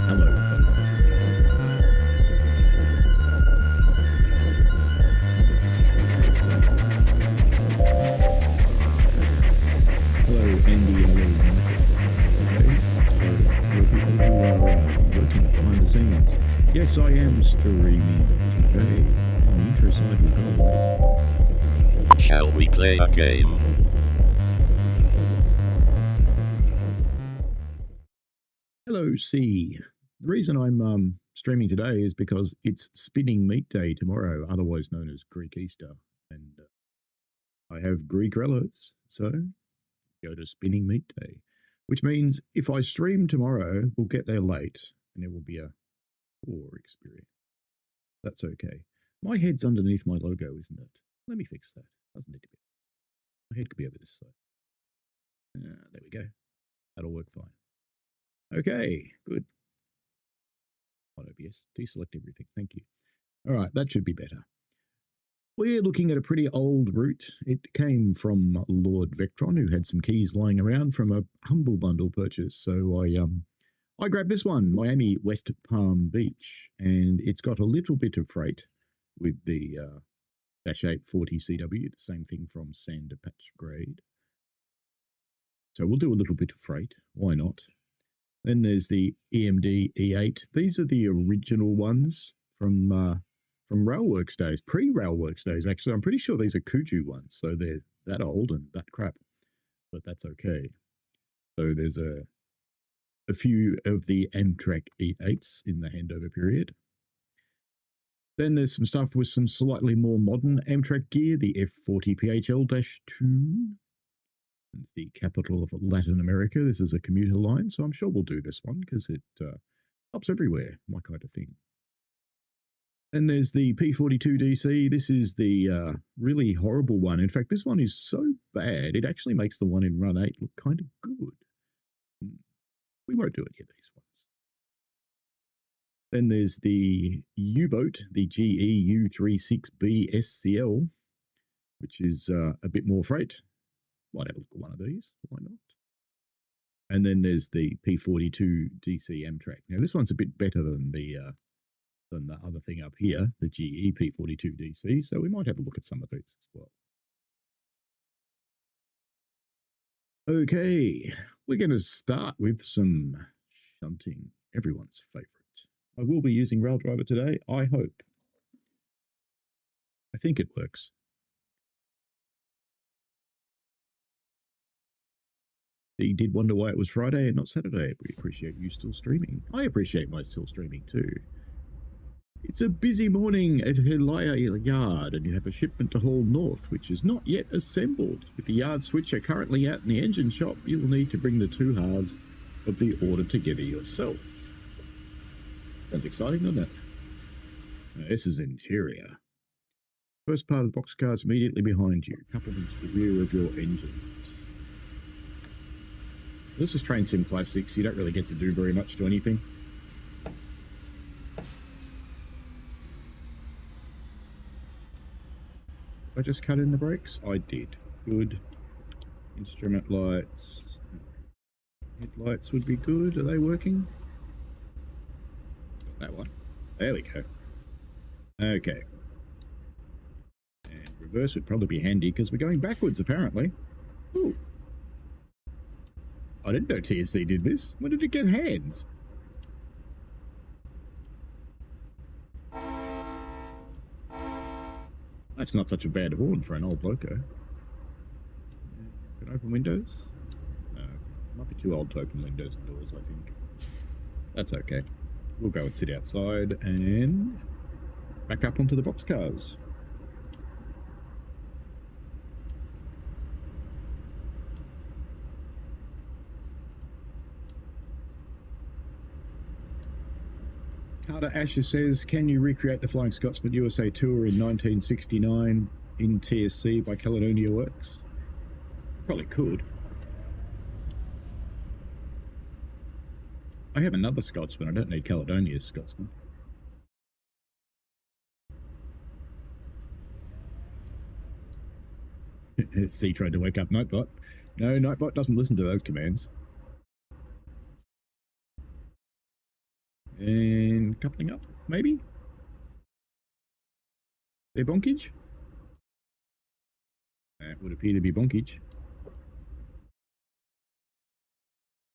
Hello, folks. Hello, Andy. Hello, Michael. Okay, so you are working behind the scenes. Yes, I am streaming. Okay, intro side will go always. Shall we play a game? Hello, C. The reason I'm streaming today is because it's Spinning Meat Day tomorrow, otherwise known as Greek Easter, and I have Greek relatives, so go to Spinning Meat Day, which means if I stream tomorrow, we'll get there late, and it will be a poor experience. That's okay. My head's underneath my logo, isn't it? Let me fix that. Doesn't need to be. My head could be over this side. There we go. That'll work fine. Okay, good. On OBS, deselect everything. Thank you. All right, that should be better. We're looking at a pretty old route. It came from Lord Vectron, who had some keys lying around from a Humble Bundle purchase. So I grabbed this one, Miami West Palm Beach, and it's got a little bit of freight with the Dash 840 CW, the same thing from Sander Patch Grade. So we'll do a little bit of freight. Why not? Then there's the EMD E8. These are the original ones from Railworks days, pre-Railworks days, actually. I'm pretty sure these are Kuju ones, so they're that old and that crap, but that's okay. So there's a few of the Amtrak E8s in the handover period. Then there's some stuff with some slightly more modern Amtrak gear, the F40 PHL-2. It's the capital of Latin America. This is a commuter line, so I'm sure we'll do this one because it stops everywhere, my kind of thing. Then there's the P42 DC. This is the really horrible one. In fact, this one is so bad, it actually makes the one in Run 8 look kind of good. We won't do any of these ones. Then there's the U-boat, the GE U36B SCL, which is a bit more freight. Might have a look at one of these. Why not? And then there's the P42 DC Amtrak. Now, this one's a bit better than the other thing up here, the GE P42 DC, so we might have a look at some of these as well. Okay, we're going to start with some shunting, everyone's favourite. I will be using Raildriver today, I hope. I think it works. He did wonder why it was Friday and not Saturday. We appreciate you still streaming. I appreciate my still streaming too. It's a busy morning at Helaya Yard, and you have a shipment to haul north, which is not yet assembled. With the yard switcher currently out in the engine shop, you will need to bring the two halves of the order together yourself. Sounds exciting, doesn't it? Now, this is interior. First part of the boxcar is immediately behind you, coupled into the rear of your engine. This is Train Sim Classics. You don't really get to do very much to anything. I just cut in the brakes? I did. Good. Instrument lights. Headlights would be good. Are they working? That one. There we go. Okay. And reverse would probably be handy because we're going backwards apparently. Ooh. I didn't know TSC did this. When did it get hands? That's not such a bad horn for an old loco. Can I open windows? No. Might be too old to open windows and doors, I think. That's okay. We'll go and sit outside and back up onto the boxcars. Carter Asher says, can you recreate the Flying Scotsman USA Tour in 1969 in TSC by Caledonia Works? Probably could. I have another Scotsman. I don't need Caledonia's Scotsman. C tried to wake up Nightbot. No, Nightbot doesn't listen to those commands. And coupling up, maybe? Their bonkage? That would appear to be bonkage.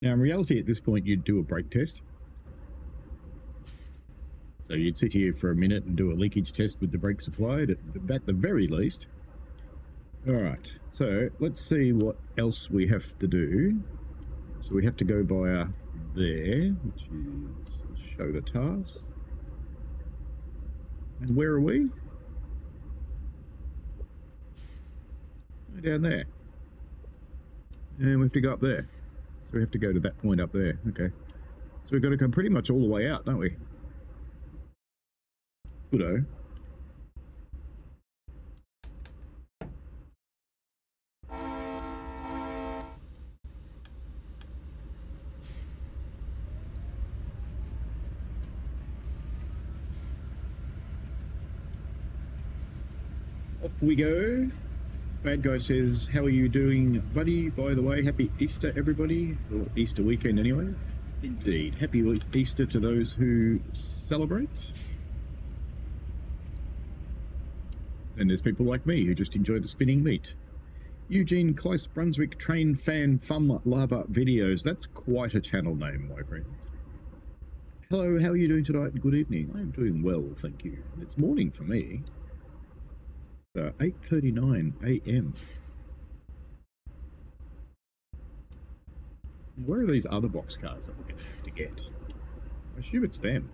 Now, in reality, at this point, you'd do a brake test. So you'd sit here for a minute and do a leakage test with the brakes applied, at the very least. All right, so let's see what else we have to do. So we have to go via there, which is show the task. And where are we? Down there. And we have to go up there. So we have to go to that point up there. Okay. So we've got to come pretty much all the way out, don't we? Goodo. Off we go. Bad guy says, how are you doing, buddy? By the way, happy Easter, everybody. Or Easter weekend, anyway. Indeed. Happy Easter to those who celebrate. And there's people like me who just enjoy the spinning meat. Eugene Kleist Brunswick Train Fan Fun Lava Videos. That's quite a channel name, my friend. Hello, how are you doing tonight? Good evening. I am doing well, thank you. It's morning for me. 8:39 a.m. Where are these other boxcars that we're going to have to get? I assume it's them.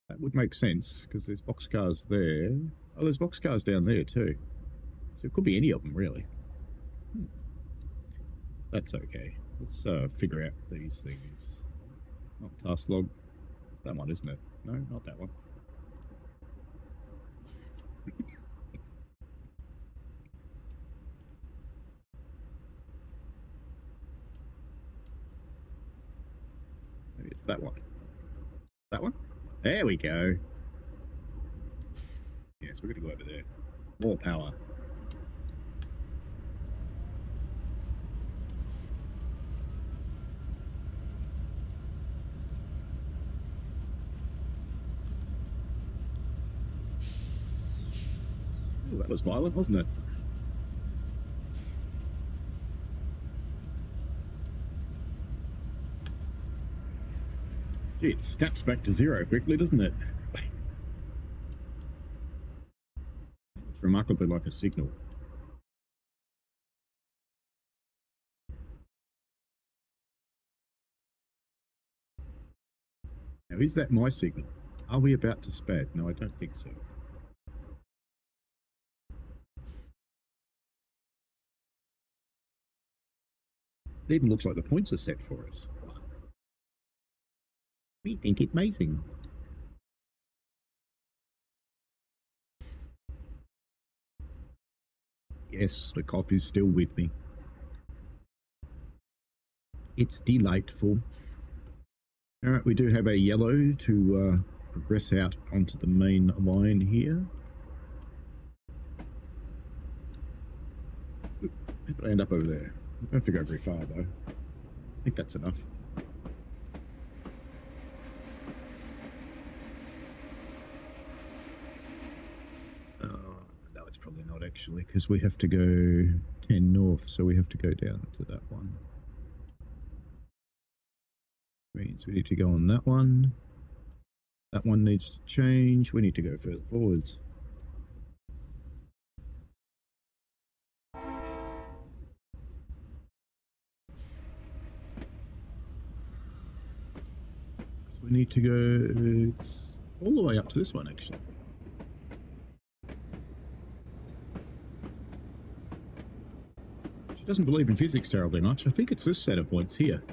That would make sense, because there's boxcars there. Oh, there's boxcars down there too. So it could be any of them, really. That's okay. Let's figure out these things. Not task log. It's that one, isn't it? No, not that one. Maybe it's that one. That one? There we go. Yes, we're going to go over there. More power. Ooh, that was violent, wasn't it? Gee, it snaps back to zero quickly, doesn't it? It's remarkably like a signal. Now, is that my signal? Are we about to spad? No, I don't think so. It even looks like the points are set for us. We think it's amazing. Yes, the cough is still with me. It's delightful. All right, we do have a yellow to progress out onto the main line here. How did I end up over there? I don't have to go very far, though. I think that's enough. No, it's probably not, actually, because we have to go 10 north, so we have to go down to that one. Means we need to go on that one. That one needs to change. We need to go further forwards. We need to go, it's all the way up to this one, actually. She doesn't believe in physics terribly much. I think it's this set of points here.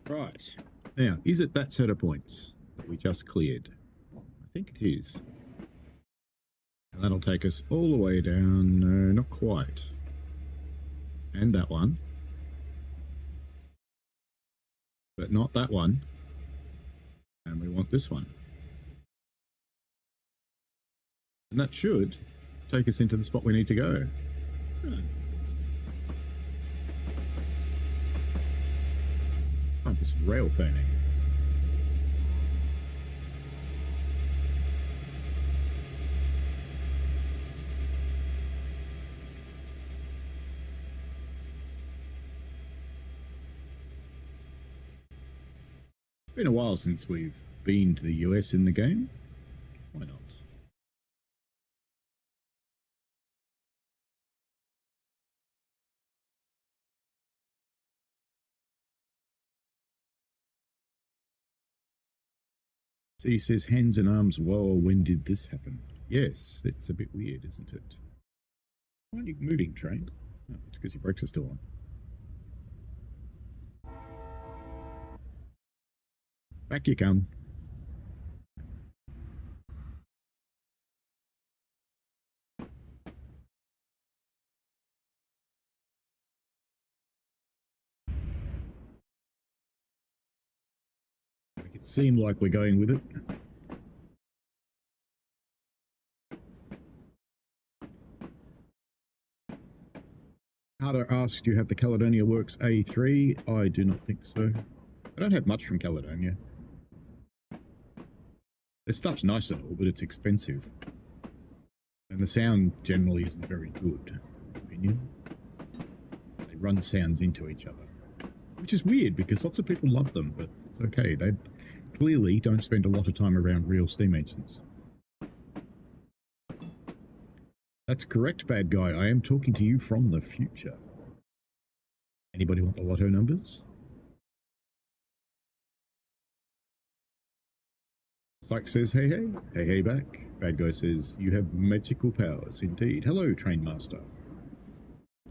Right. Now, is it that set of points that we just cleared? I think it is. And that'll take us all the way down. No, not quite. And that one. But not that one. And we want this one. And that should take us into the spot we need to go. Oh, this rail fanning. It's been a while since we've been to the US in the game. Why not? See, he says hands and arms. Whoa, when did this happen? Yes, it's a bit weird, isn't it? Why are you moving, train? Oh, it's because your brakes are still on. Back you come. Make it seem like we're going with it. Carter asked, do you have the Caledonia Works A3? I do not think so. I don't have much from Caledonia. Their stuff's nice and all, but it's expensive. And the sound generally isn't very good, in my opinion. They run sounds into each other. Which is weird, because lots of people love them, but it's okay. They clearly don't spend a lot of time around real steam engines. That's correct, bad guy. I am talking to you from the future. Anybody want the lotto numbers? Psych says, hey, hey. Hey, hey, back. Bad guy says, you have magical powers, indeed. Hello, Train Master.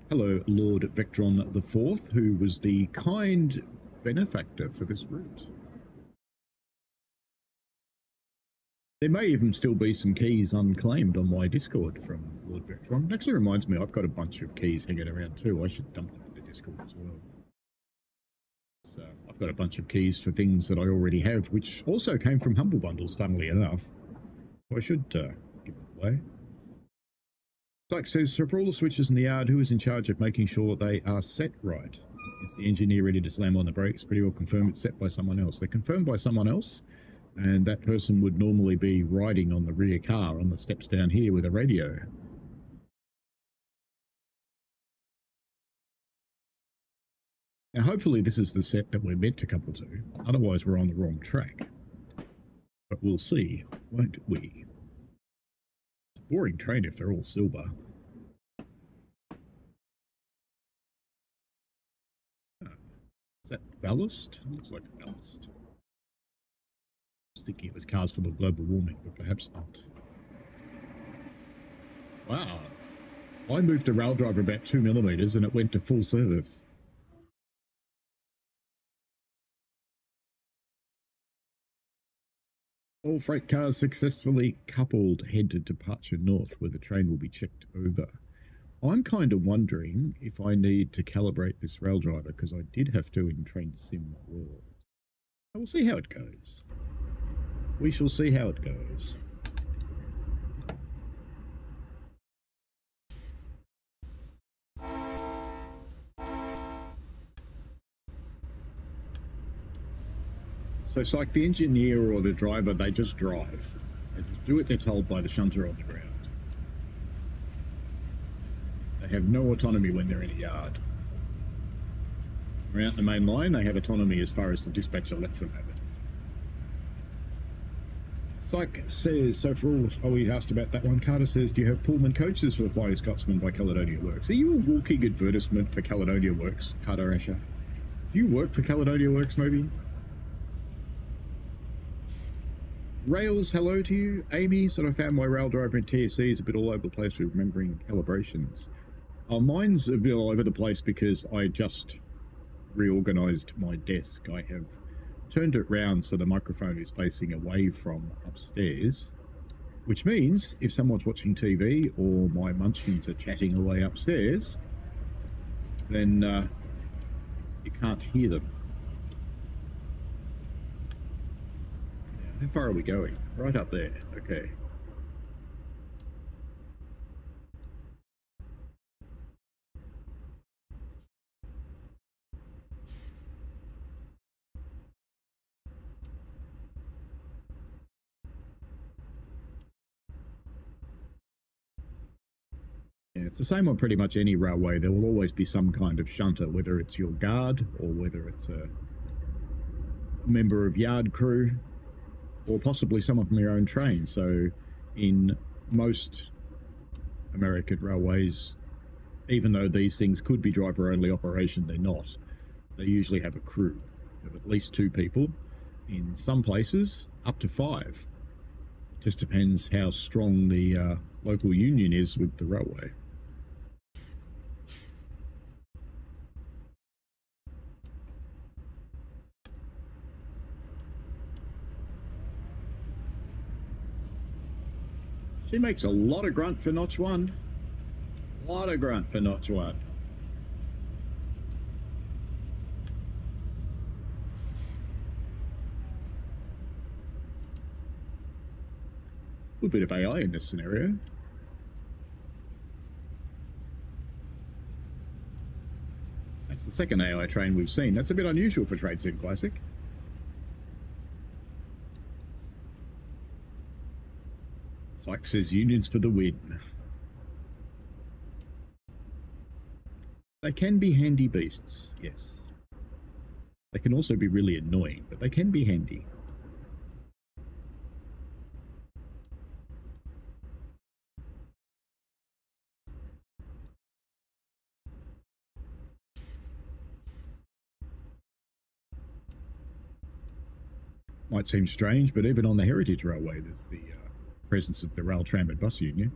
Hello, Lord Vectron IV, who was the kind benefactor for this route. There may even still be some keys unclaimed on my Discord from Lord Vectron. Actually reminds me, I've got a bunch of keys hanging around too. I should dump them into Discord as well. So I've got a bunch of keys for things that I already have, which also came from Humble Bundles, funnily enough. I should give them away. Psych says, so for all the switches in the yard, who is in charge of making sure they are set right? Is the engineer ready to slam on the brakes? Pretty well confirmed it's set by someone else. They're confirmed by someone else. And that person would normally be riding on the rear car on the steps down here with a radio. Now, hopefully this is the set that we're meant to couple to. Otherwise, we're on the wrong track. But we'll see, won't we? It's a boring train if they're all silver. Is that ballast? Looks like ballast. I was thinking it was cars full of global warming, but perhaps not. Wow. I moved the rail driver about 2 millimeters and it went to full service. All freight cars successfully coupled head to departure north, where the train will be checked over. I'm kind of wondering if I need to calibrate this rail driver, because I did have to in Train Sim World. We'll see how it goes. We shall see how it goes. So it's like the engineer or the driver, they just drive. They just do what they're told by the shunter on the ground. They have no autonomy when they're in a yard. When they're out in the main line, they have autonomy as far as the dispatcher lets them have it. Psych says, so for all, oh, he asked about that one. Carter says, do you have Pullman coaches for the Flying Scotsman by Caledonia Works? Are you a walking advertisement for Caledonia Works, Carter Asher? Do you work for Caledonia Works, maybe? Rails, hello to you. Amy said, I found my rail driver in TSC is a bit all over the place with remembering calibrations. Mine's a bit all over the place because I just reorganized my desk. I have turned it round so the microphone is facing away from upstairs, which means if someone's watching TV or my munchkins are chatting away upstairs, then you can't hear them. How far are we going? Right up there. Okay. Yeah, it's the same on pretty much any railway. There will always be some kind of shunter, whether it's your guard or whether it's a member of yard crew or possibly someone from your own train. So in most American railways, even though these things could be driver-only operation, they're not. They usually have a crew of at least 2 people. In some places, up to 5. Just depends how strong the local union is with the railway. She makes a lot of grunt for notch 1. A lot of grunt for notch 1. A little bit of AI in this scenario. That's the second AI train we've seen. That's a bit unusual for Trade Sim Classic. Sykes says unions for the win. They can be handy beasts, yes. They can also be really annoying, but they can be handy. Might seem strange, but even on the Heritage Railway, there's the presence of the Rail, Tram and Bus Union.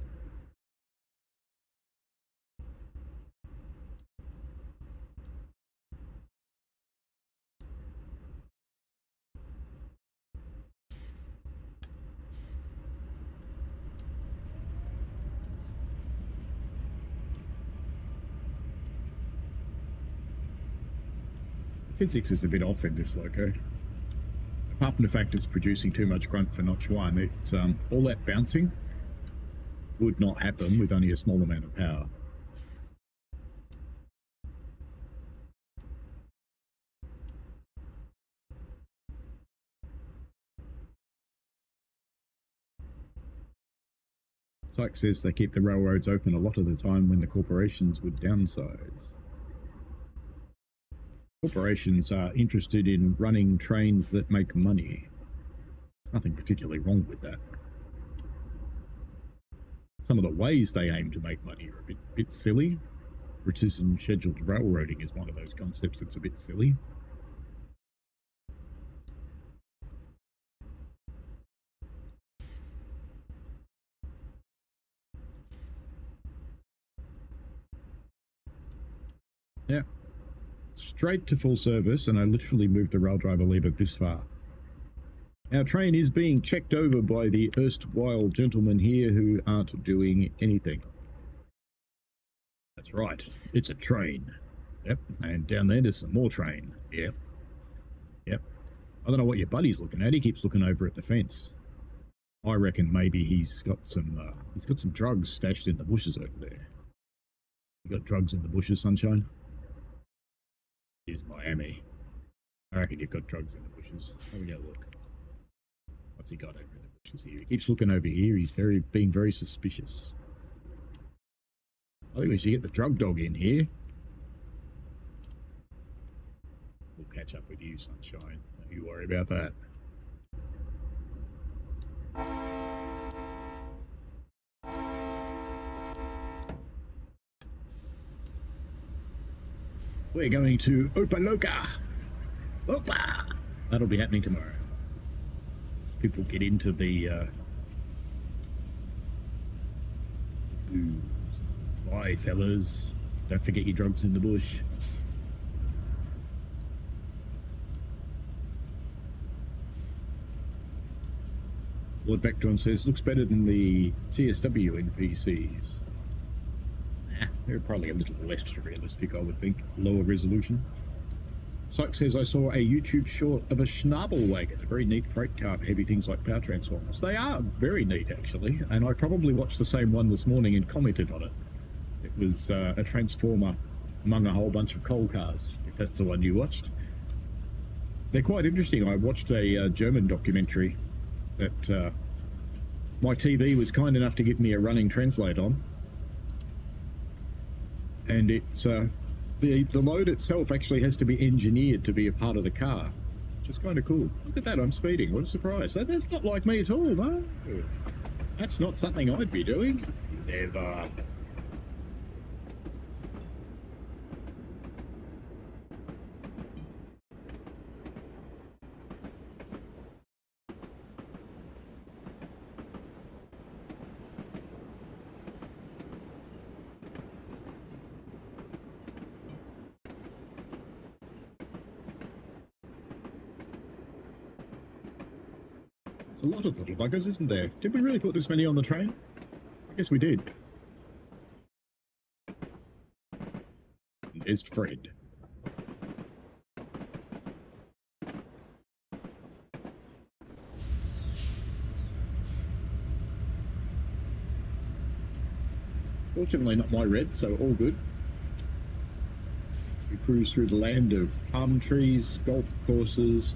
Physics is a bit off in this loco. Apart from the fact it's producing too much grunt for notch 1, it's all that bouncing would not happen with only a small amount of power. Sykes says they keep the railroads open a lot of the time when the corporations would downsize. Corporations are interested in running trains that make money. There's nothing particularly wrong with that. Some of the ways they aim to make money are a bit silly. Precision scheduled railroading is one of those concepts that's a bit silly. Yeah. Straight to full service, and I literally moved the rail driver lever this far. Our train is being checked over by the erstwhile gentlemen here who aren't doing anything. That's right, it's a train. Yep, and down there there's some more train. Yep. Yep. I don't know what your buddy's looking at. He keeps looking over at the fence. I reckon maybe he's got some drugs stashed in the bushes over there. You got drugs in the bushes, Sunshine? Is Miami. I reckon you've got drugs in the bushes. Have a look. What's he got over in the bushes here? He keeps looking over here. He's being very suspicious. I think we should get the drug dog in here. We'll catch up with you, Sunshine. Don't you worry about that. We're going to Opa Loca. Opa! That'll be happening tomorrow. As people get into the booze. Bye, fellas. Don't forget your drugs in the bush. Lord Vectron says, looks better than the TSW NPCs. They're probably a little less realistic, I would think. Lower resolution. Sykes says, I saw a YouTube short of a Schnabel wagon, a very neat freight car for heavy things like power transformers. They are very neat, actually, and I probably watched the same one this morning and commented on it. It was a transformer among a whole bunch of coal cars, if that's the one you watched. They're quite interesting. I watched a German documentary that my TV was kind enough to give me a running translate on. and it's the load itself actually has to be engineered to be a part of the car, which is kind of cool. Look at that, I'm speeding. What a surprise. That's not like me at all, no. That's not something I'd be doing. Never. There's a lot of little buggers, isn't there? Did we really put this many on the train? I guess we did. There's Fred. Fortunately not my red, so all good. We cruise through the land of palm trees, golf courses,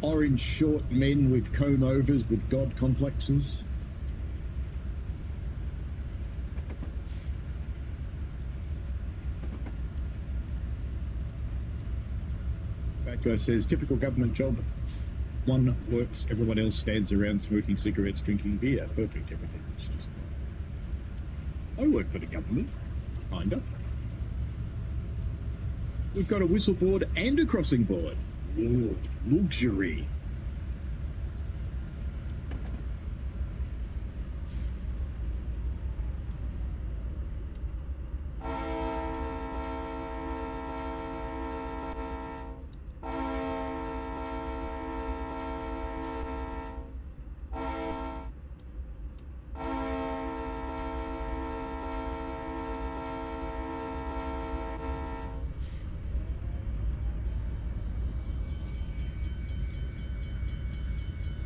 orange short men with comb-overs with god complexes. That guy says, typical government job. One works, everyone else stands around smoking cigarettes, drinking beer. Perfect, everything. It's just... I work for the government, kinda. We've got a whistle board and a crossing board. Ooh, luxury.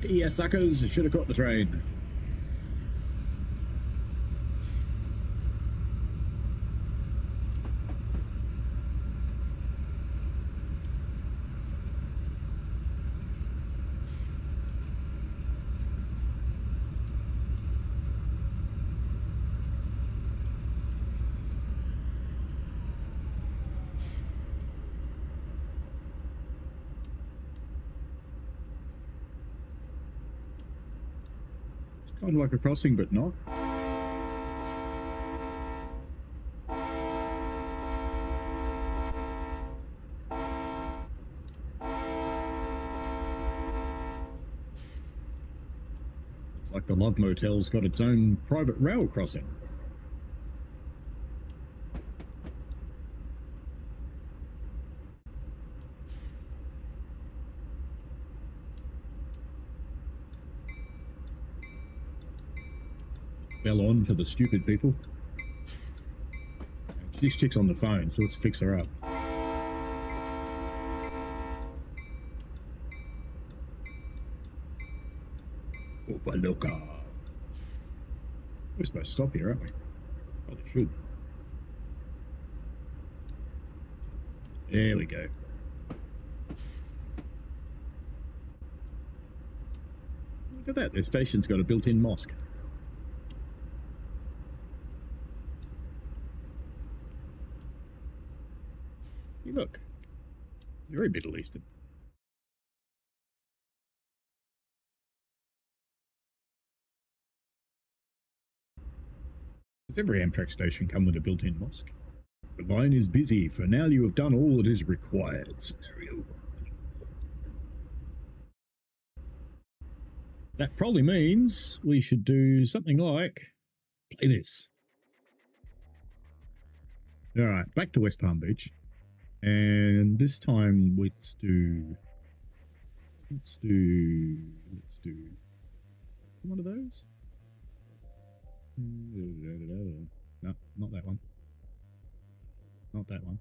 Yeah, suckers, should have caught the train. Kind of like a crossing, but not. Looks like the Love Motel's got its own private rail crossing. Bell on for the stupid people. This chick's on the phone, so let's fix her up. Opa loca. We're supposed to stop here, aren't we? Probably should. There we go. Look at that, their station's got a built-in mosque. Look, very Middle Eastern. Does every Amtrak station come with a built-in mosque? The line is busy. For now, you have done all that is required. Scenario. That probably means we should do something like play this. All right, back to West Palm Beach. And this time let's do one of those. No, not that one. Not that one.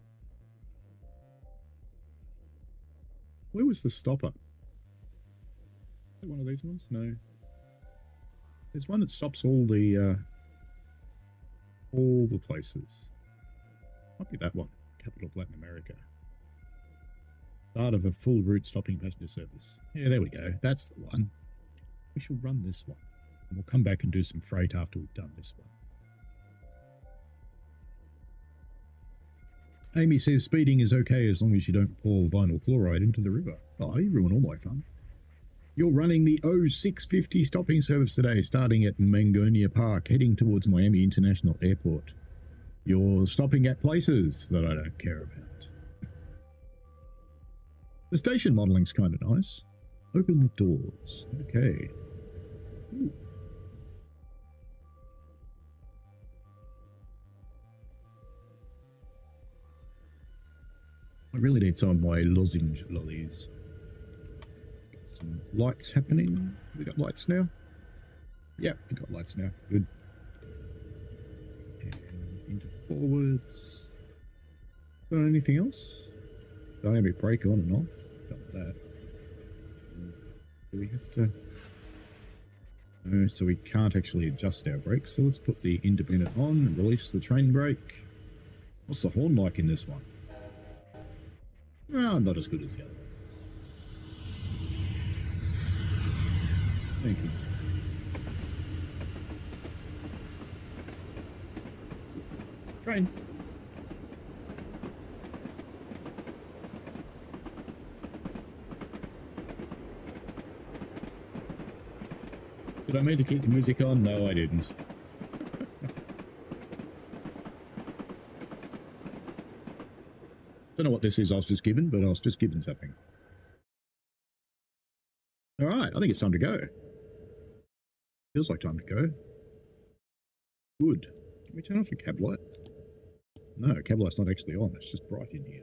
Where was the stopper? Is it one of these ones? No. There's one that stops all the places. Might be that one. Capital of Latin America. Start of a full route stopping passenger service. Yeah, there we go. That's the one. We shall run this one. And we'll come back and do some freight after we've done this one. Amy says speeding is okay as long as you don't pour vinyl chloride into the river. Oh, you ruin all my fun. You're running the 0650 stopping service today, starting at Mangonia Park, heading towards Miami International Airport. You're stopping at places that I don't care about. The station modeling's kind of nice. Open the doors. Okay. Ooh. I really need some of my lozenge lollies. Some lights happening. We got lights now? Yeah, we got lights now. Good. And into forwards. Got anything else? Dynamic brake on and off. Got that. Do we have to... No, so we can't actually adjust our brakes. So let's put the independent on and release the train brake. What's the horn like in this one? Oh, not as good as the other one. Thank you. Train. Did I mean to keep the music on? No, I didn't. Don't know what this is I was just given, but I was just given something. Alright, I think it's time to go. Feels like time to go. Good. Can we turn off the cab light? No, cab light's not actually on, it's just bright in here.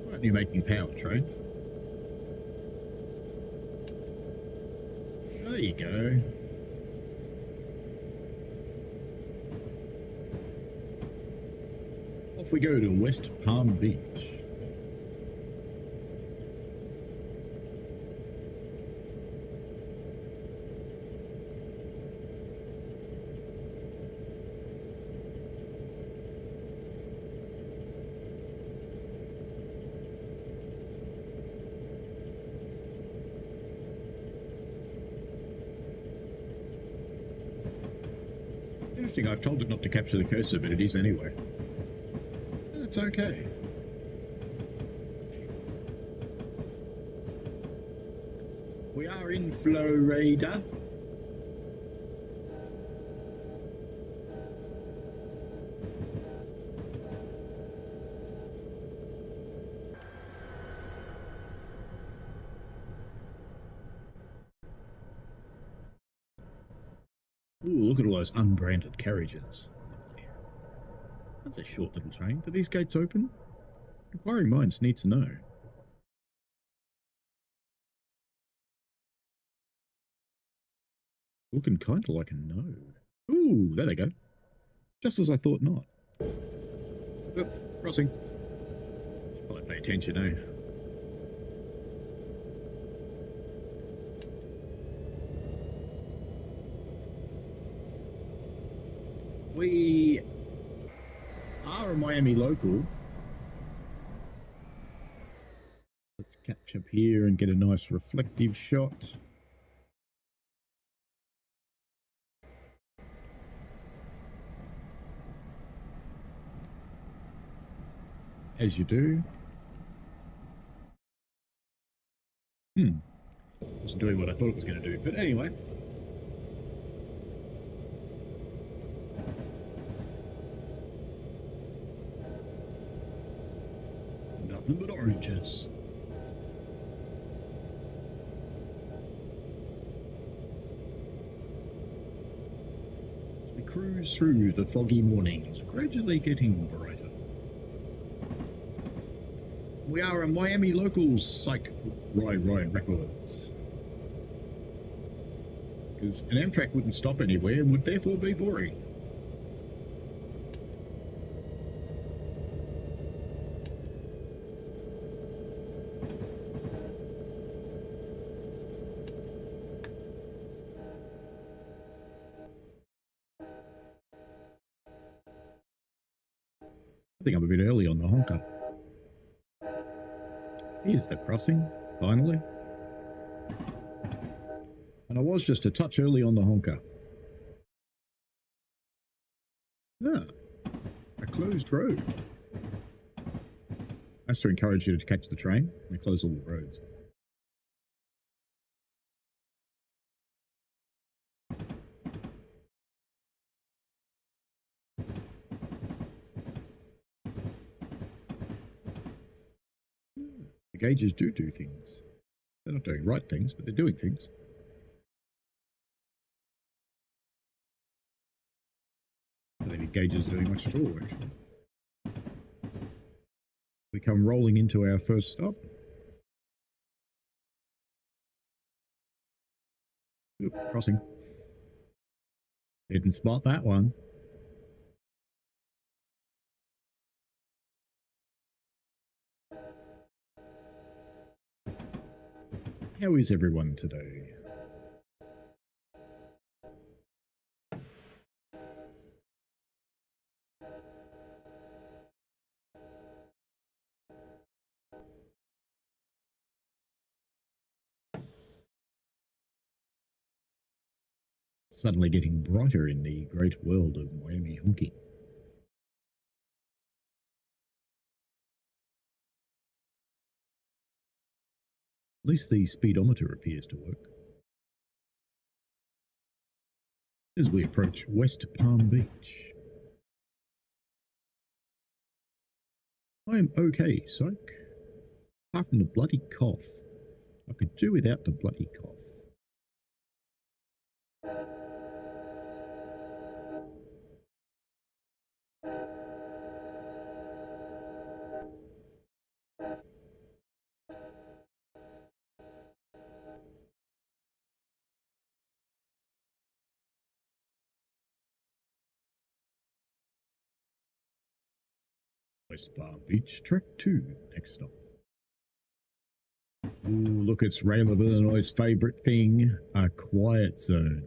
Why aren't you making power, train? There you go. Off we go to West Palm Beach. It's interesting, I've told it not to capture the cursor, but it is anyway. That's okay. We are in Florida. Ooh, look at all those unbranded carriages. That's a short little train. Do these gates open? Inquiring minds need to know. Looking kind of like a node. Ooh, there they go. Just as I thought not. Oh, crossing. Should probably pay attention, eh? We are a Miami local. Let's catch up here and get a nice reflective shot. As you do. Wasn't doing what I thought it was going to do, but anyway. Nothing but oranges. As we cruise through the foggy mornings, gradually getting brighter. We are a Miami locals, psych, Roy Records. Because an Amtrak wouldn't stop anywhere and would therefore be boring. I think I'm a bit early on the honker. Here's the crossing, finally. And I was just a touch early on the honker. Ah, a closed road. That's to encourage you to catch the train. They close all the roads. The gauges do things. They're not doing right things, but they're doing things. I don't think gauges are doing much at all, actually. We come rolling into our first stop. Oop, crossing. Didn't spot that one. How is everyone today? Suddenly getting brighter in the great world of Miami honking. At least the speedometer appears to work. As we approach West Palm Beach. I am okay, psych. Apart from the bloody cough. I could do without the bloody cough. West Palm Beach, Track 2, next stop. Ooh, look, it's Rail of Illinois' favourite thing, a quiet zone.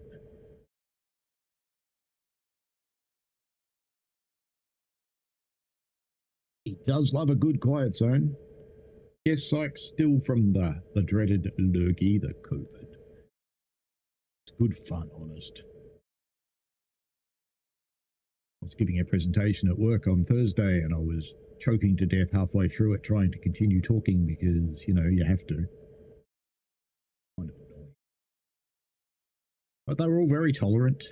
He does love a good quiet zone. Yes, psych, still from the dreaded lurgy, the COVID. It's good fun, honest. I was giving a presentation at work on Thursday and I was choking to death halfway through it, trying to continue talking because, you know, you have to. Kind of annoying. But they were all very tolerant.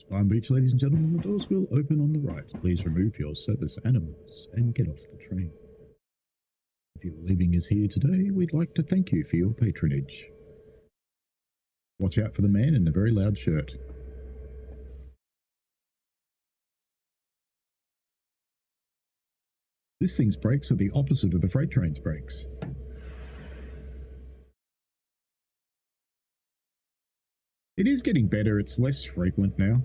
Palm Beach, ladies and gentlemen, the doors will open on the right. Please remove your service animals and get off the train. If you're leaving us here today, we'd like to thank you for your patronage. Watch out for the man in the very loud shirt. This thing's brakes are the opposite of the freight train's brakes. It is getting better, it's less frequent now.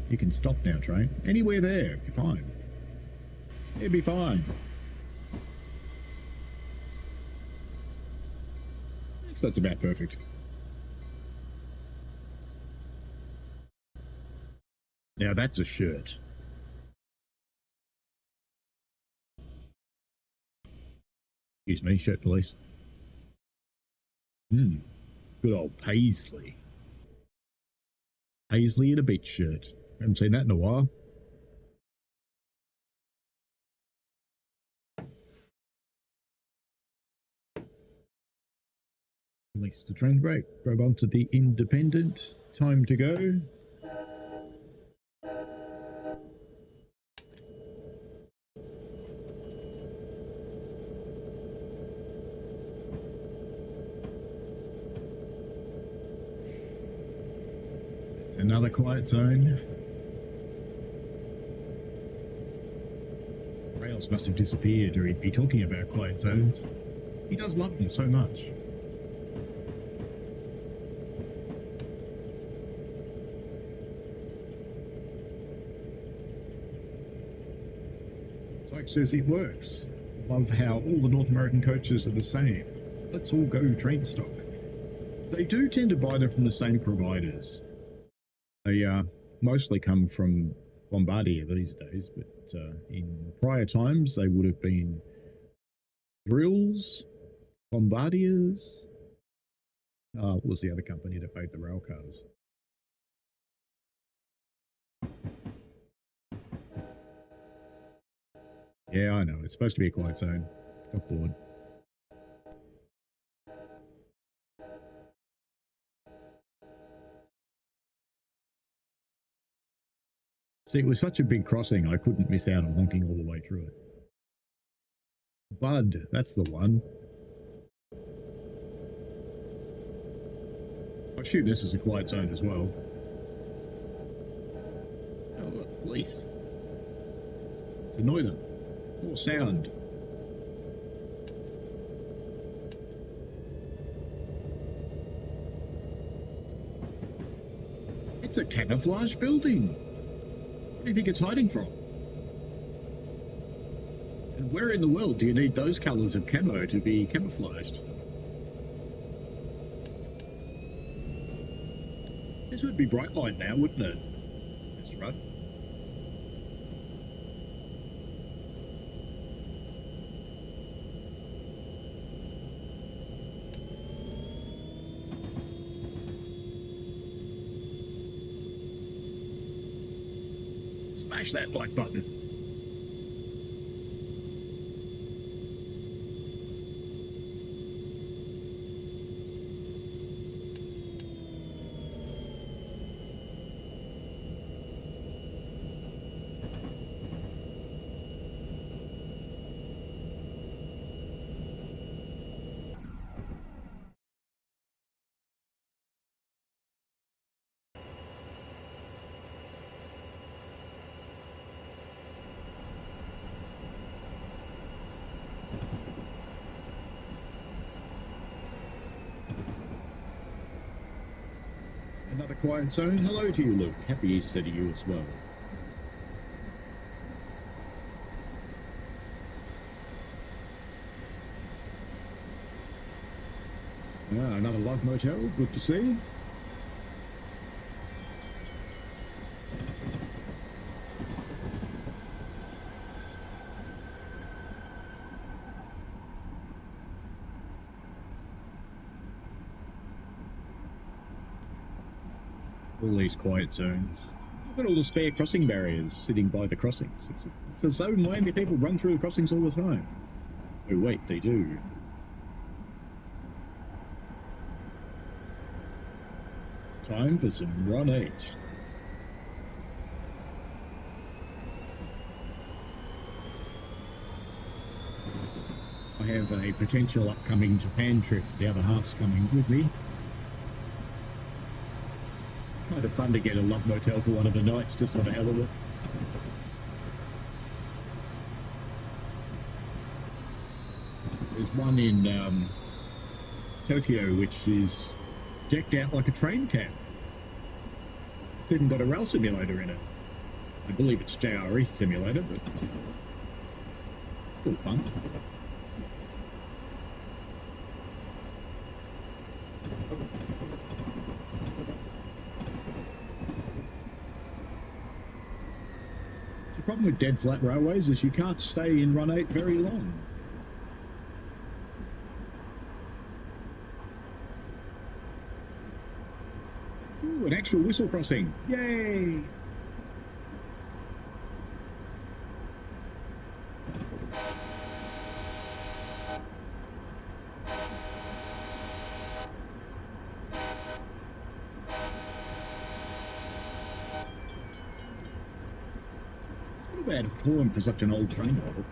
You can stop now, train. Anywhere there, be fine. It'd be fine. That's about perfect. Now that's a shirt. Excuse me, shirt police. Good old Paisley. Paisley in a beach shirt. Haven't seen that in a while. Release the train brake. Grab onto the Independent. Time to go. It's another quiet zone. else must have disappeared or he'd be talking about quiet zones. He does love them so much. Psych says it works. Love how all the North American coaches are the same. Let's all go train stock. They do tend to buy them from the same providers. They mostly come from Bombardier these days, but in prior times they would have been Drills, Bombardiers. What was the other company that made the rail cars? Yeah, I know. It's supposed to be a quiet zone. Got bored. See, it was such a big crossing, I couldn't miss out on honking all the way through it. Bud, that's the one. I assume this is a quiet zone as well. Oh, look, police. Let's annoy them. More sound. It's a camouflage building. What do you think it's hiding from? And where in the world do you need those colours of camo to be camouflaged? This would be bright light now, wouldn't it? That's right. Smash that like button. Another quiet zone. Hello to you, Luke. Happy Easter to you as well. Another love motel. Good to see. All these quiet zones. Look at all the spare crossing barriers sitting by the crossings. It's a zone Miami people run through the crossings all the time. Oh wait, they do. It's time for some Run 8. I have a potential upcoming Japan trip. The other half's coming with me. Kind of fun to get a love motel for one of the nights, just for the hell of it. There's one in Tokyo which is decked out like a train cab. It's even got a rail simulator in it. I believe it's JRE simulator, but it's still fun. The problem with dead flat railways is you can't stay in Run 8 very long. Ooh, an actual whistle crossing. Yay! Bad horn for such an old train model.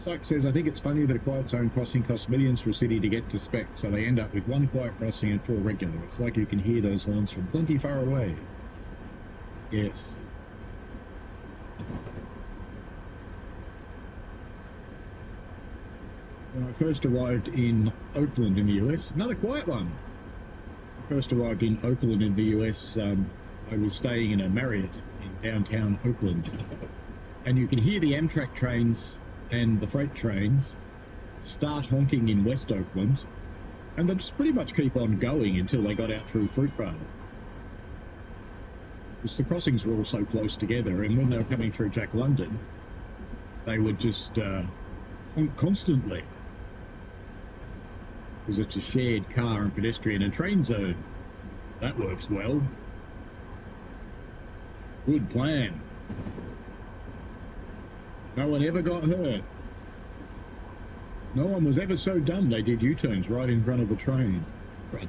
Sykes says, I think it's funny that a quiet zone crossing costs millions for a city to get to spec, so they end up with one quiet crossing and 4 regular. It's like you can hear those horns from plenty far away. Yes. When I first arrived in Oakland in the US, another quiet one. First arrived in Oakland in the US, I was staying in a Marriott in downtown Oakland, and you can hear the Amtrak trains and the freight trains start honking in West Oakland, and they just pretty much keep on going until they got out through Fruitvale. Because the crossings were all so close together, and when they were coming through Jack London, they would just honk constantly. Because it's a shared car and pedestrian and train zone. That works well. Good plan. No one ever got hurt. No one was ever so dumb they did U-turns right in front of a train. Crunch.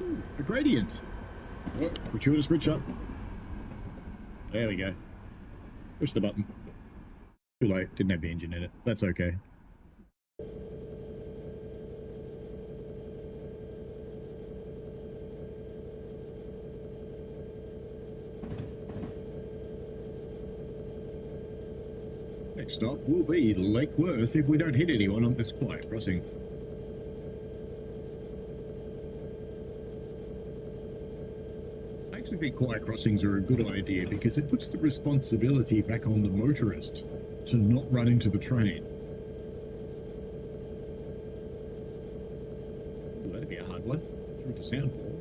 Ooh, a gradient. Oh, gratuitous bridge up. There we go. Push the button. Too late. Didn't have the engine in it. That's okay. Next stop will be Lake Worth if we don't hit anyone on this quiet crossing. I actually think quiet crossings are a good idea because it puts the responsibility back on the motorist to not run into the train. Ooh, that'd be a hard one. Through the sound pole.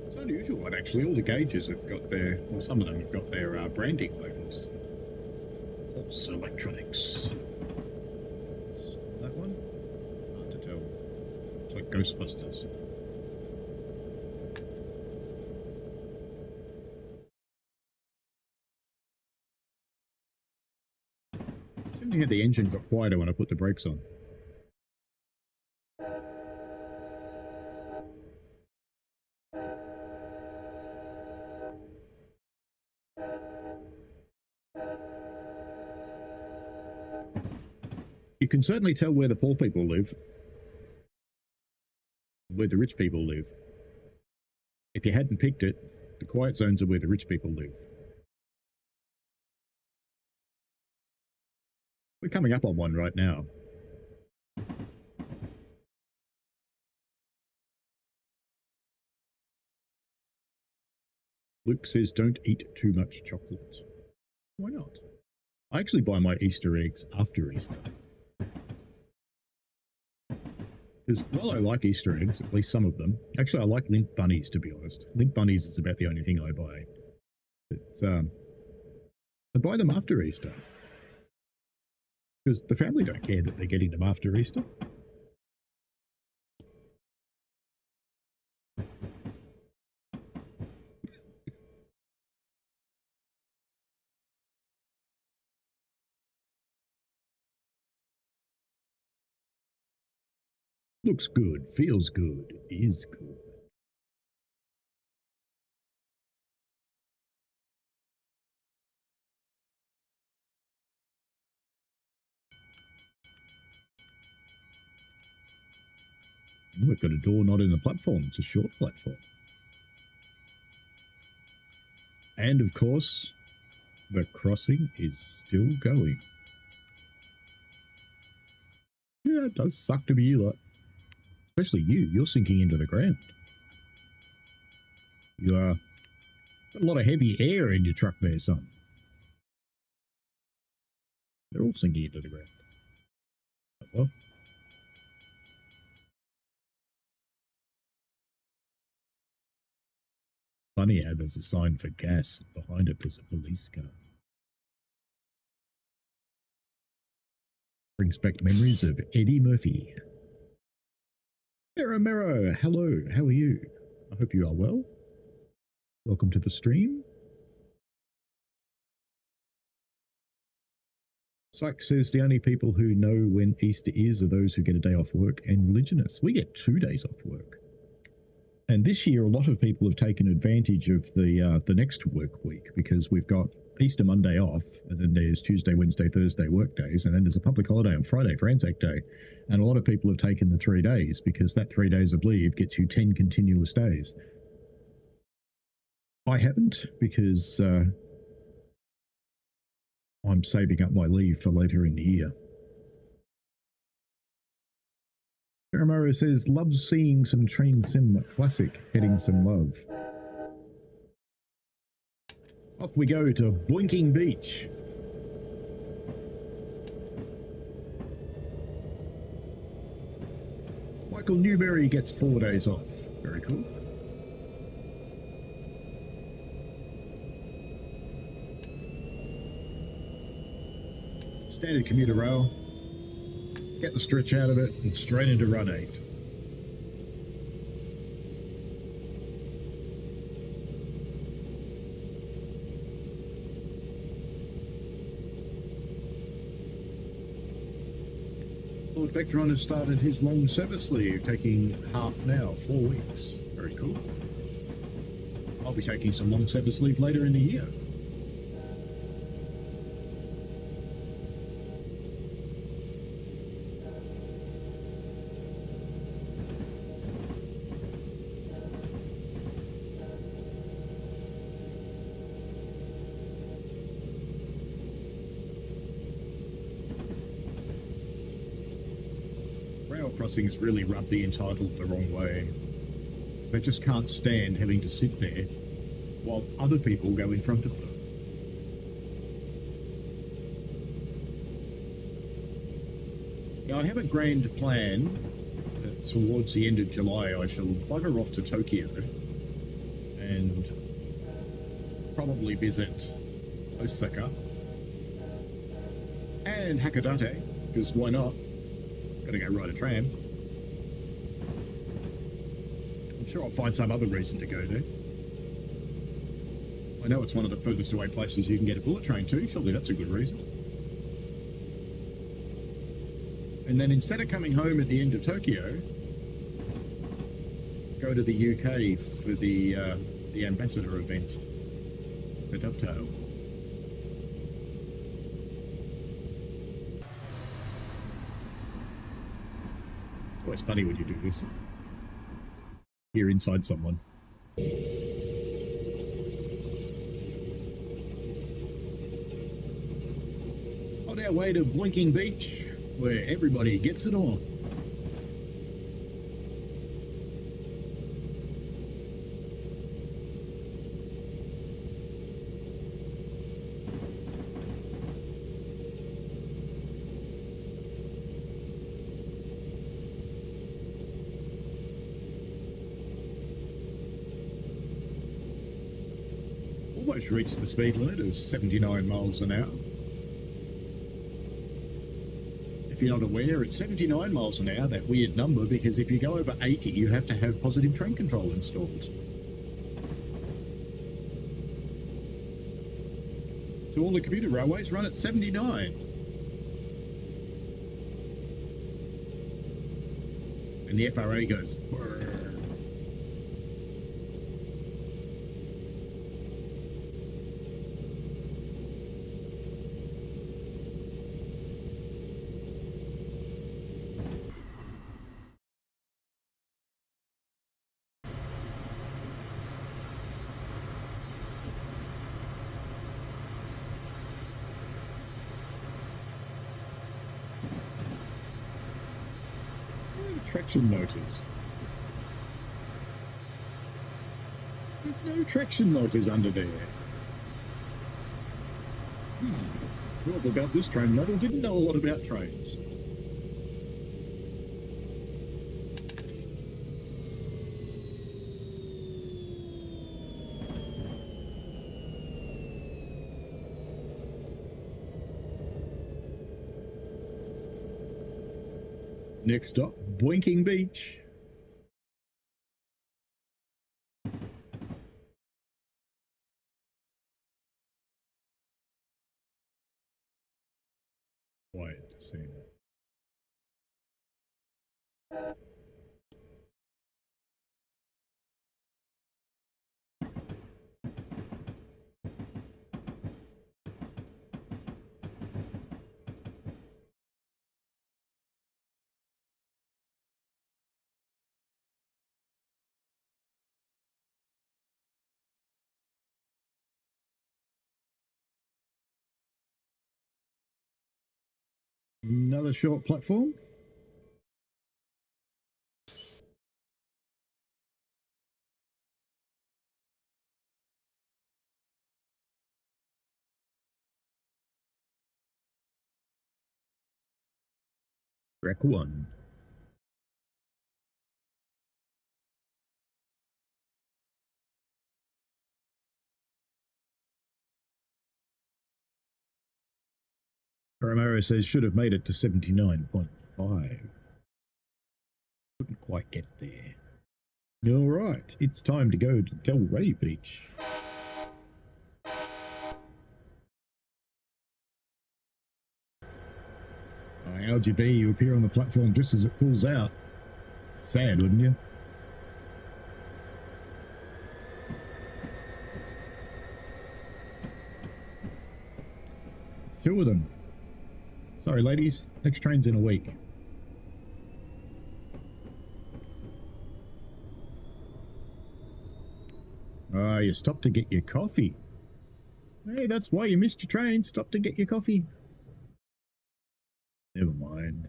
It's an unusual one, actually. All the gauges have got their, well, some of them have got their branding labels. Pulse electronics. That one? Hard to tell. It's like Ghostbusters. It seemed to hear the engine got quieter when I put the brakes on. You can certainly tell where the poor people live, where the rich people live. If you hadn't picked it, the quiet zones are where the rich people live. We're coming up on one right now. Luke says don't eat too much chocolate. Why not? I actually buy my Easter eggs after Easter. Because while I like Easter eggs, at least some of them, actually I like lint bunnies, to be honest. Lint bunnies is about the only thing I buy. But I buy them after Easter. Because the family don't care that they're getting them after Easter. Looks good, feels good, is good. We've got a door not in the platform, it's a short platform. And of course, the crossing is still going. Yeah, it does suck to be you lot. Especially you, you're sinking into the ground. You are got a lot of heavy air in your truck there, son. They're all sinking into the ground. Well, funny how there's a sign for gas. Behind it there's a police car. Brings back memories of Eddie Murphy. Mero, hello, how are you? I hope you are well. Welcome to the stream. Syke says the only people who know when Easter is are those who get a day off work and religionists. We get 2 days off work. And this year, a lot of people have taken advantage of the next work week because we've got Easter Monday off, and then there's Tuesday, Wednesday, Thursday work days, and then there's a public holiday on Friday for Anzac Day. And a lot of people have taken the 3 days because that 3 days of leave gets you 10 continuous days. I haven't because I'm saving up my leave for later in the year. Karamaro says, loves seeing some Train Sim Classic, getting some love. Off we go to Blinking Beach. Michael Newberry gets 4 days off. Very cool. Standard commuter rail. Get the stretch out of it and straight into run 8. Lord Vectron has started his long service leave, taking half now, 4 weeks. Very cool. I'll be taking some long service leave later in the year. Crossings really rub the entitled the wrong way. They just can't stand having to sit there while other people go in front of them. Now, I have a grand plan that towards the end of July I shall bugger off to Tokyo and probably visit Osaka and Hakodate, because why not? Gotta go ride a tram. I'm sure I'll find some other reason to go there. I know it's one of the furthest away places you can get a bullet train to. Surely that's a good reason. And then instead of coming home at the end of Tokyo, go to the UK for the ambassador event for Dovetail. It's always funny when you do this. You're inside someone. On our way to Blinking Beach, where everybody gets it on. Almost reached the speed limit of 79 miles an hour. If you're not aware, it's 79 miles an hour, that weird number, because if you go over 80, you have to have positive train control installed. So all the commuter railways run at 79. And the FRA goes, brrr. Traction motors. There's no traction motors under there. Whoever about this train model didn't know a lot about trains. Next stop, Blinking Beach. Quiet scene. Another short platform. Track 1. Romero says should have made it to 79.5. Couldn't quite get there. All right, it's time to go to Delray Beach. How'd you be? You appear on the platform just as it pulls out. Sad, wouldn't you? Two of them. Sorry, ladies. Next train's in a week. You stopped to get your coffee. Hey, that's why you missed your train. Stopped to get your coffee. Never mind.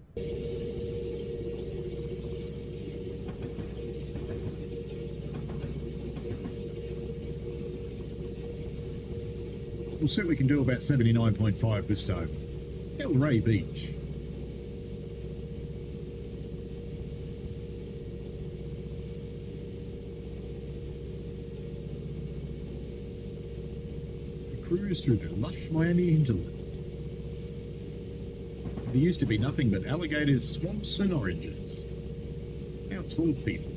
We'll see what we can do about 79.5 this time. Delray Beach. Cruise through the lush Miami hinterland. There used to be nothing but alligators, swamps, and oranges. Now it's full of people.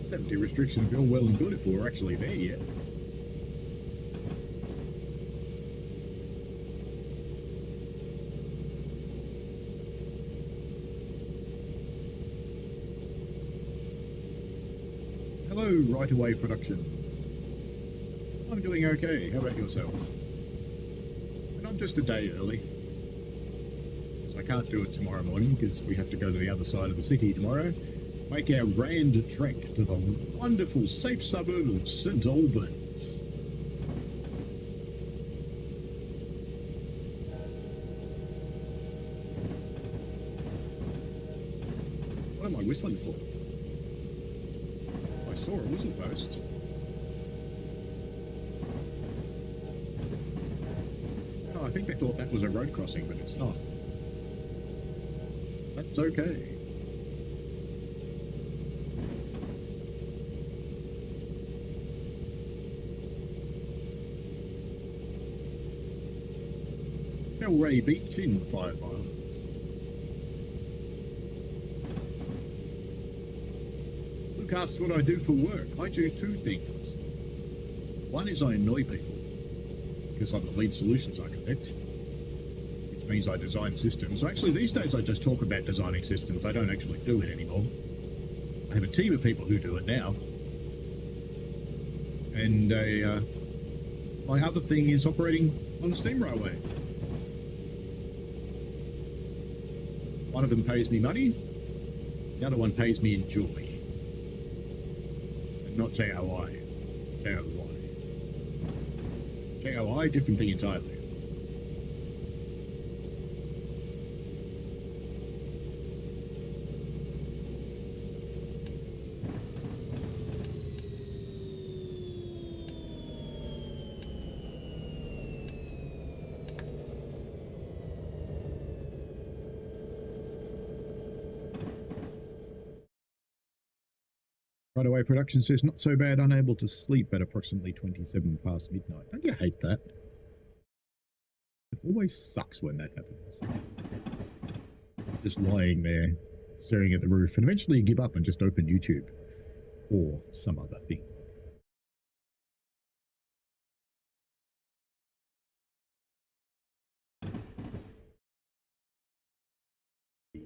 Safety restrictions go well and good if we're actually there yet. Hello, Right Away Productions. I'm doing okay. How about yourself? And I'm just a day early. So I can't do it tomorrow morning because we have to go to the other side of the city tomorrow. Make our grand trek to the wonderful safe suburb of St Albans. What am I whistling for? I saw a whistle post. Oh, I think they thought that was a road crossing, but it's not. That's okay. Delray Beach in 5 miles. Luke asks what I do for work. I do two things. One is I annoy people, because I'm the lead solutions architect, which means I design systems. Actually, these days I just talk about designing systems. I don't actually do it anymore. I have a team of people who do it now. And my other thing is operating on a steam railway. One of them pays me money, the other one pays me in joy. And not J-O-I. J-O-Y. J-O-I, different thing entirely. Right Away Production says, not so bad, unable to sleep at approximately 27 past midnight. Don't you hate that? It always sucks when that happens. Just lying there, staring at the roof, and eventually you give up and just open YouTube. Or some other thing.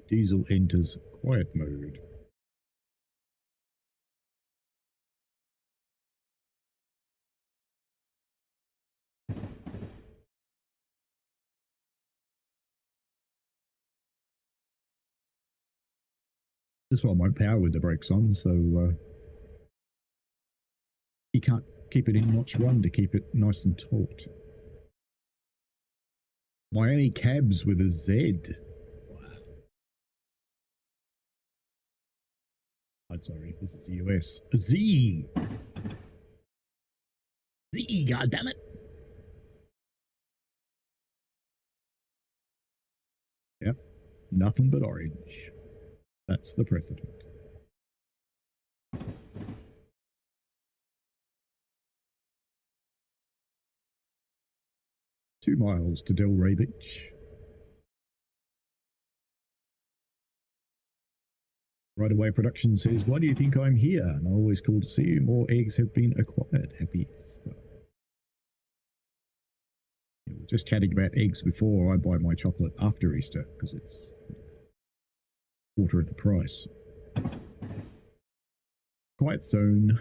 Diesel enters quiet mode. This one won't power with the brakes on, so you can't keep it in notch 1 to keep it nice and taut. Miami cabs with a Z. Wow. I'm sorry, this is the US. A Z! Z, goddammit! Yep, nothing but orange. That's the precedent. Two miles to Delray Beach. Right Away Production says, why do you think I'm here? And always cool to see you. More eggs have been acquired. Happy Easter. Yeah, we were just chatting about eggs before. I buy my chocolate after Easter because it's quarter of the price. Quiet zone.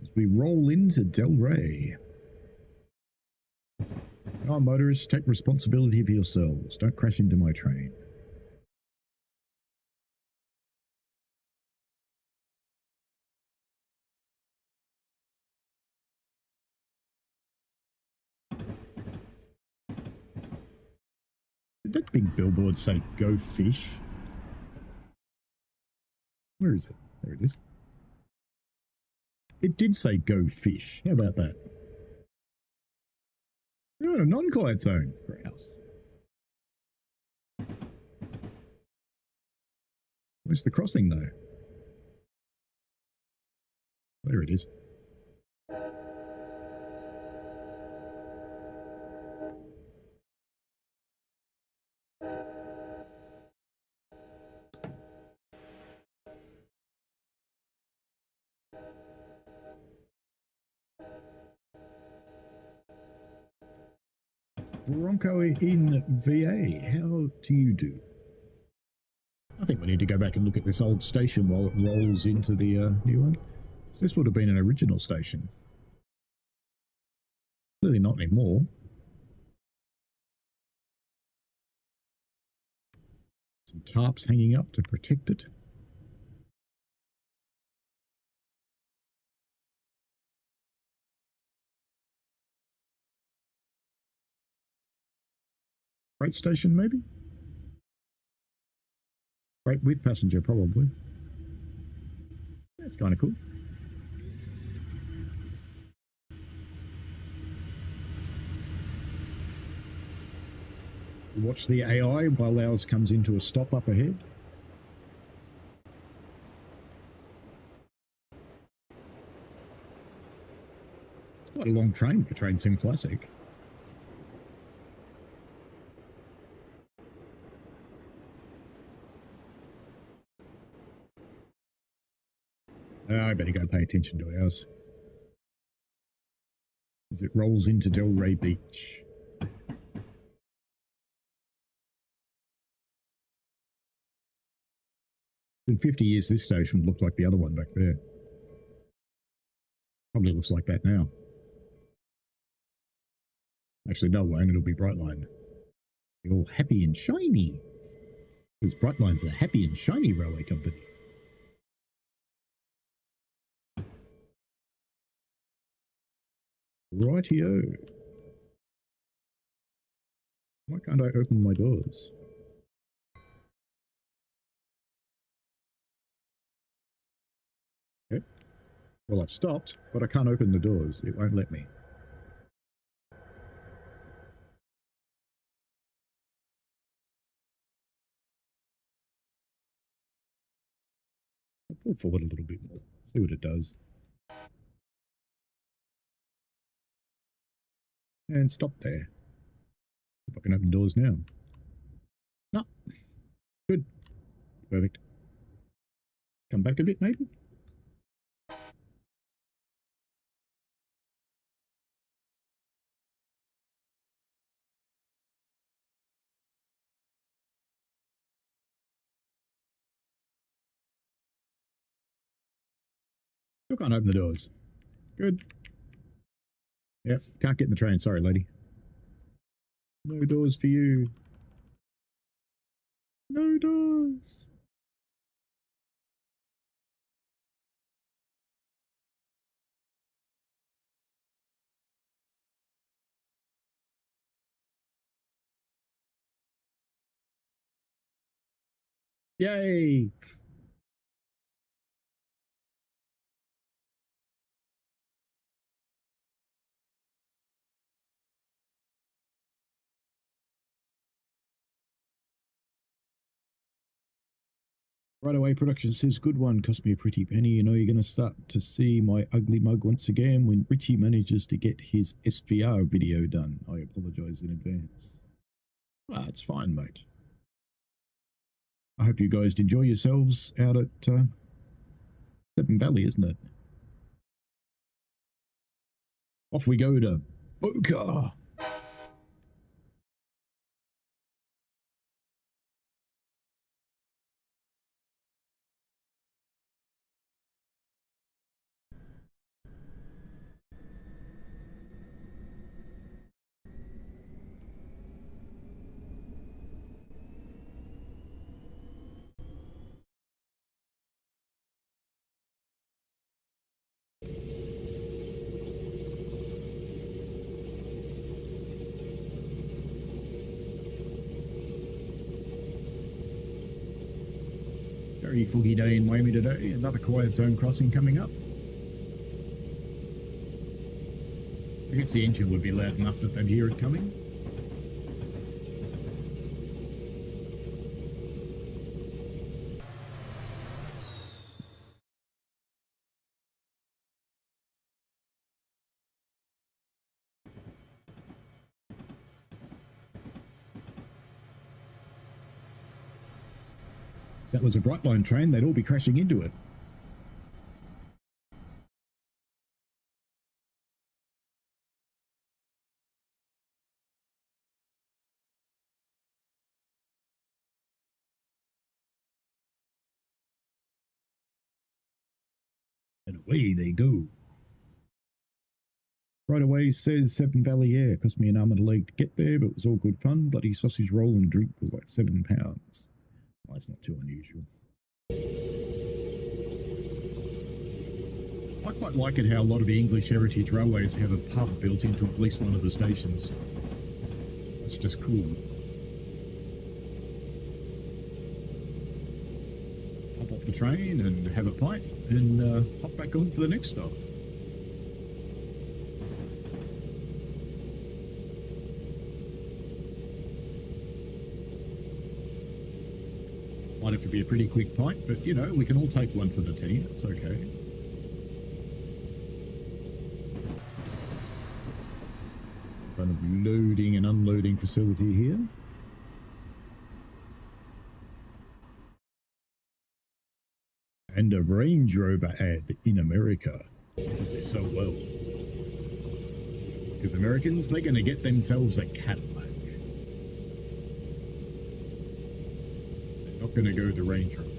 As we roll into Delray. Oh, motorists, take responsibility for yourselves. Don't crash into my train. Did that big billboard say, go fish? Where is it? There it is. It did say, go fish. How about that? You're in a non-quiet zone. Grouse. Where's the crossing, though? There it is. Bronco in VA. How do you do? I think we need to go back and look at this old station while it rolls into the new one. So this would have been an original station. Clearly not anymore. Some tarps hanging up to protect it. Freight station, maybe? Freight with passenger, probably. That's kind of cool. Watch the AI while ours comes into a stop up ahead. It's quite a long train for Train Sim Classic. I better go pay attention to ours. As it rolls into Delray Beach. In 50 years, this station would look like the other one back there. Probably looks like that now. Actually, no, won't. It'll be Brightline. Be all happy and shiny. Because Brightline's a happy and shiny railway company. Rightio. Why can't I open my doors? Okay. Well, I've stopped, but I can't open the doors. It won't let me. I'll pull forward a little bit more. See what it does. And stop there. If I can open doors now. No. Good. Perfect. Come back a bit, maybe? Still can't open the doors. Good. Yep, can't get in the train. Sorry, lady. No doors for you. No doors. Yay. Right away production says, good one, cost me a pretty penny. You know, you're going to start to see my ugly mug once again when Richie manages to get his SVR video done. I apologize in advance. Ah, it's fine, mate. I hope you guys enjoy yourselves out at Seven Valley, isn't it? Off we go to Boca. Very foggy day in Miami today. Another quiet zone crossing coming up. I guess the engine would be loud enough that they'd hear it coming. If that was a Brightline train, they'd all be crashing into it. And away they go. Right away says Seven Valley Air. Cost me an arm and a leg to get there, but it was all good fun. Bloody sausage roll and drink was like £7. Well, that's not too unusual. I quite like it how a lot of the English heritage railways have a pub built into at least one of the stations. It's just cool. Hop off the train and have a pint and hop back on for the next stop. Might have to be a pretty quick pint, but you know, we can all take one for the team. It's okay. Some kind of loading and unloading facility here. And a Range Rover ad in America. They sell well. Because Americans, they're going to get themselves a Cadillac. They're not going to go the Range Rover.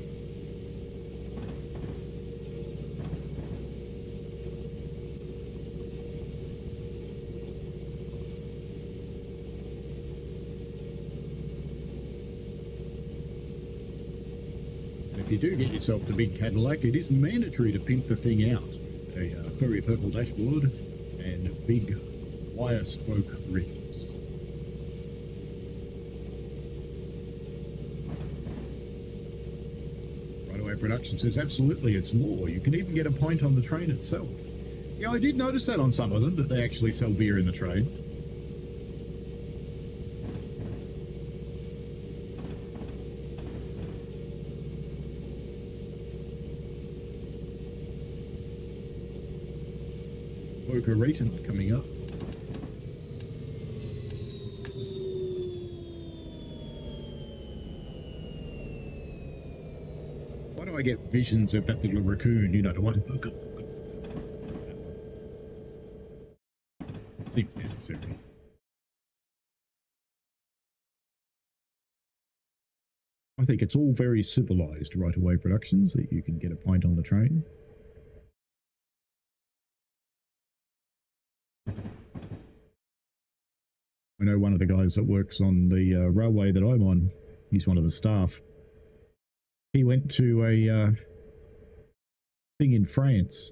If you do get yourself the big Cadillac, it is mandatory to pimp the thing out. A furry purple dashboard and big wire spoke rims. Right Away Production says absolutely, it's law. You can even get a pint on the train itself. Yeah, I did notice that on some of them, that they actually sell beer in the train. Boca Raton coming up. Why do I get visions of that little raccoon, you know, the one Boca? Seems necessary. I think it's all very civilized Right Away Productions that you can get a pint on the train. know one of the guys that works on the railway that I'm on. He's one of the staff. He went to a thing in France.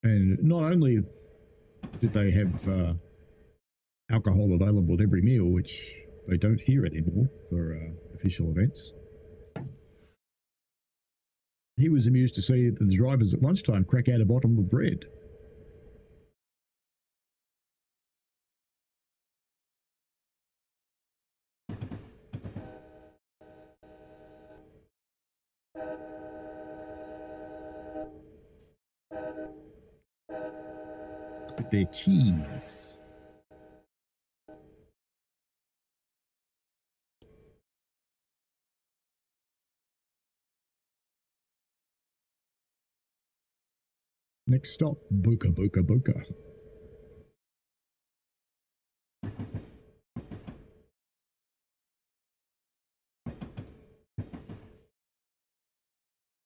And not only did they have alcohol available at every meal, which they don't hear anymore for official events, he was amused to see the drivers at lunchtime crack out a bottle of bread. With their cheese. Next stop, Buka Buka Buka.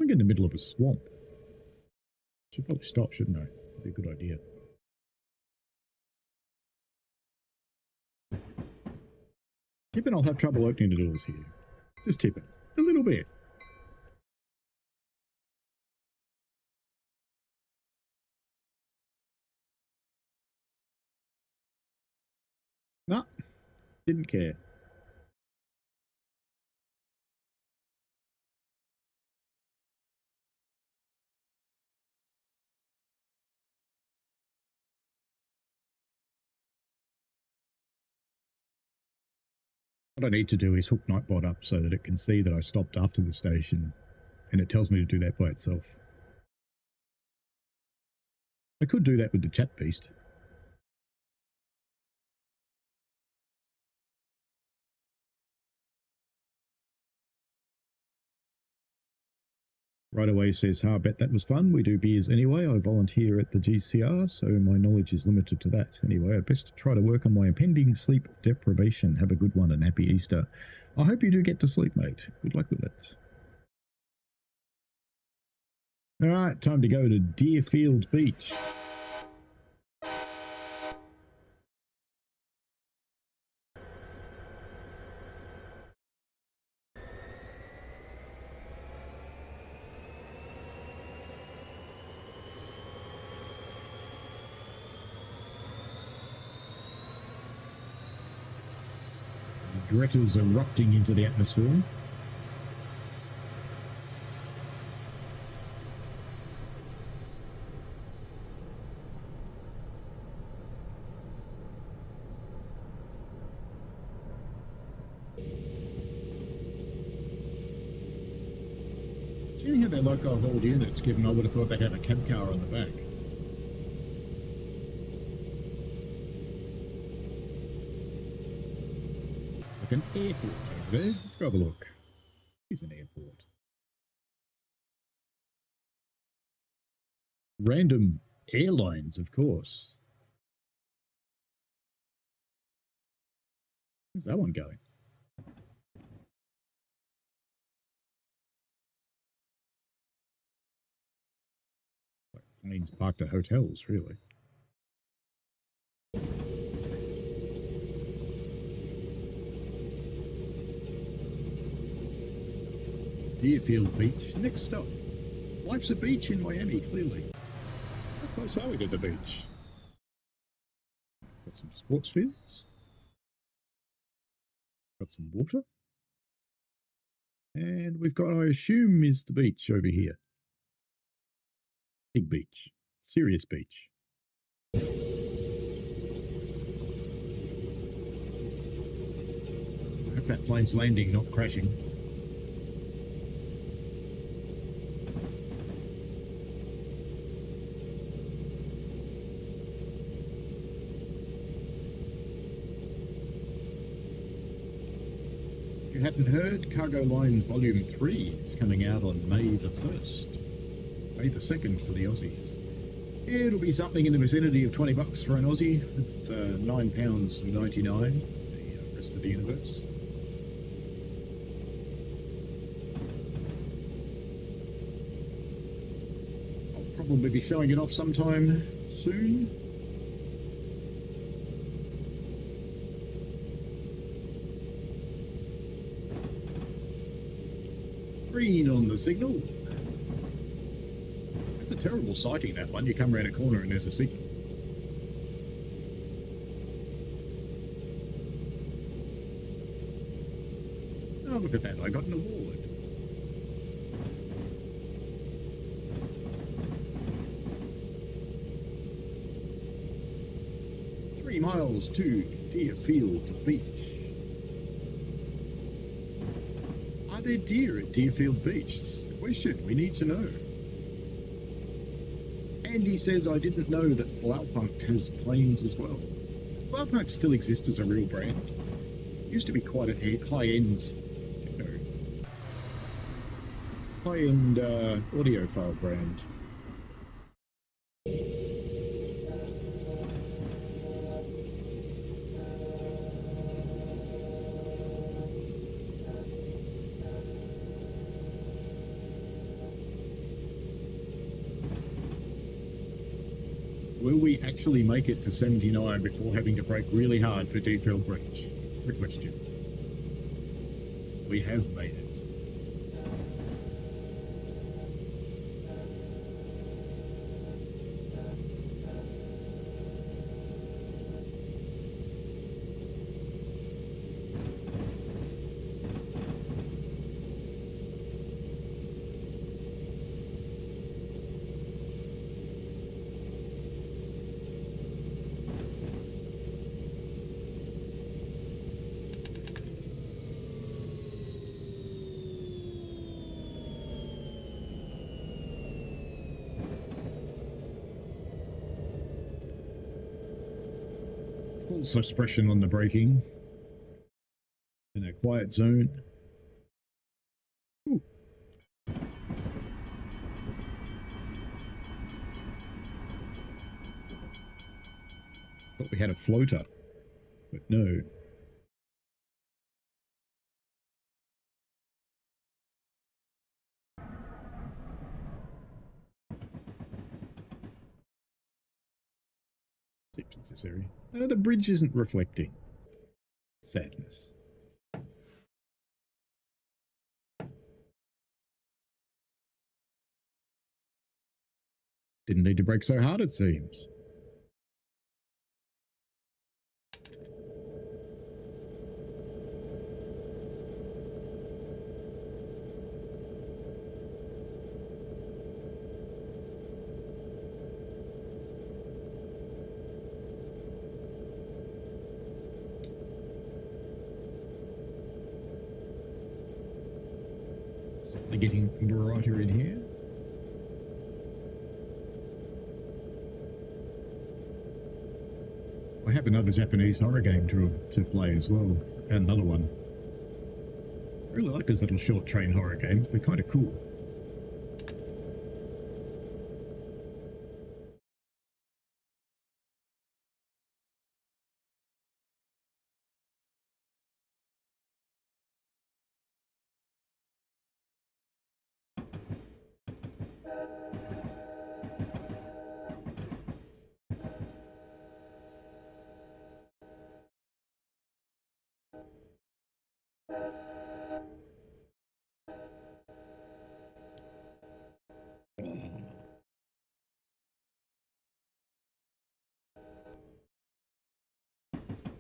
We're in the middle of a swamp. Should probably stop, shouldn't I? That'd be a good idea. Tipping, I'll have trouble opening the doors here. Just tipping. A little bit. No, didn't care. What I need to do is hook Nightbot up so that it can see that I stopped after the station, and it tells me to do that by itself. I could do that with the chat beast. Right away says, I bet that was fun. We do beers anyway. I volunteer at the GCR, so my knowledge is limited to that. Anyway, I best try to work on my impending sleep deprivation. Have a good one and happy Easter. I hope you do get to sleep, mate. Good luck with it. All right, time to go to Deerfield Beach. Greta's erupting into the atmosphere. Seeing how they like our whole units, given I would have thought they'd have a cab car on the back. An airport over there. Let's go have a look. It's an airport. Random airlines, of course. Where's that one going? Planes parked at hotels, really. Deerfield Beach, next stop. Life's a beach in Miami, clearly. How close are we to the beach? Got some sports fields. Got some water. And we've got, I assume, is the beach over here. Big beach. Serious beach. I hope that plane's landing, not crashing. If you hadn't heard, Cargo Line Volume 3 is coming out on May the 1st. May the 2nd for the Aussies. It'll be something in the vicinity of $20 for an Aussie. It's £9.99, the rest of the universe. I'll probably be showing it off sometime soon. Green on the signal. It's a terrible sighting, that one. You come around a corner and there's a signal. Oh, look at that. I got an award. Three miles to Deerfield Beach. Are there deer at Deerfield Beach? It's a question we need to know. Andy says I didn't know that Blaupunkt has planes as well. Does Blaupunkt still exist as a real brand? It used to be quite a high-end, high-end audiophile brand. Will we actually make it to 79 before having to brake really hard for Deerfield Beach? That's the question. We have made it. Full suppression on the braking. In a quiet zone. Ooh. Thought we had a floater, but no. Seems necessary. No, the bridge isn't reflecting. Sadness. Didn't need to brake so hard, it seems. Certainly getting brighter in here. I have another Japanese horror game to play as well. I found another one. I really like those little short train horror games. They're kind of cool.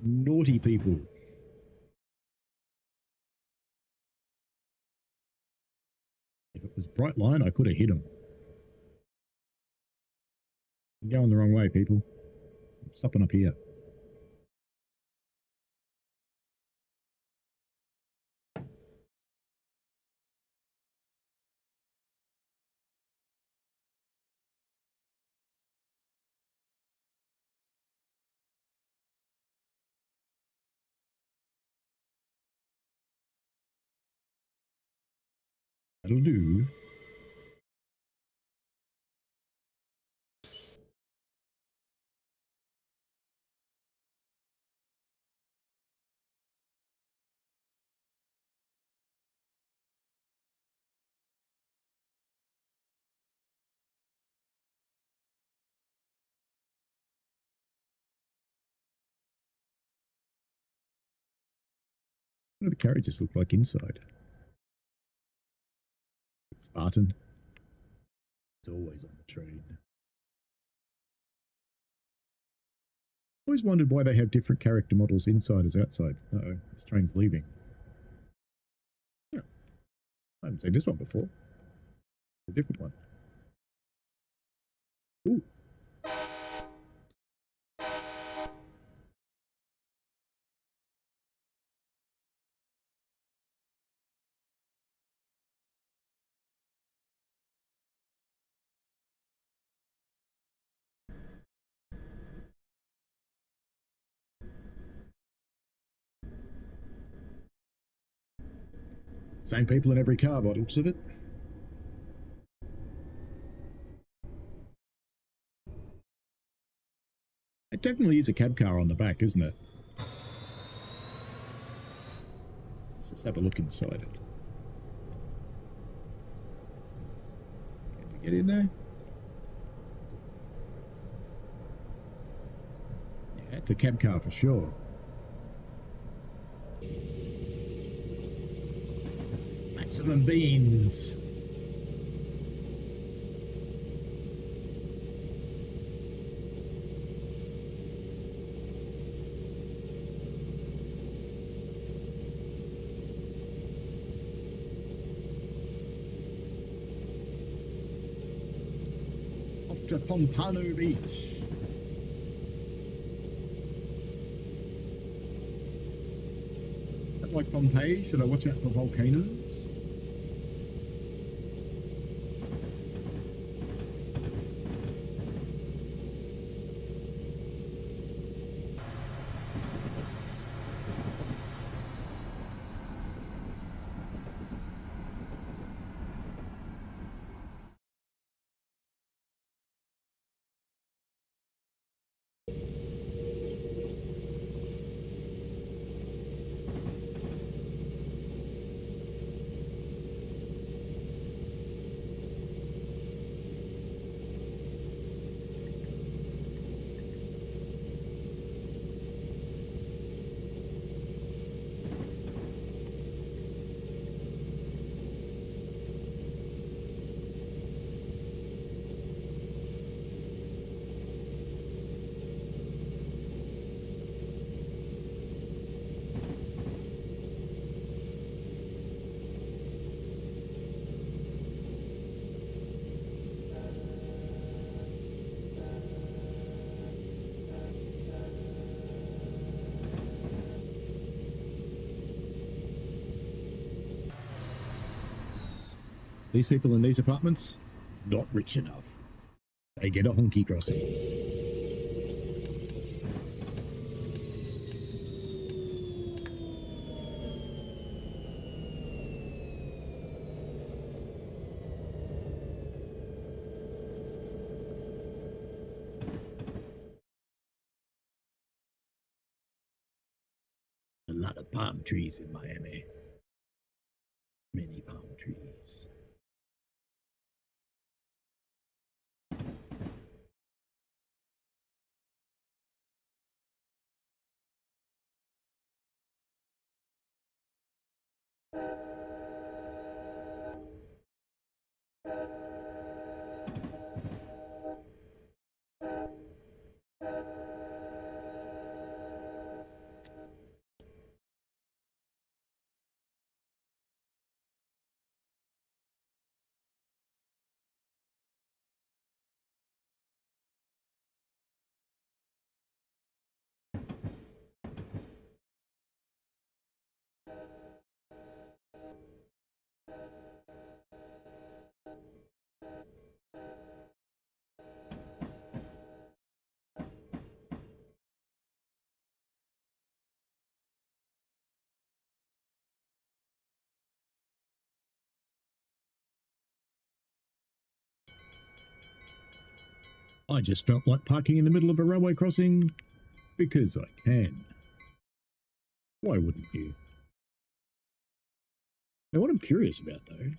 Naughty people. If it was bright line, I could have hit them. You're going the wrong way, people. I'm stopping up here. That'll do. What do the carriages look like inside? Spartan. It's always on the train. Always wondered why they have different character models inside as outside. Uh-oh, this train's leaving. Yeah, I haven't seen this one before. A different one. Ooh. Same people in every car by the looks of it. It definitely is a cab car on the back, isn't it? Let's have a look inside it. Can we get in there? Yeah, it's a cab car for sure. Maximum beans. Off to Pompano Beach. Is that like Pompeii? Should I watch out for volcanoes? These people in these apartments, not rich enough. They get a honky crossing. A lot of palm trees in Miami. Many palm trees. I just felt like parking in the middle of a railway crossing because I can. Why wouldn't you? Now, what I'm curious about, though,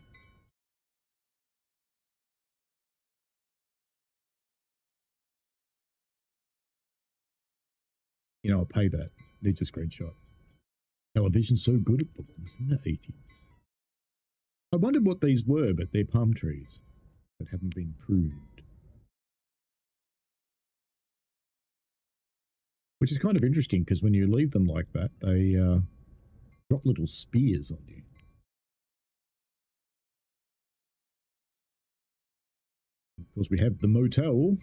I'll pay that. Needs a screenshot. Television's so good it belongs in the 80s. I wondered what these were, but they're palm trees that haven't been pruned. Which is kind of interesting because when you leave them like that, they drop little spears on you. Of course, we have the motel,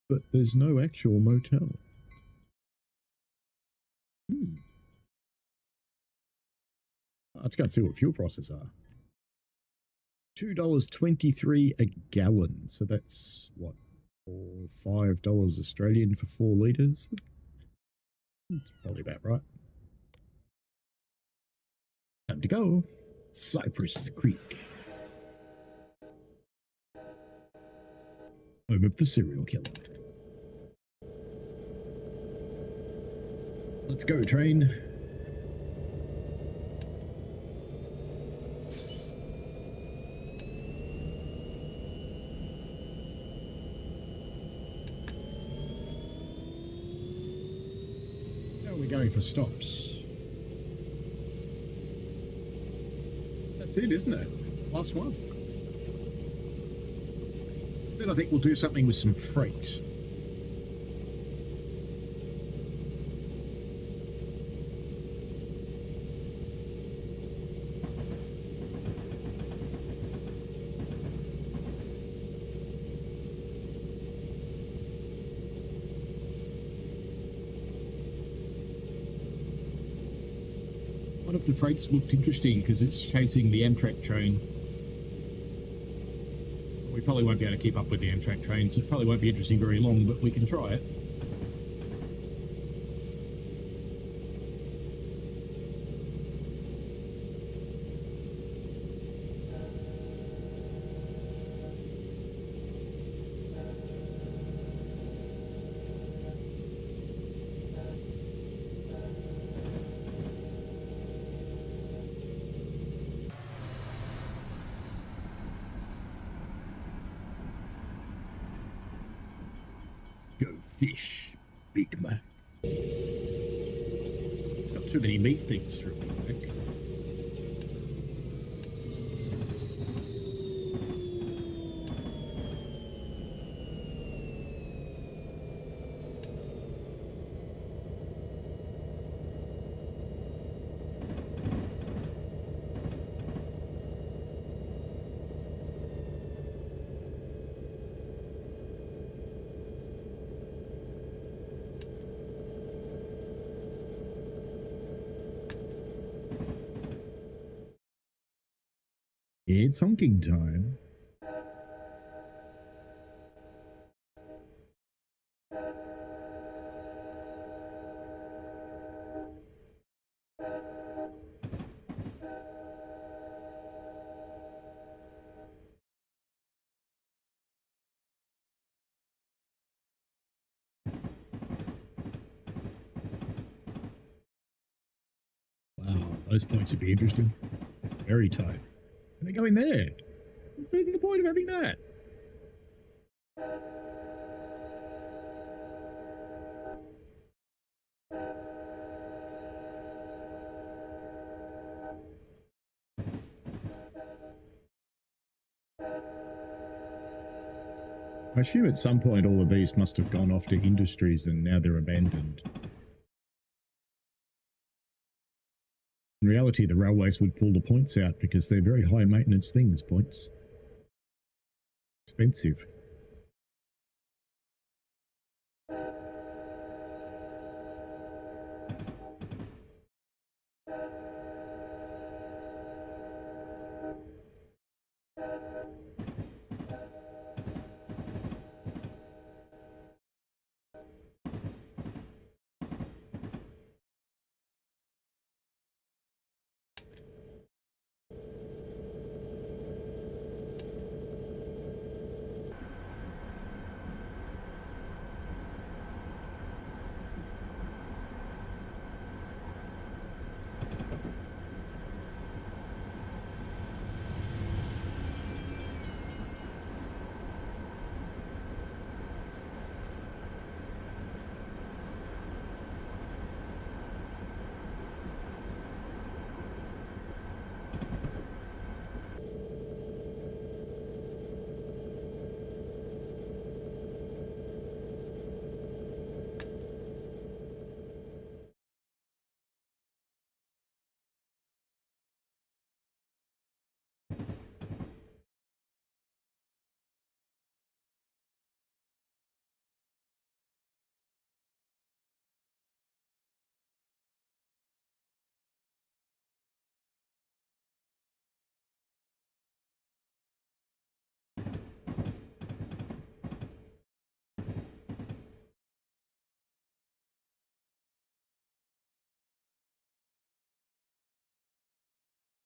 but there's no actual motel. Let's go and see what fuel prices are. $2.23 a gallon. So that's what, $5 Australian for 4 litres? That's probably about right. Time to go. Cypress Creek. Home of the serial killer. Let's go, train. Now we're going for stops. That's it, isn't it? Last one. Then I think we'll do something with some freight. One of the freights looked interesting because it's chasing the Amtrak train. We probably won't be able to keep up with the Amtrak trains. It probably won't be interesting very long, but we can try it. Go fish, Big Mac. It's got too many meat things for a Big Mac. It's honking time. Wow, those points would be interesting. Very tight. And they go in there. What's even the point of having that? I assume at some point all of these must have gone off to industries and now they're abandoned. In reality, the railways would pull the points out because they're very high maintenance things, points. Expensive.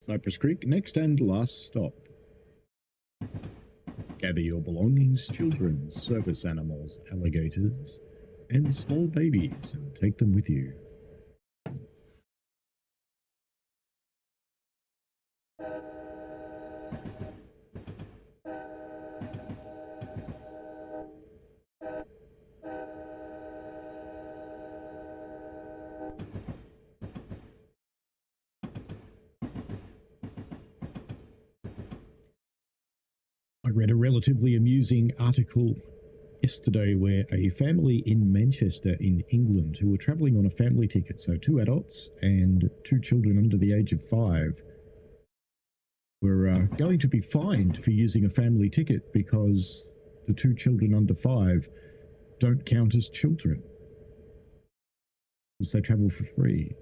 Cypress Creek, next and last stop. Gather your belongings, children, service animals, alligators, and small babies, and take them with you. I read a relatively amusing article yesterday where a family in Manchester in England who were travelling on a family ticket, so 2 adults and 2 children under the age of 5, were going to be fined for using a family ticket because the 2 children under 5 don't count as children because they travel for free.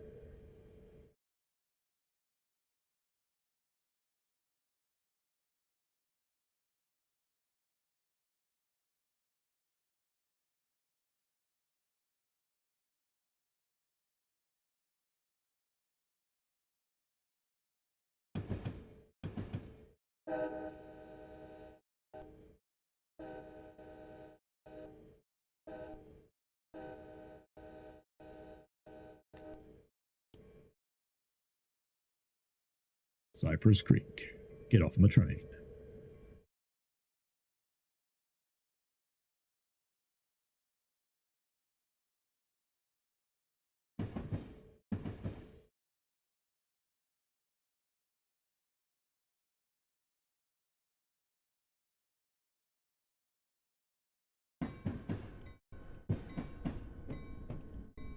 Cypress Creek. Get off my train.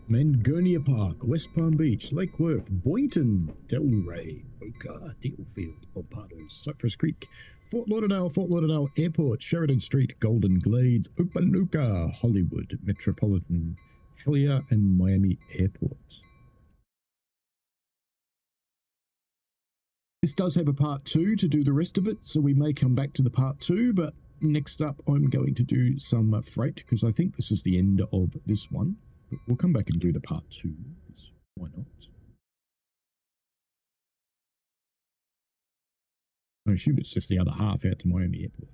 Mangonia Park, West Palm Beach, Lake Worth, Boynton, Delray, Boca, Dealfield, Opados, Cypress Creek, Fort Lauderdale Airport, Sheridan Street, Golden Glades, Opanuka, Hollywood, Metropolitan, Hellier, and Miami Airport. This does have a part 2 to do the rest of it, so we may come back to the part 2, but next up I'm going to do some freight, because I think this is the end of this one. But we'll come back and do the part 2, why not? I assume it's just the other half out to Miami Airport.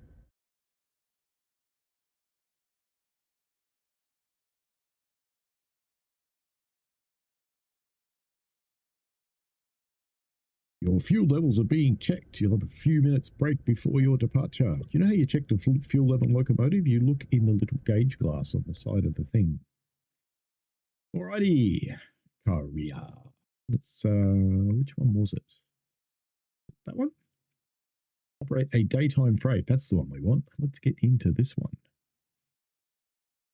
Your fuel levels are being checked. You'll have a few minutes break before your departure. Do you know how you check the fuel level locomotive? You look in the little gauge glass on the side of the thing. Alrighty, Korea. Let's, which one was it? That one? Operate a daytime freight. That's the one we want. Let's get into this one.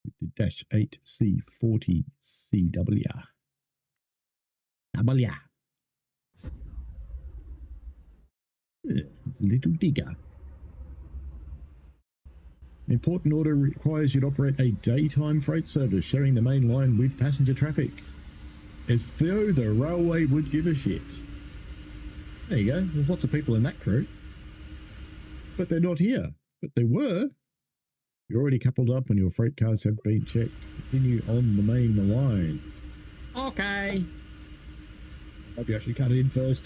With the Dash 8C40 CW. W. It's a little digger. An important order requires you to operate a daytime freight service sharing the main line with passenger traffic. As though the railway would give a shit. There you go. There's lots of people in that crew. But they're not here. But they were. You're already coupled up and your freight cars have been checked. Continue on the main line. Okay. Maybe I should cut it in first.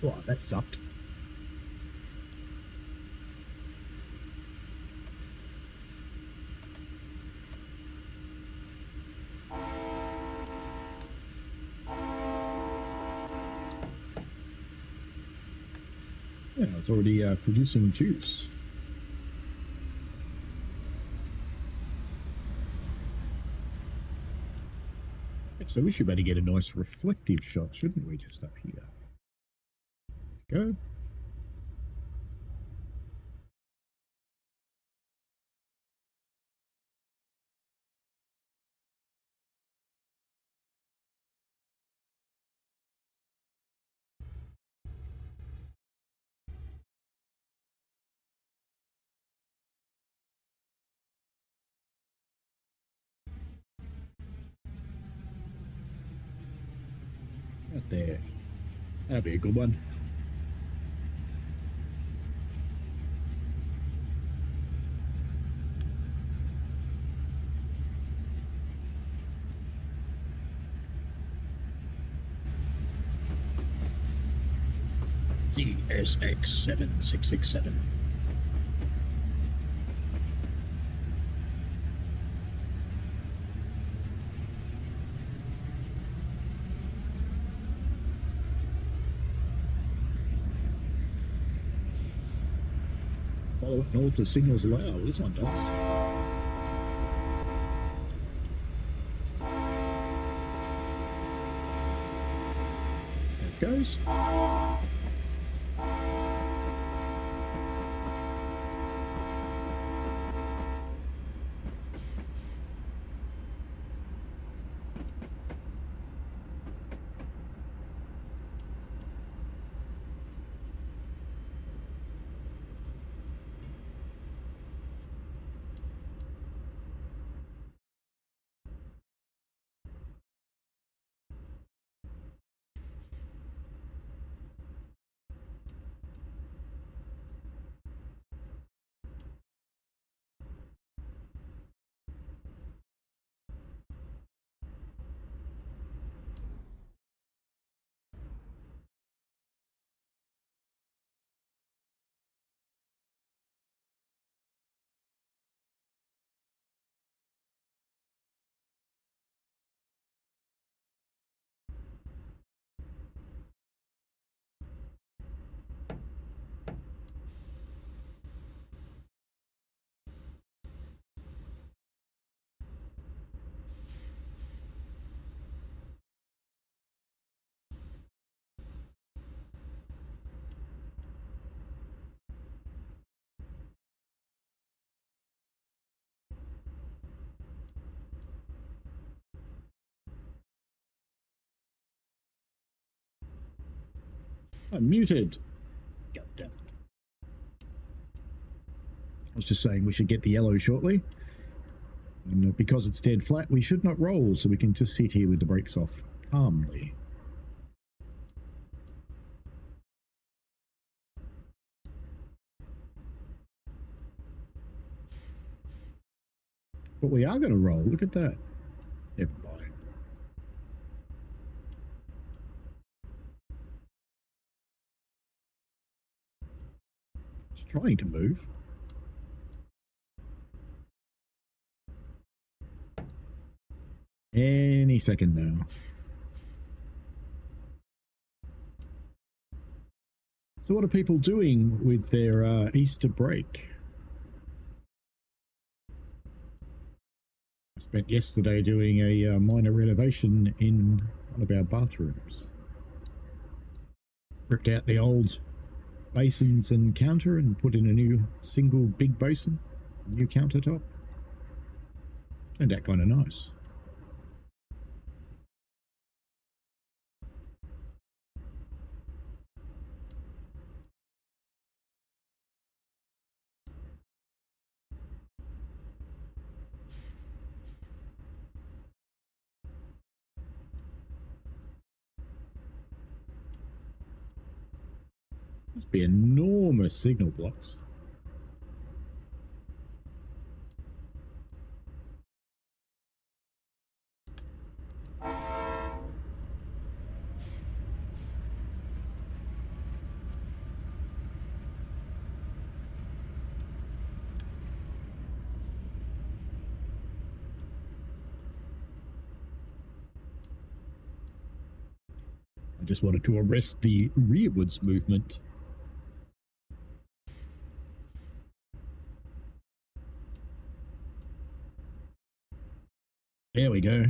Oh, that sucked. Yeah, it's already producing juice. So we should better get a nice reflective shot, shouldn't we, just up here? Go. Out there. That'll be a good one. CSX7667. Follow it north, the signals allow. This one does. There it goes. I'm muted. God damn it. I was just saying we should get the yellow shortly. And because it's dead flat, we should not roll, so we can just sit here with the brakes off calmly. But we are going to roll. Look at that. Never mind. It's trying to move. Any second now. So what are people doing with their Easter break? I spent yesterday doing a minor renovation in one of our bathrooms. Ripped out the old basins and counter and put in a new single big basin, new countertop. Turned out kind of nice. Must be enormous signal blocks. I just wanted to arrest the rearwards movement. There we go.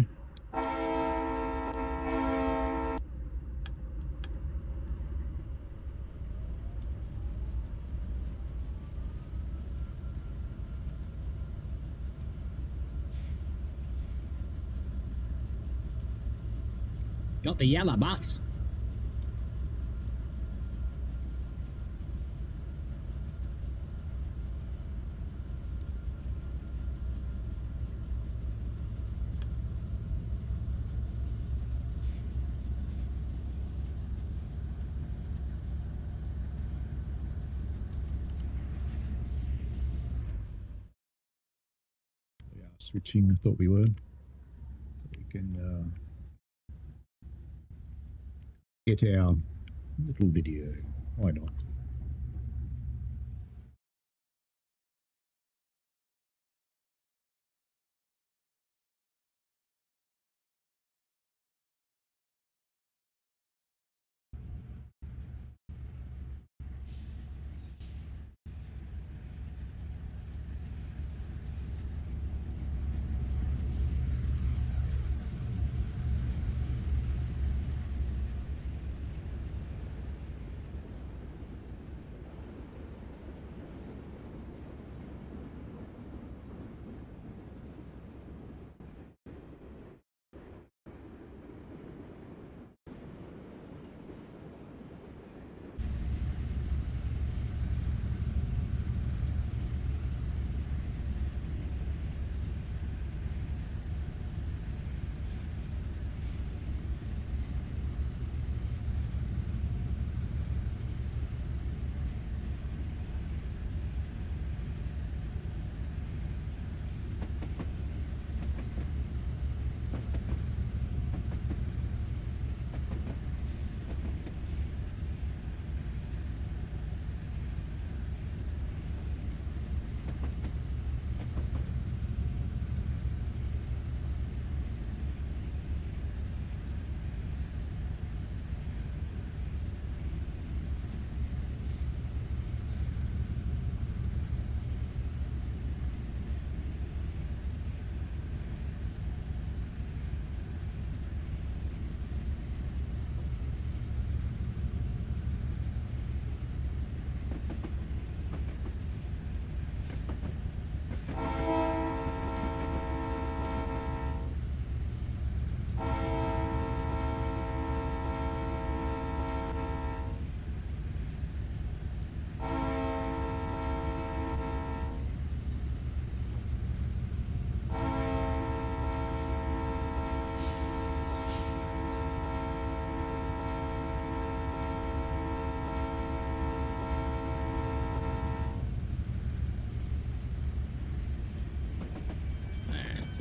Got the yellow bus. We are switching, I thought we were. So we can get our little video. Why not?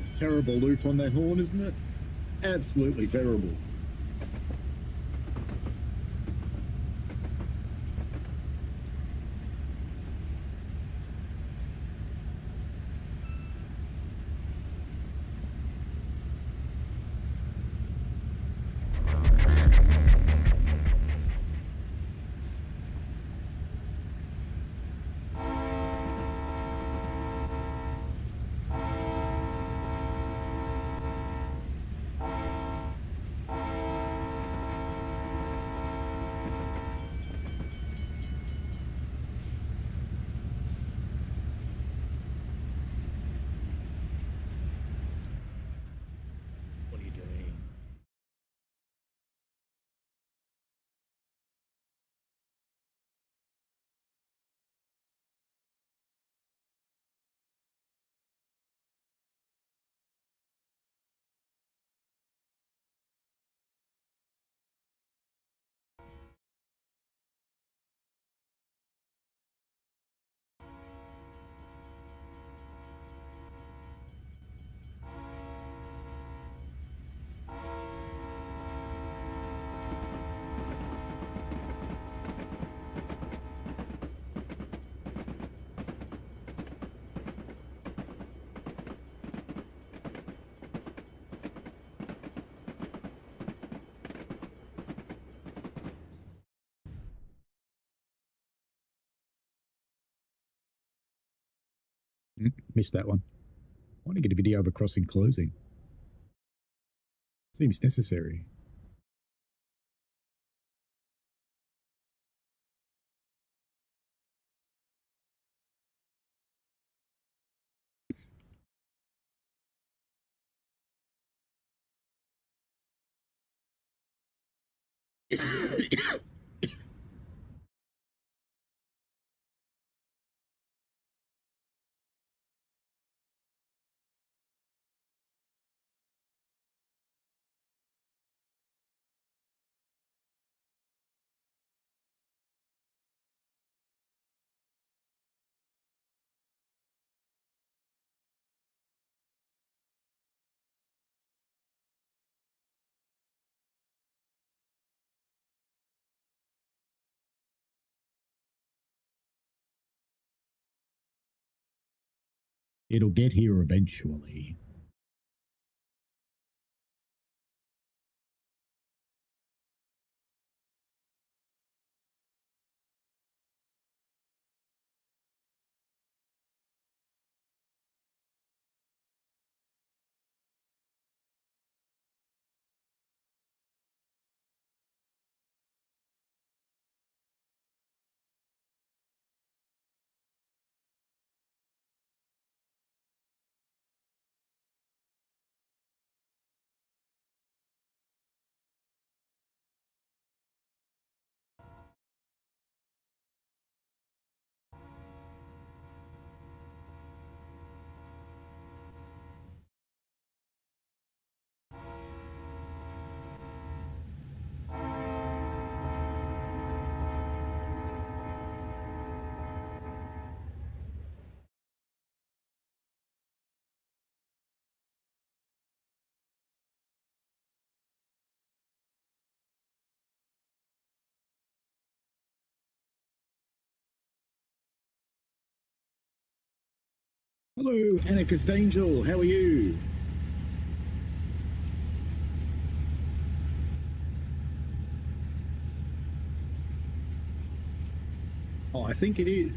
It's a terrible loop on that horn, isn't it? Absolutely terrible. What are you doing? Missed that one. I want to get a video of a crossing closing. Seems necessary. It'll get here eventually. Hello, Anarchist Angel. How are you? Oh, I think it is.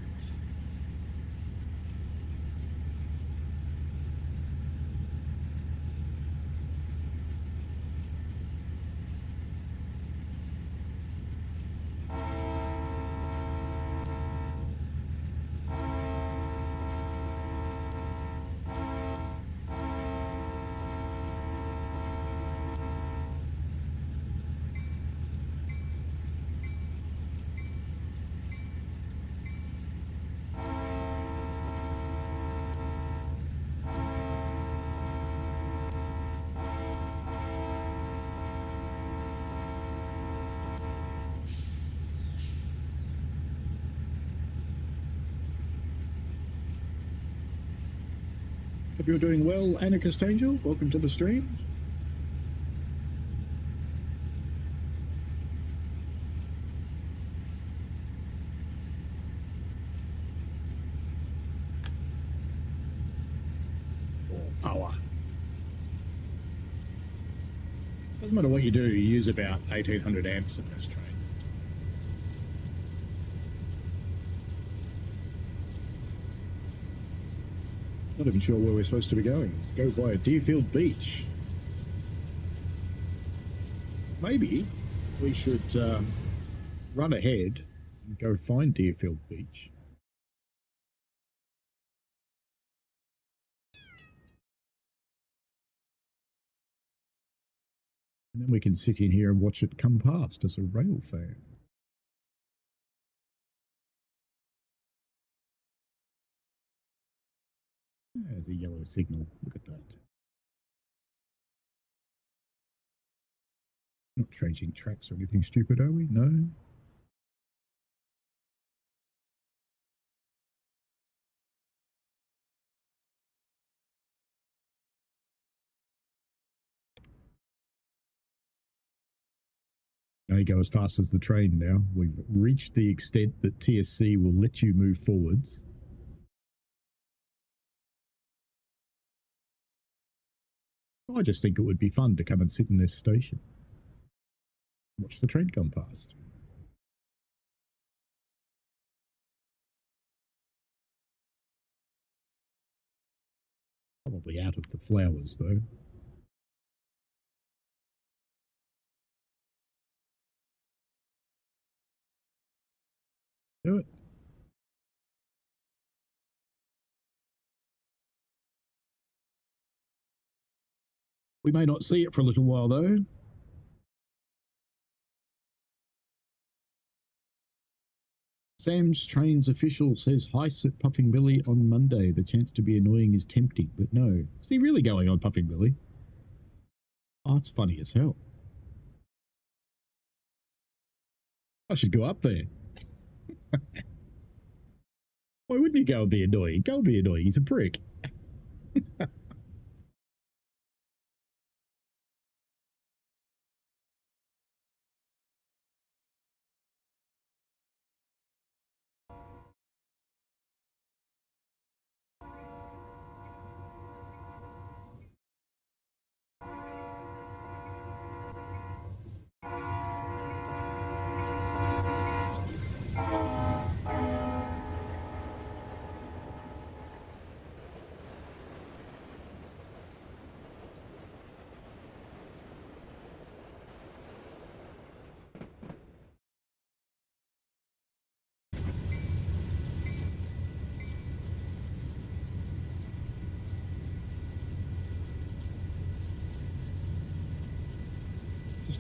Hope you're doing well, Anarchist Angel. Welcome to the stream. Oh, power. Doesn't matter what you do, you use about 1800 amps in this train. Not even sure where we're supposed to be going. Go via Deerfield Beach. Maybe we should run ahead and go find Deerfield Beach. And then we can sit in here and watch it come past as a rail fan. There's a yellow signal. Look at that. Not changing tracks or anything stupid, are we? No. You go as fast as the train now. We've reached the extent that TSC will let you move forwards. I just think it would be fun to come and sit in this station. Watch the train come past. Probably out of the flowers, though. Do it. We may not see it for a little while, though. Sam's Trains official says heists at Puffing Billy on Monday. The chance to be annoying is tempting, but no. Is he really going on Puffing Billy? Oh, it's funny as hell. I should go up there. Why wouldn't you go and be annoying? Go and be annoying. He's a prick.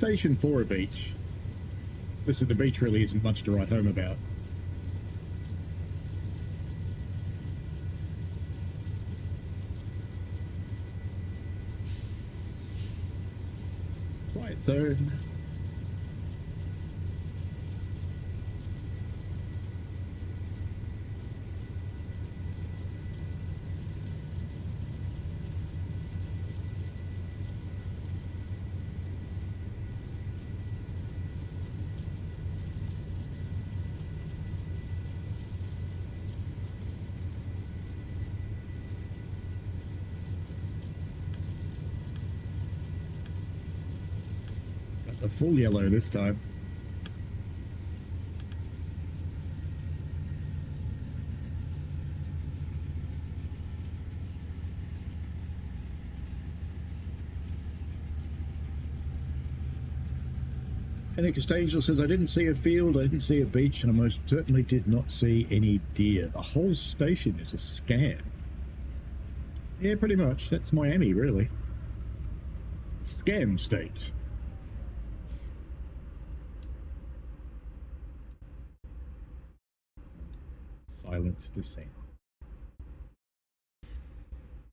station for a beach. It's just that the beach really isn't much to write home about. Quiet zone. The full yellow this time. Anarchist Angel says, I didn't see a field, I didn't see a beach, and I most certainly did not see any deer. The whole station is a scam. Yeah, pretty much. That's Miami, really. Scam state. Silence descent.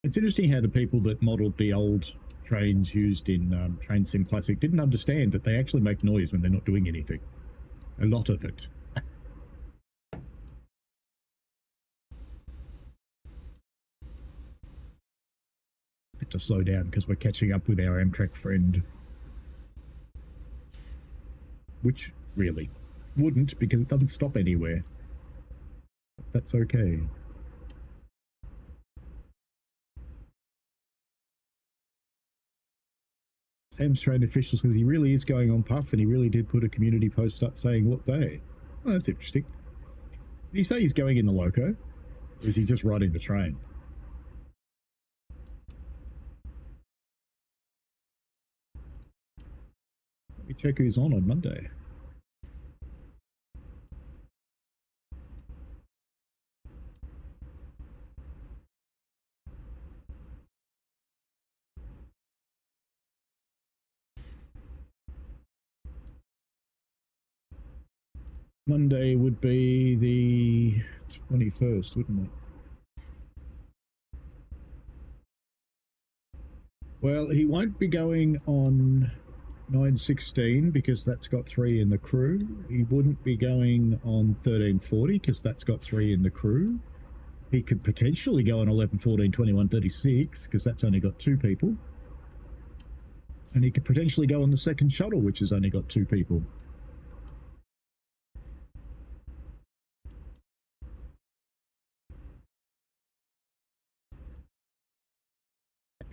It's interesting how the people that modelled the old trains used in Train Sim Classic didn't understand that they actually make noise when they're not doing anything. A lot of it. Have to slow down because we're catching up with our Amtrak friend. Which really wouldn't, because it doesn't stop anywhere. That's okay. Sam's train official says he really is going on puff, and he really did put a community post up saying what day. Oh, that's interesting. Did he say he's going in the loco? Or is he just riding the train? Let me check who's on Monday. Monday would be the 21st, wouldn't it? Well, he won't be going on 9:16 because that's got 3 in the crew. He wouldn't be going on 13:40 because that's got 3 in the crew. He could potentially go on 11:14, 21:36 because that's only got 2 people. And he could potentially go on the second shuttle, which has only got 2 people.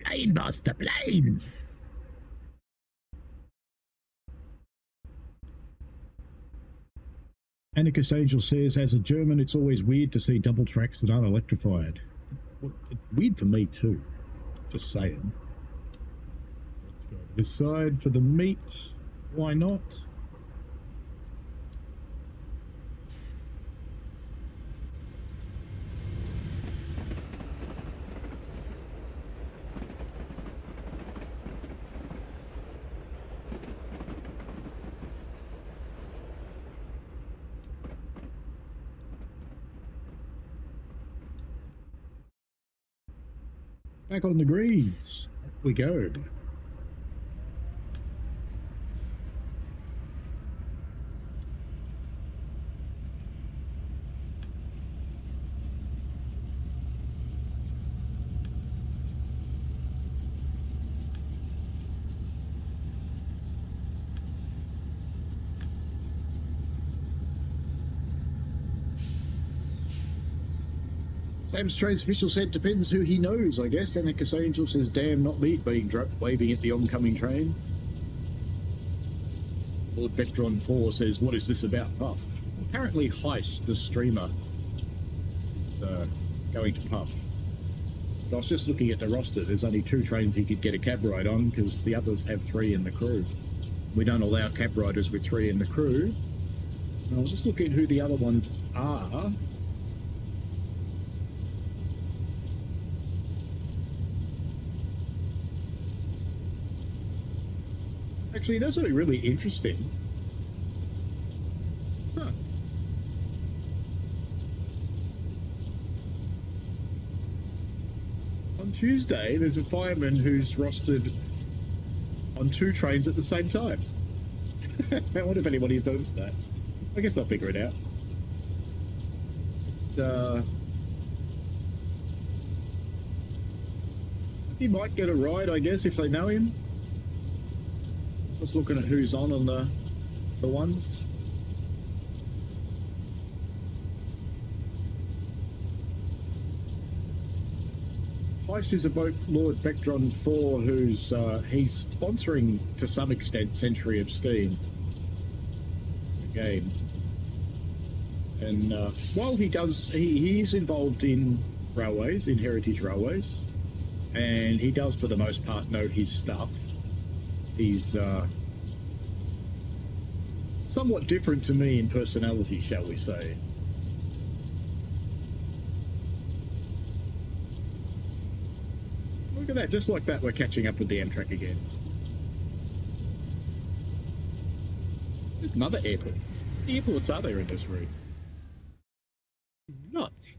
Plane, boss, the plane! Anarchist Angel says, as a German, it's always weird to see double tracks that aren't electrified. Well, weird for me too. Just saying. Let's go to this side for the meat. Why not? Back on the greens. Up we go. Sam's train's official said depends who he knows, I guess. Anarchist Angel says, damn, not me being waving at the oncoming train. Lord Vectron 4 says, what is this about Puff? Apparently Heist, the streamer, is going to Puff. But I was just looking at the roster. There's only 2 trains he could get a cab ride on because the others have 3 in the crew. We don't allow cab riders with 3 in the crew. And I was just looking at who the other ones are. Actually, that's something really interesting. Huh. On Tuesday, there's a fireman who's rostered on two trains at the same time. I wonder if anybody's noticed that. I guess they'll figure it out. He might get a ride, I guess, if they know him. Just looking at who's on the ones. Heist is about Lord Vectron 4, who's he's sponsoring to some extent Century of Steam, the game. And while he is involved in railways, in heritage railways, and he does for the most part know his stuff. He's somewhat different to me in personality, shall we say. Look at that, just like that, we're catching up with the Amtrak again. There's another airport. How many airports are there in this route? It's nuts.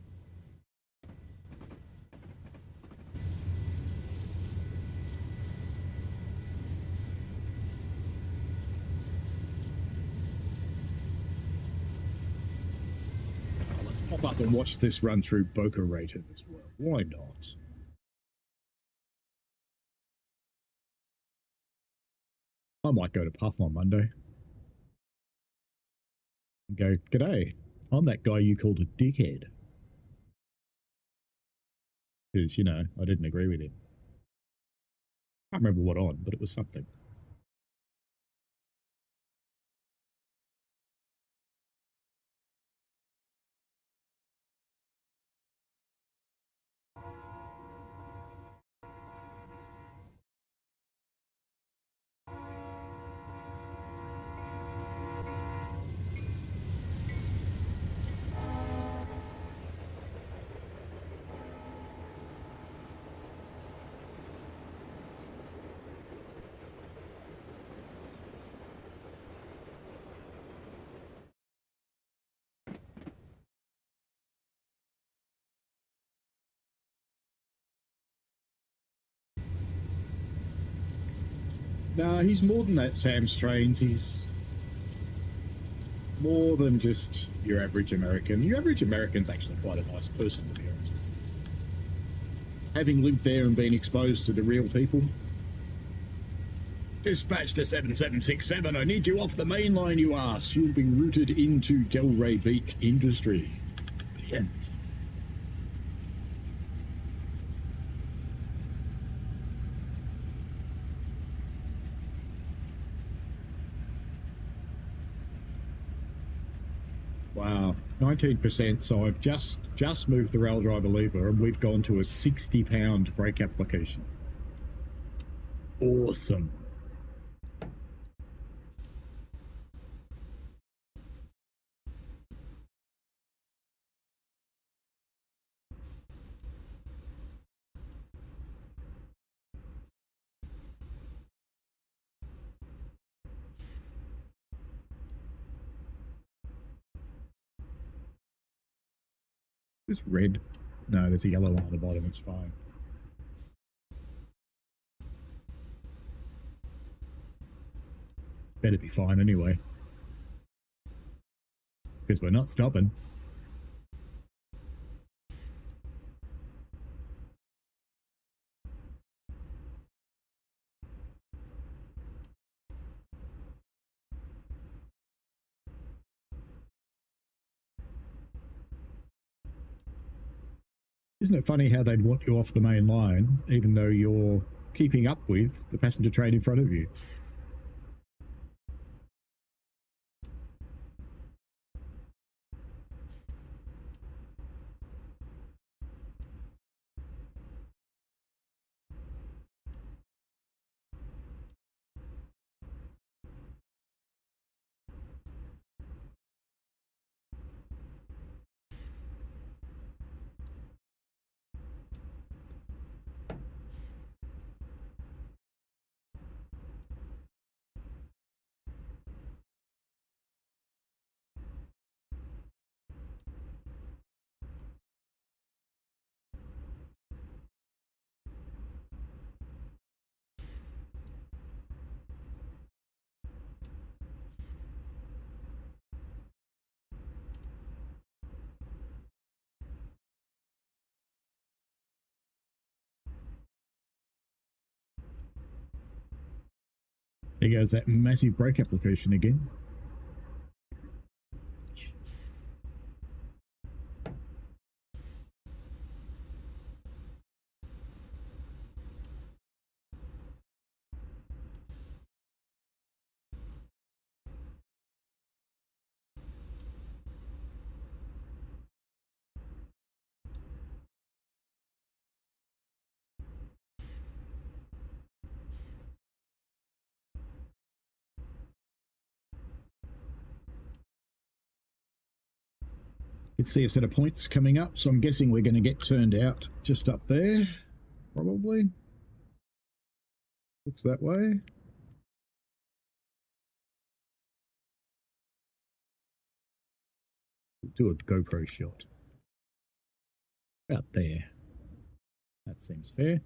Let's pop up and watch this run through Boca Raton as well. Why not? I might go to Puff on Monday and go, "G'day, I'm that guy you called a dickhead." Because, you know, I didn't agree with him. I can't remember what on, but it was something. Nah, he's more than that, Sam Strains. He's more than just your average American. Your average American's actually quite a nice person, to be honest. Having lived there and been exposed to the real people. Dispatch to 7767, I need you off the main line, you ass. You'll be routed into Delray Beach Industry. Brilliant. Wow, 19%. So I've just moved the rail driver lever and we've gone to a 60-pound brake application. Awesome. This red? No, there's a yellow one at the bottom. It's fine. Better be fine anyway. Because we're not stopping. Isn't it funny how they'd want you off the main line, even though you're keeping up with the passenger train in front of you? There goes that massive brake application again. You can see a set of points coming up, so I'm guessing we're going to get turned out just up there, probably. Looks that way. We'll do a GoPro shot. About there. That seems fair.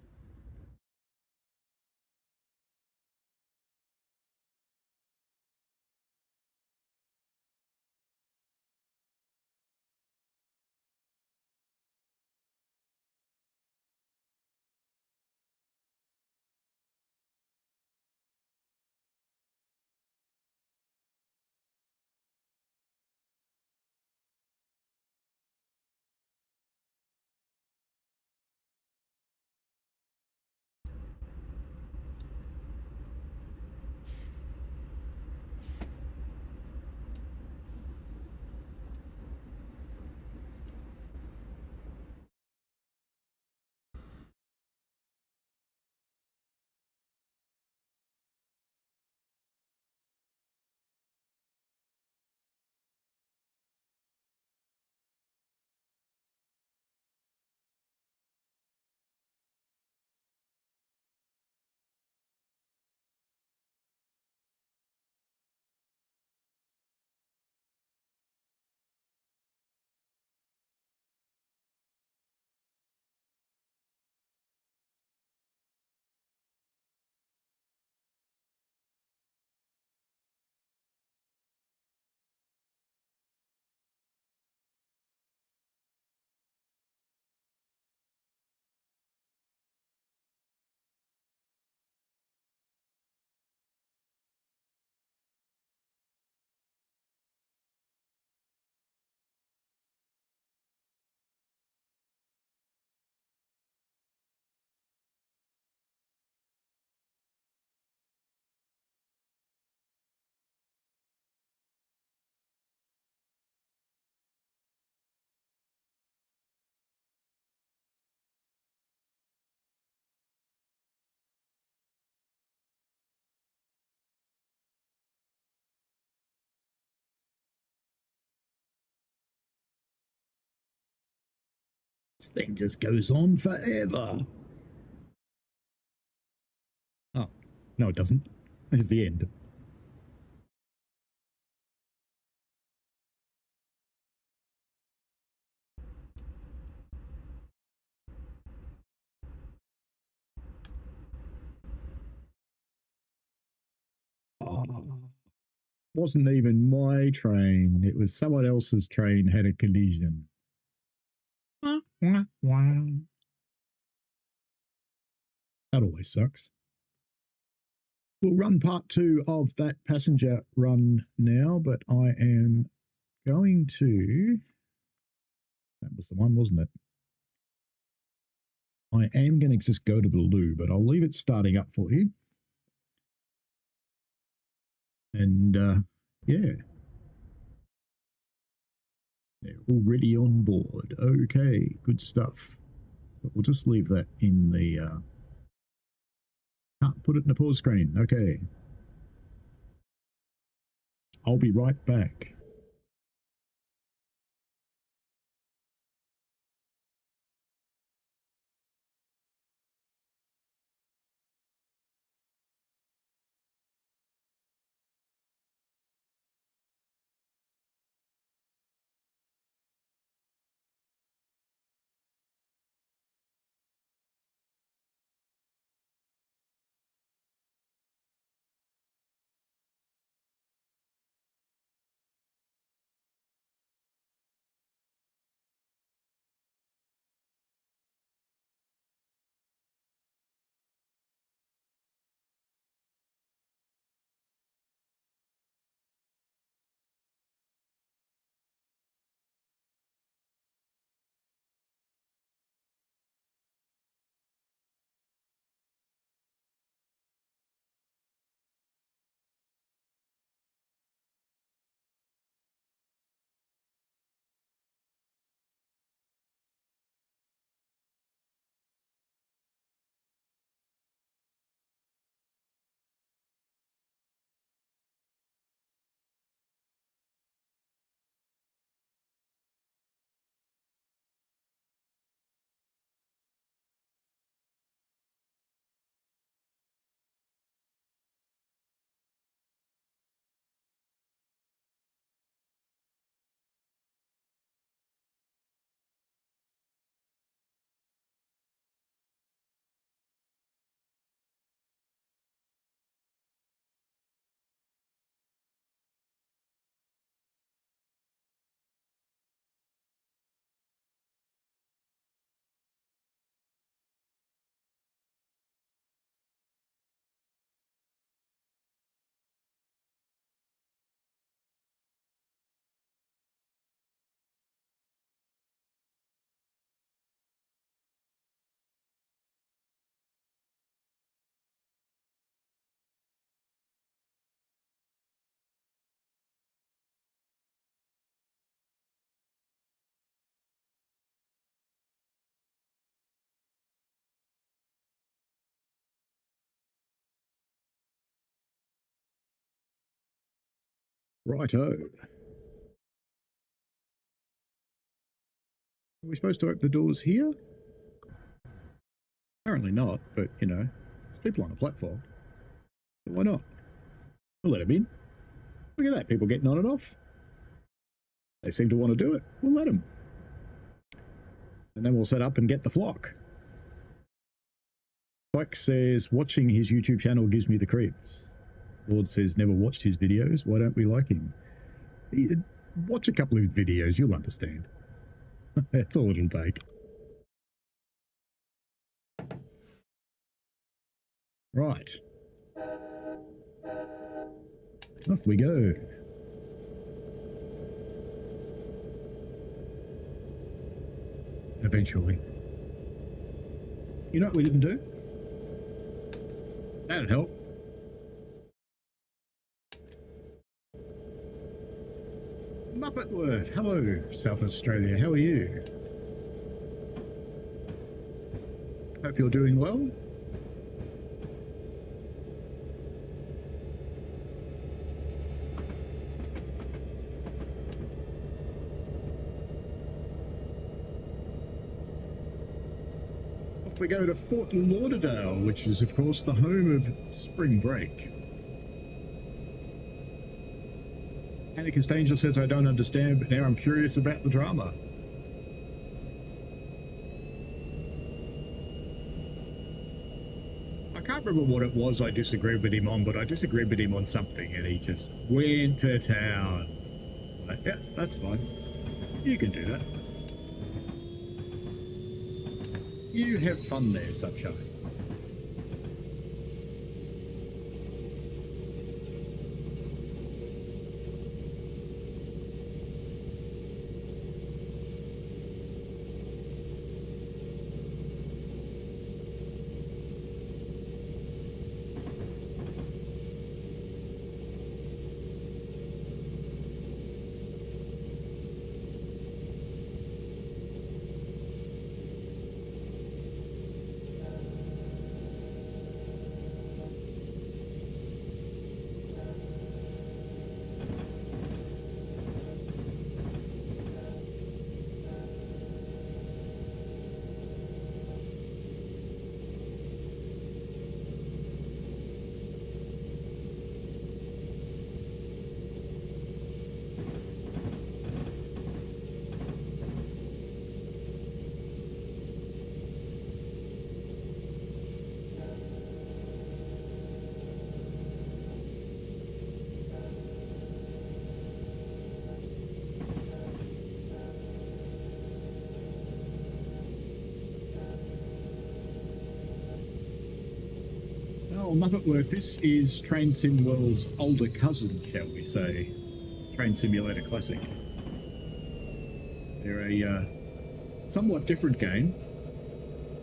This thing just goes on forever. Oh, no, it doesn't. There's the end. Oh, wasn't even my train. It was someone else's train had a collision. That always sucks. We'll run part 2 of that passenger run now, but I am going to... That was the one, wasn't it? I am going to just go to the loo, but I'll leave it starting up for you. And yeah, they're already on board. Okay, good stuff. But we'll just leave that in the... Can't put it in the pause screen. Okay. I'll be right back. Righto. Are we supposed to open the doors here? Apparently not, but you know, there's people on a platform. So why not? We'll let them in. Look at that, people getting on and off. They seem to want to do it. We'll let them. And then we'll set up and get the flock. Spike says, watching his YouTube channel gives me the creeps. Lord says, never watched his videos. Why don't we like him? Watch a couple of videos, you'll understand. That's all it'll take. Right. Off we go. Eventually. You know what we didn't do? That'd help. Muppetworth, hello, South Australia, how are you? Hope you're doing well. Off we go to Fort Lauderdale, which is of course the home of spring break. Anarchist Angel says, I don't understand, but now I'm curious about the drama. I can't remember what it was I disagreed with him on, but I disagreed with him on something and he just went to town. Like, yeah, that's fine. You can do that. You have fun there, sunshine. Oh, Muppetworth, this is Train Sim World's older cousin, shall we say. Train Simulator Classic. They're a somewhat different game.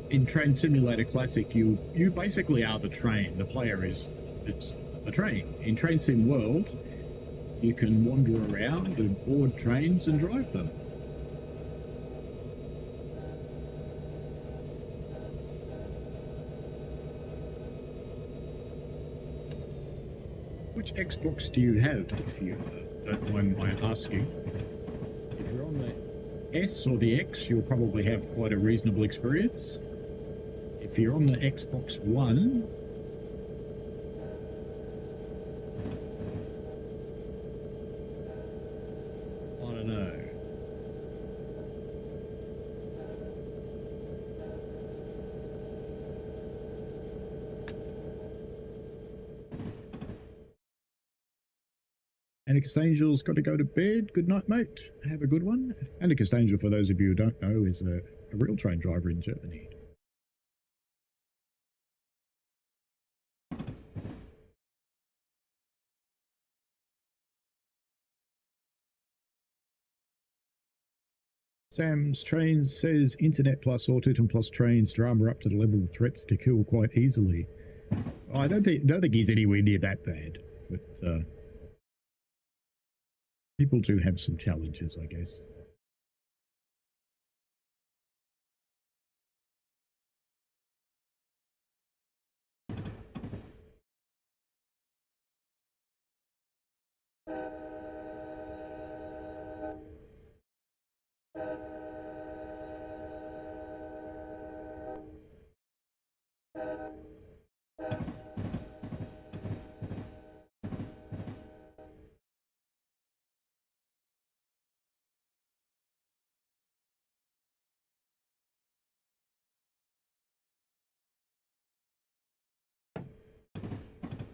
In Train Simulator Classic, you basically are the train. The player is the train. In Train Sim World, you can wander around and board trains and drive them. Which Xbox do you have, if you don't mind my asking? If you're on the S or the X, you'll probably have quite a reasonable experience. If you're on the Xbox One, I don't know. Anarchist Angel's got to go to bed. Good night, mate. Have a good one. Anarchist Angel, for those of you who don't know, is a real train driver in Germany. Sam's Trains says internet plus autism plus trains drama up to the level of threats to kill quite easily. I don't think he's anywhere near that bad, but people do have some challenges, I guess.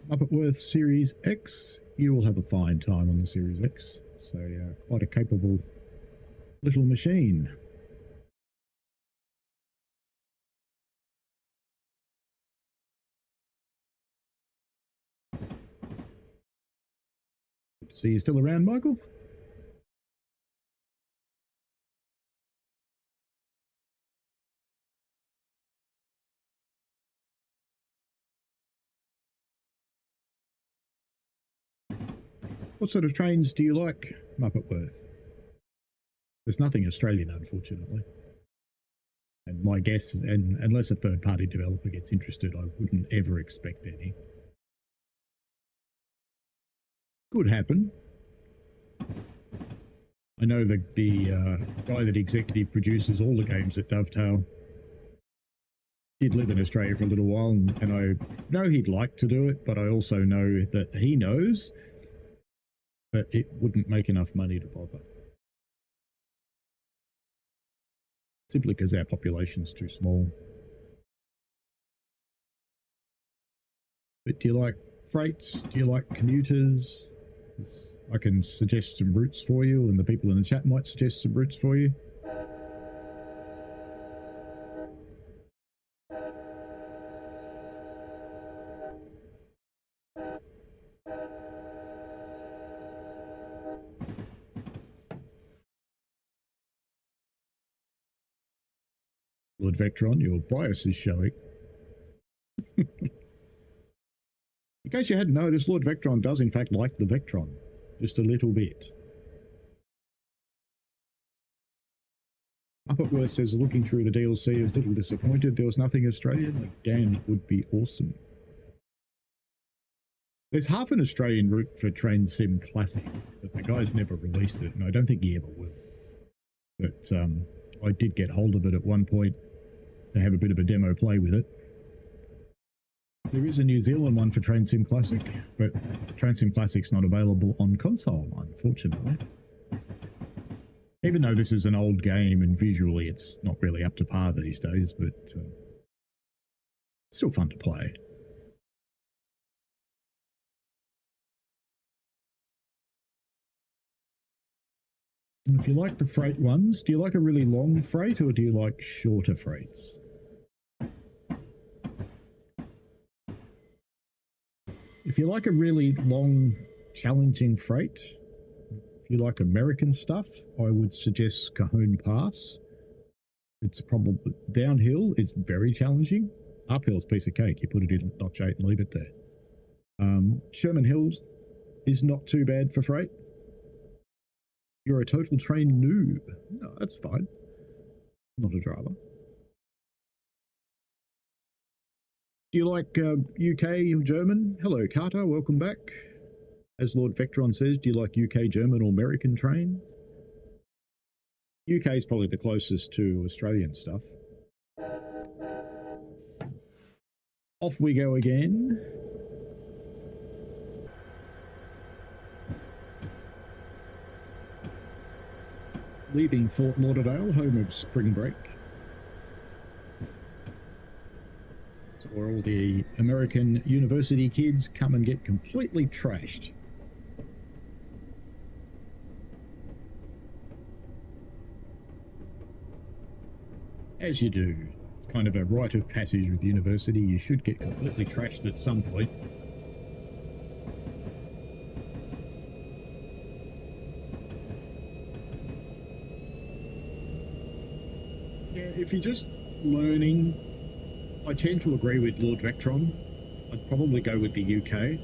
Muppetworth Series X. You will have a fine time on the Series X. It's quite a capable little machine. Good to see you still around, Michael. What sort of trains do you like, Muppetworth? There's nothing Australian, unfortunately. And my guess, and unless a third-party developer gets interested, I wouldn't ever expect any. Could happen. I know the guy that executive produces all the games at Dovetail did live in Australia for a little while, and I know he'd like to do it, but I also know that he knows that it wouldn't make enough money to bother. Simply because our population's too small. But do you like freights? Do you like commuters? I can suggest some routes for you, and the people in the chat might suggest some routes for you. Lord Vectron, your bias is showing. In case you hadn't noticed, Lord Vectron does in fact like the Vectron. Just a little bit. Muppetworth says, looking through the DLC, I was a little disappointed there was nothing Australian. Again, it would be awesome. There's half an Australian route for Train Sim Classic, but the guy's never released it, and I don't think he ever will. But I did get hold of it at one point to have a bit of a demo play with it. There is a New Zealand one for Train Sim Classic, but Train Sim Classic's not available on console, unfortunately. Even though this is an old game and visually it's not really up to par these days, but still fun to play. And if you like the freight ones, do you like a really long freight or do you like shorter freights? If you like a really long, challenging freight, if you like American stuff, I would suggest Cajon Pass. It's probably downhill, it's very challenging. Uphill's a piece of cake. You put it in notch 8 and leave it there. Sherman Hills is not too bad for freight. You're a total train noob. No, that's fine. Not a driver. Do you like UK German? Hello, Carter. Welcome back. As Lord Vectron says, do you like UK German or American trains? UK is probably the closest to Australian stuff. Off we go again. Leaving Fort Lauderdale, home of spring break. It's where all the American university kids come and get completely trashed. As you do. It's kind of a rite of passage with university. You should get completely trashed at some point. Yeah, if you're just learning, I tend to agree with Lord Vectron. I'd probably go with the UK.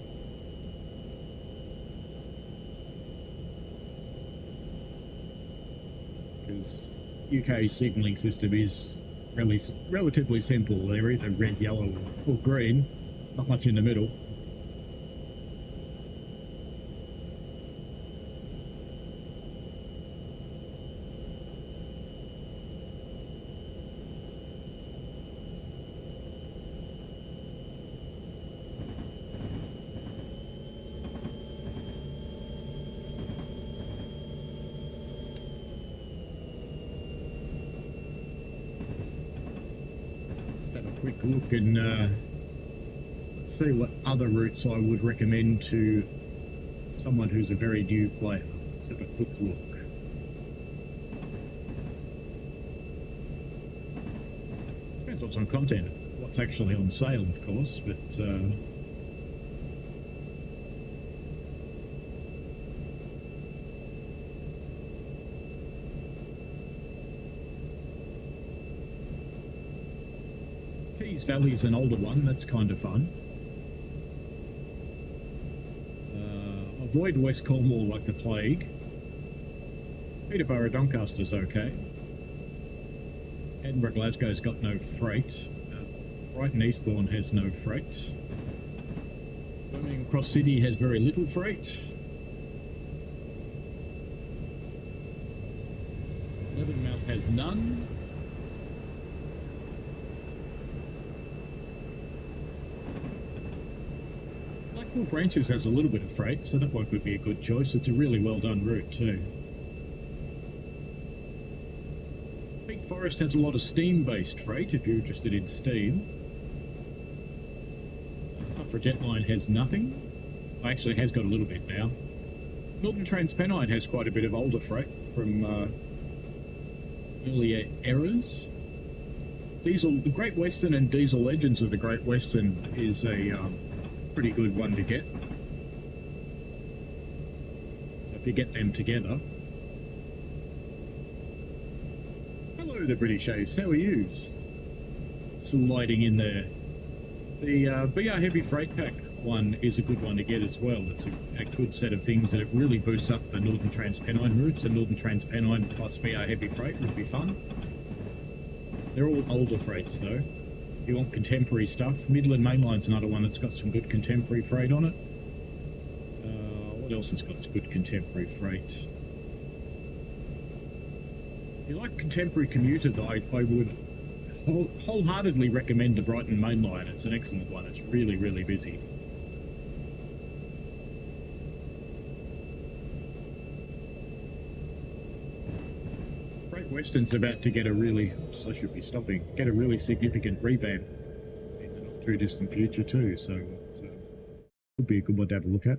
Because UK signalling system is relatively simple. They're either red, yellow, or green. Not much in the middle. Look and see what other routes I would recommend to someone who's a very new player. Let's have a quick look. Depends what's on content, what's actually on sale, of course, but Tees Valley's an older one, that's kind of fun. Avoid West Cornwall like the plague. Peterborough Doncaster's okay. Edinburgh Glasgow's got no freight. Brighton Eastbourne has no freight. Birmingham Cross City has very little freight. Leavenmouth has none. Blackpool Branches has a little bit of freight, so that one could be a good choice. It's a really well done route too. Peak Forest has a lot of steam-based freight if you're interested in steam. Suffragette Line has nothing. Actually, has got a little bit now. Northern Transpennine has quite a bit of older freight from earlier eras. The Great Western and Diesel Legends of the Great Western is a pretty good one to get. So if you get them together. Hello, the British Ace. How are yous? Sliding in there. The BR Heavy Freight Pack one is a good one to get as well. It's a good set of things that it really boosts up the Northern Transpennine routes. And Northern Transpennine plus BR Heavy Freight would be fun. They're all older freights though. If you want contemporary stuff, Midland Mainline's another one that's got some good contemporary freight on it. What else has got good contemporary freight? If you like contemporary commuter though, I would wholeheartedly recommend the Brighton Mainline. It's an excellent one. It's really, really busy. Great Western's about to get a really, so I should be stopping, get a really significant revamp in the not too distant future too, so it could be a good one to have a look at.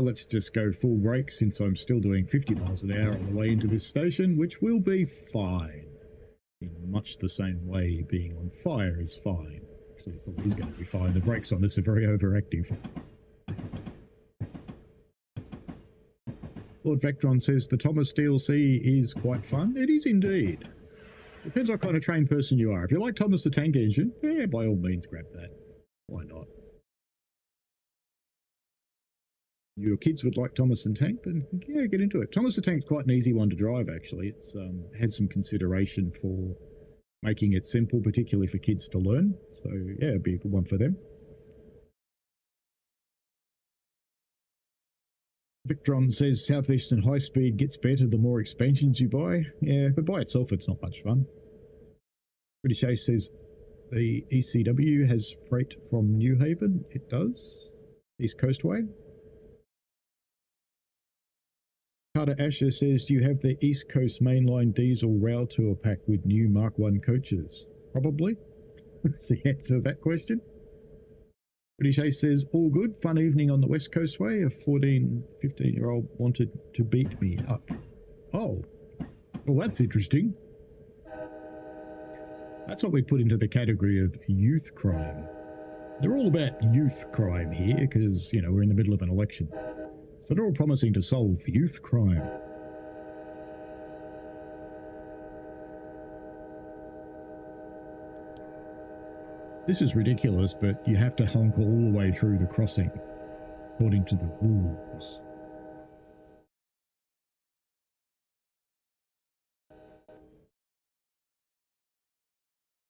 Let's just go full brake since I'm still doing 50 miles an hour on the way into this station, which will be fine. In much the same way being on fire is fine. Actually, it probably is going to be fine. The brakes on this are very overactive. Lord Vectron says the Thomas DLC is quite fun. It is indeed. Depends what kind of trained person you are. If you like Thomas the Tank Engine, yeah, by all means grab that. Why not? Your kids would like Thomas the Tank, then yeah, get into it. Thomas the Tank's quite an easy one to drive, actually. It's had some consideration for making it simple, particularly for kids to learn. So yeah, it'd be a good one for them. Victron says Southeastern High Speed gets better the more expansions you buy. Yeah, but by itself it's not much fun. British Ace says the ECW has freight from New Haven. It does. East Coastway. Carter Asher says, do you have the East Coast Mainline Diesel Rail Tour pack with new Mark 1 coaches? Probably. That's the answer to that question. British Ace says, all good, fun evening on the West Coastway. A 15-year-old wanted to beat me up. Oh, well, that's interesting. That's what we put into the category of youth crime. They're all about youth crime here because, you know, we're in the middle of an election. So they're all promising to solve youth crime. This is ridiculous, but you have to honk all the way through the crossing, according to the rules.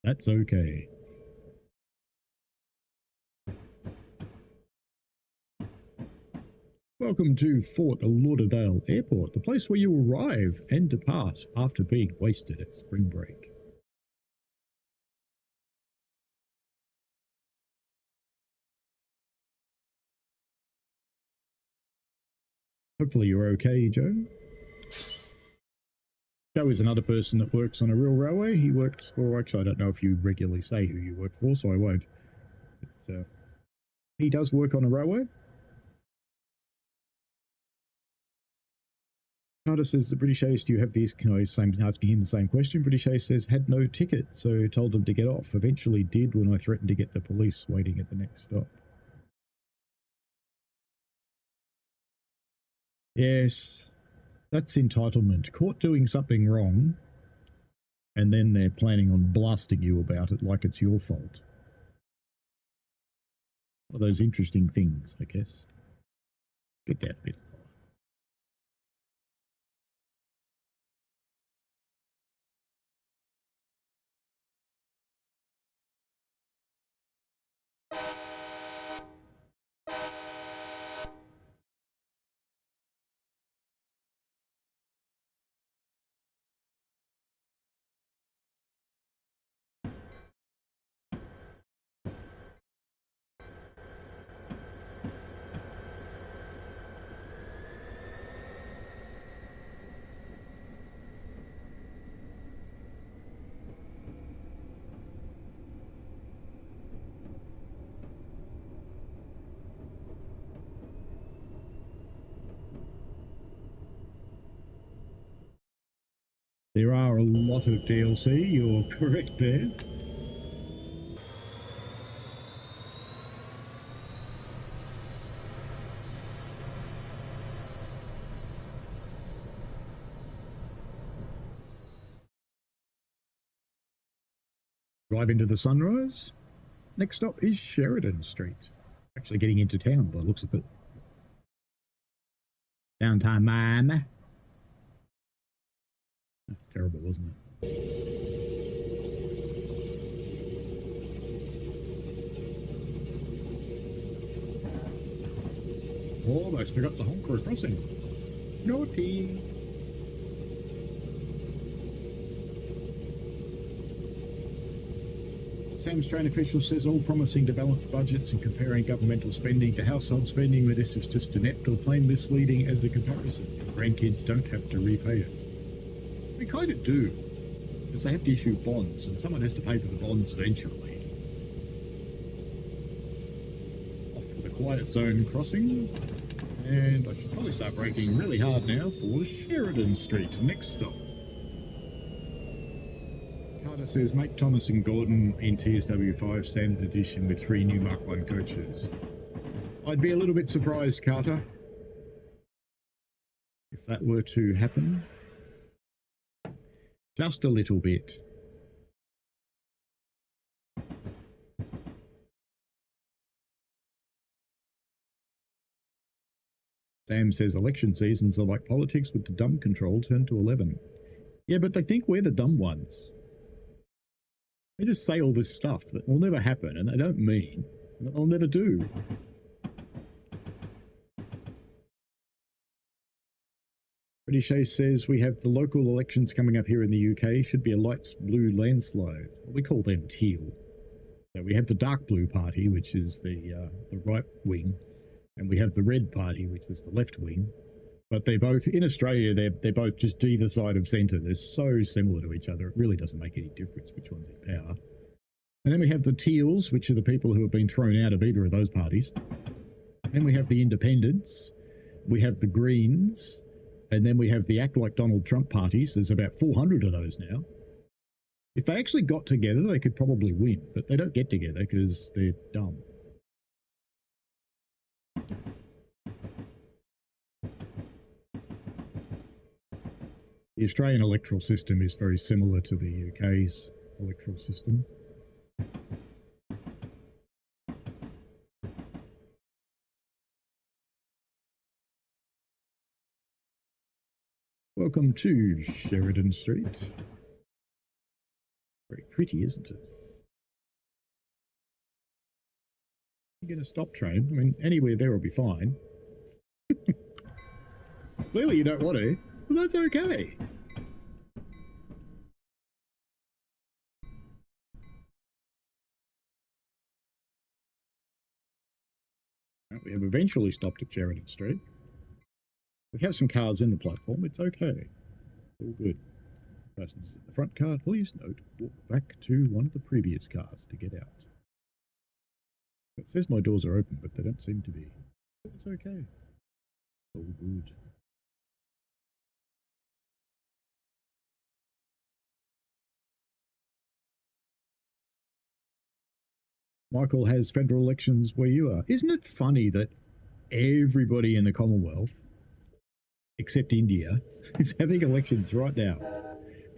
That's okay. Welcome to Fort Lauderdale Airport, the place where you arrive and depart after being wasted at spring break. Hopefully you're okay, Joe. Joe is another person that works on a real railway. He works for, actually, I don't know if you regularly say who you work for, so I won't. But, he does work on a railway. Carter says the British Ace, do you have these? Same, asking him the same question. British Ace says, had no ticket, so told him to get off. Eventually did when I threatened to get the police waiting at the next stop. Yes, that's entitlement. Caught doing something wrong, and then they're planning on blasting you about it like it's your fault. One of those interesting things, I guess. Get that bit. There are a lot of DLC, you're correct there. Drive into the sunrise. Next stop is Sheridan Street. Actually getting into town by the looks of it. Downtown, man. That's terrible, wasn't it? Almost forgot the Honker crossing. Naughty. Sam's train official says all promising to balance budgets and comparing governmental spending to household spending, where this is just inept or plain misleading as the comparison. Grandkids don't have to repay it. They kind of do, because they have to issue bonds, and someone has to pay for the bonds eventually. Off for the quiet zone crossing, and I should probably start braking really hard now for Sheridan Street, next stop. Carter says, make Thomas and Gordon in TSW5 standard edition with 3 new Mark 1 coaches. I'd be a little bit surprised, Carter, if that were to happen. Just a little bit. Sam says election seasons are like politics with the dumb control turned to 11. Yeah, but they think we're the dumb ones. They just say all this stuff that will never happen, and they don't mean, and that they'll never do. British Ace says, we have the local elections coming up here in the UK. Should be a light blue landslide. We call them teal. So we have the dark blue party, which is the right wing, and we have the red party, which is the left wing. But they both, in Australia, they're both just either side of centre. They're so similar to each other, it really doesn't make any difference which one's in power. And then we have the teals, which are the people who have been thrown out of either of those parties. Then we have the independents. We have the Greens. And then we have the act like Donald Trump parties. There's about 400 of those now. If they actually got together, they could probably win, but they don't get together because they're dumb. The Australian electoral system is very similar to the UK's electoral system. Welcome to Sheridan Street. Very pretty, isn't it? You're going to stop train. I mean, anywhere there will be fine. Clearly you don't want to. Well, that's okay. We have eventually stopped at Sheridan Street. We have some cars in the platform. It's okay. It's all good. Persons in the front car, please note, walk back to one of the previous cars to get out. It says my doors are open, but they don't seem to be. It's okay. All good. Michael, has federal elections where you are. Isn't it funny that everybody in the Commonwealth, except India, is having elections right now?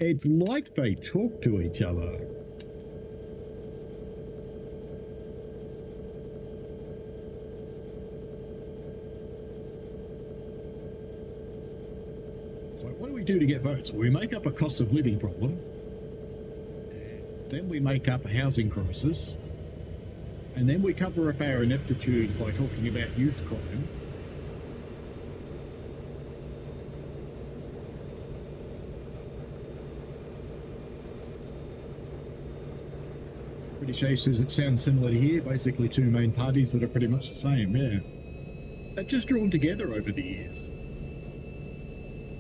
It's like they talk to each other. So what do we do to get votes? We make up a cost of living problem. Then we make up a housing crisis. And then we cover up our ineptitude by talking about youth crime. British Ace says it sounds similar to here. Basically two main parties that are pretty much the same, yeah. They're just drawn together over the years.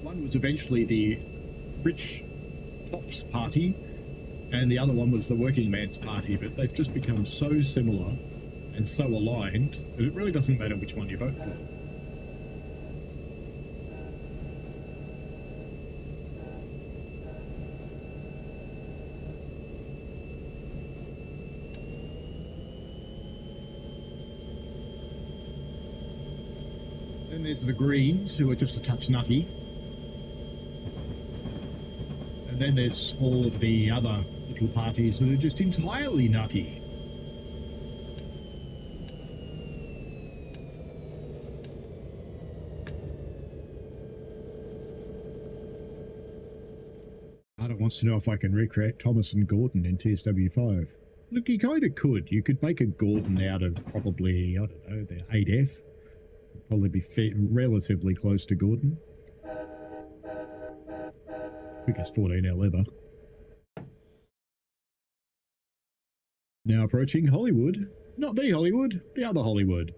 One was eventually the rich toffs party, and the other one was the working man's party, but they've just become so similar and so aligned that it really doesn't matter which one you vote for. Then there's the Greens, who are just a touch nutty. And then there's all of the other little parties that are just entirely nutty. Adam wants to know if I can recreate Thomas and Gordon in TSW5. Look, you kind of could. You could make a Gordon out of probably, I don't know, the 8F. Probably be relatively close to Gordon. Biggest 14L ever. Now approaching Hollywood. Not the Hollywood, the other Hollywood.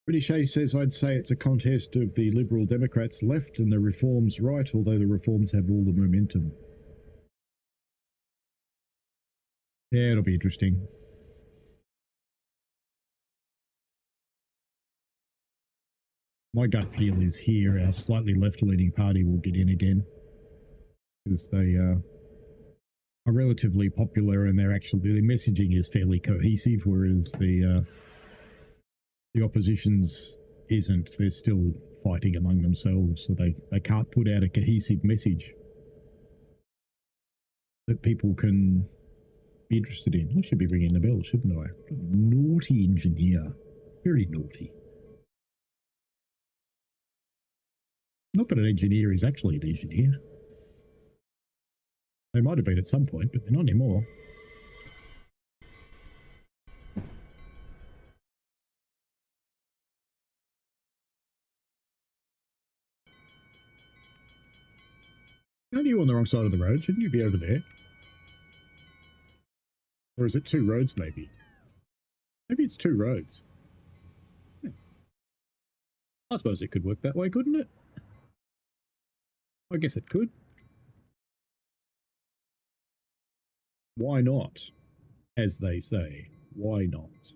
British Ace says, I'd say it's a contest of the Liberal Democrats left and the Reforms right, although the Reforms have all the momentum. Yeah, it'll be interesting. My gut feel is here our slightly left-leaning party will get in again, because they are relatively popular and their messaging is fairly cohesive, whereas the opposition's isn't. They're still fighting among themselves, so they can't put out a cohesive message that people can be interested in. I should be ringing the bell, shouldn't I? Naughty engineer. Very naughty. Not that an engineer is actually an engineer. They might have been at some point, but they're not anymore. Aren't you on the wrong side of the road? Shouldn't you be over there? Or is it two roads, maybe? Maybe it's two roads. Yeah. I suppose it could work that way, couldn't it? I guess it could. Why not? As they say, why not?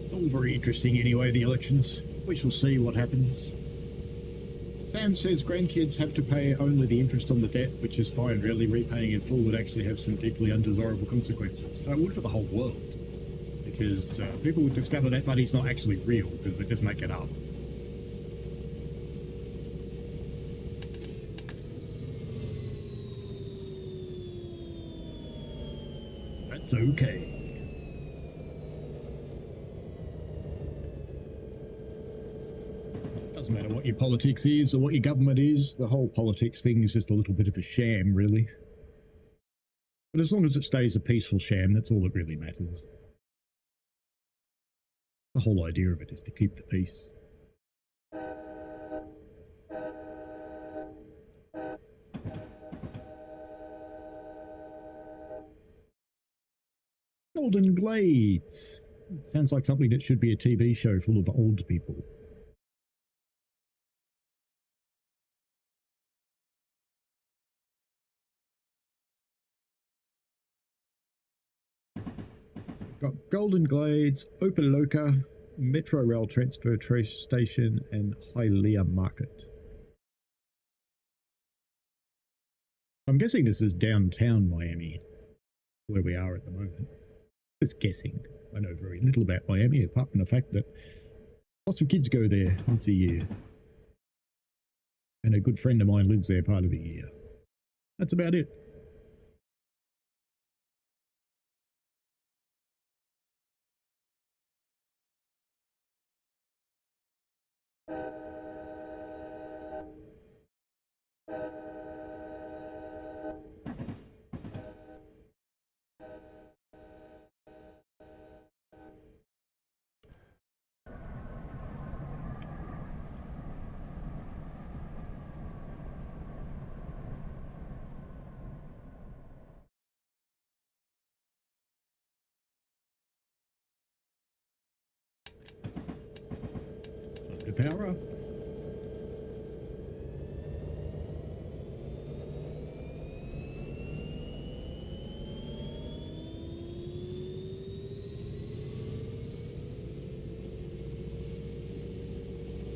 It's all very interesting anyway, the elections. We shall see what happens. Sam says grandkids have to pay only the interest on the debt, which is fine. Really, repaying in full would actually have some deeply undesirable consequences. It would for the whole world, because people would discover that money's not actually real, because they just make it up. That's okay. Doesn't matter what your politics is or what your government is, the whole politics thing is just a little bit of a sham, really. But as long as it stays a peaceful sham, that's all that really matters. The whole idea of it is to keep the peace. Golden Glades. It sounds like something that should be a TV show full of old people. Got Golden Glades, Opaloka, Metro Rail Transfer Station, and Hialeah Market. I'm guessing this is downtown Miami, where we are at the moment. Just guessing. I know very little about Miami, apart from the fact that lots of kids go there once a year. And a good friend of mine lives there part of the year. That's about it. Time to power up.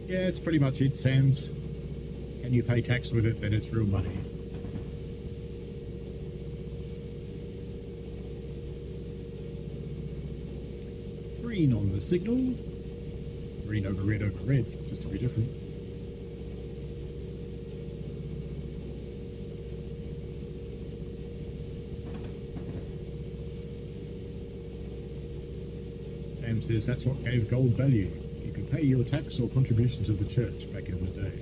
Yeah, it's pretty much it, Sam's. Can you pay tax with it, then it's real money. Green on the signal. Green over red, just to be different. Sam says that's what gave gold value. You could pay your tax or contribution to the church back in the day.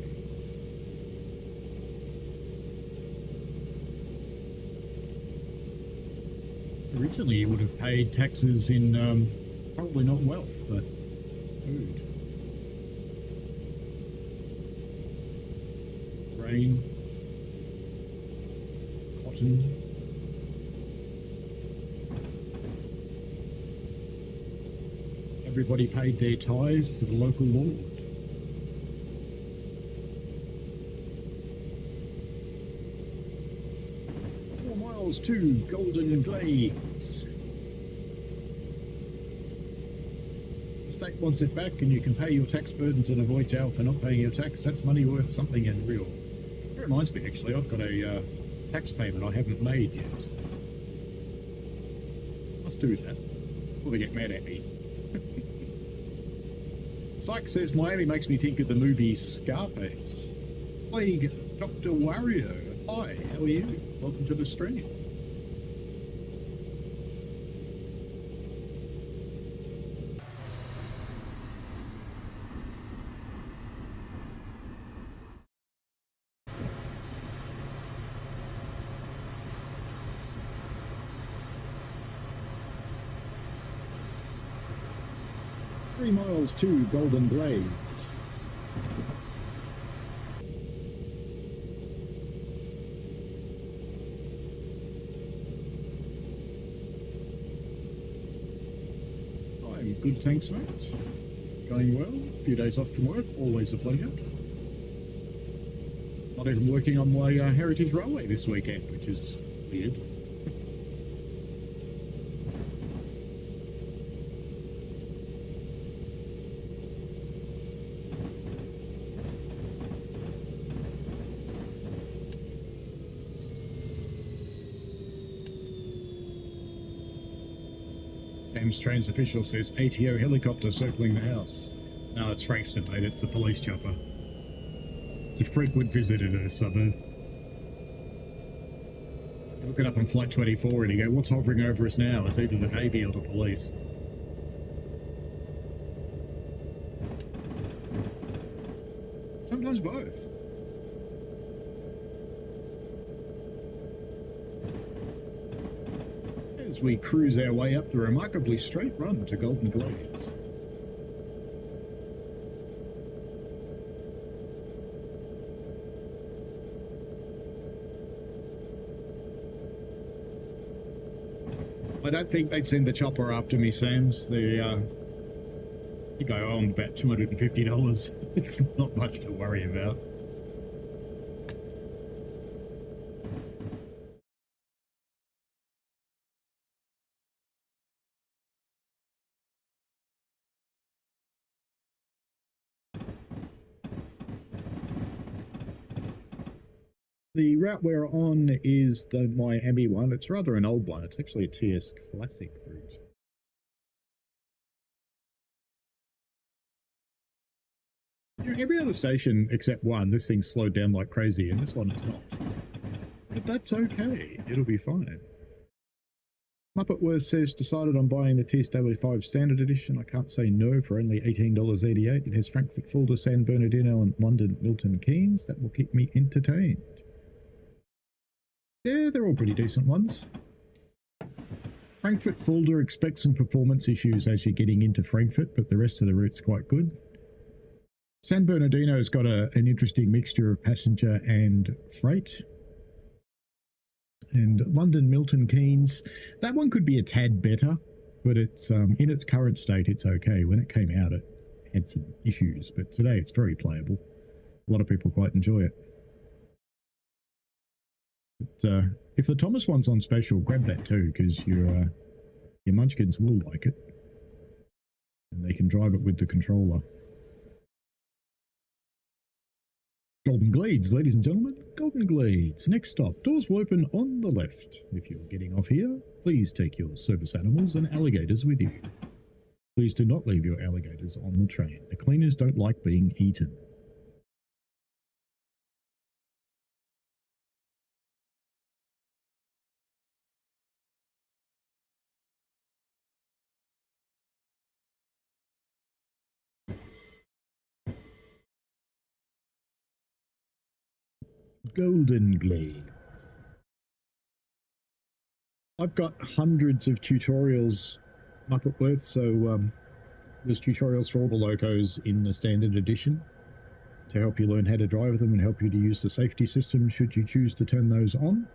Originally you would have paid taxes in probably not wealth, but food. Grain, cotton. Everybody paid their tithes to the local lord. To Golden Glades. The state wants it back, and you can pay your tax burdens and avoid jail for not paying your tax. That's money worth something and real. It reminds me, actually, I've got a tax payment I haven't made yet. Must do that, or they get mad at me. Syke says Miami makes me think of the movie Scarface. Plague Dr. Wario. Hi, how are you? Welcome to the stream. 3 miles to Golden Glades. I'm good, thanks, mate. Going well. A few days off from work, always a pleasure. Not even working on my Heritage Railway this weekend, which is weird. Sam's Trains official says ATO helicopter circling the house. No, it's Frankston, mate. It's the police chopper. It's a frequent visitor to the suburb. You look it up on Flight 24 and you go, what's hovering over us now? It's either the Navy or the police. Sometimes both. As we cruise our way up the remarkably straight run to Golden Glades. I don't think they'd send the chopper after me, Sam's. I think I owe them about $250. It's not much to worry about. The route we're on is the Miami one. It's rather an old one. It's actually a TS Classic route. You know, every other station except one, this thing's slowed down like crazy, and this one it's not. But that's okay. It'll be fine. Muppetworth says, decided on buying the TSW5 Standard Edition. I can't say no for only $18.88. It has Frankfurt Fulda, San Bernardino, and London Milton Keynes. That will keep me entertained. Yeah, they're all pretty decent ones. Frankfurt Fulda expects some performance issues as you're getting into Frankfurt, but the rest of the route's quite good. San Bernardino's got an interesting mixture of passenger and freight. And London Milton Keynes, that one could be a tad better, but it's in its current state it's okay. When it came out it had some issues, but today it's very playable. A lot of people quite enjoy it. But if the Thomas one's on special, grab that too, because your munchkins will like it. And they can drive it with the controller. Golden Glades, ladies and gentlemen. Golden Glades. Next stop. Doors will open on the left. If you're getting off here, please take your service animals and alligators with you. Please do not leave your alligators on the train. The cleaners don't like being eaten. Golden Glades. I've got hundreds of tutorials Muppetworth, so there's tutorials for all the locos in the standard edition to help you learn how to drive them and help you to use the safety system should you choose to turn those on.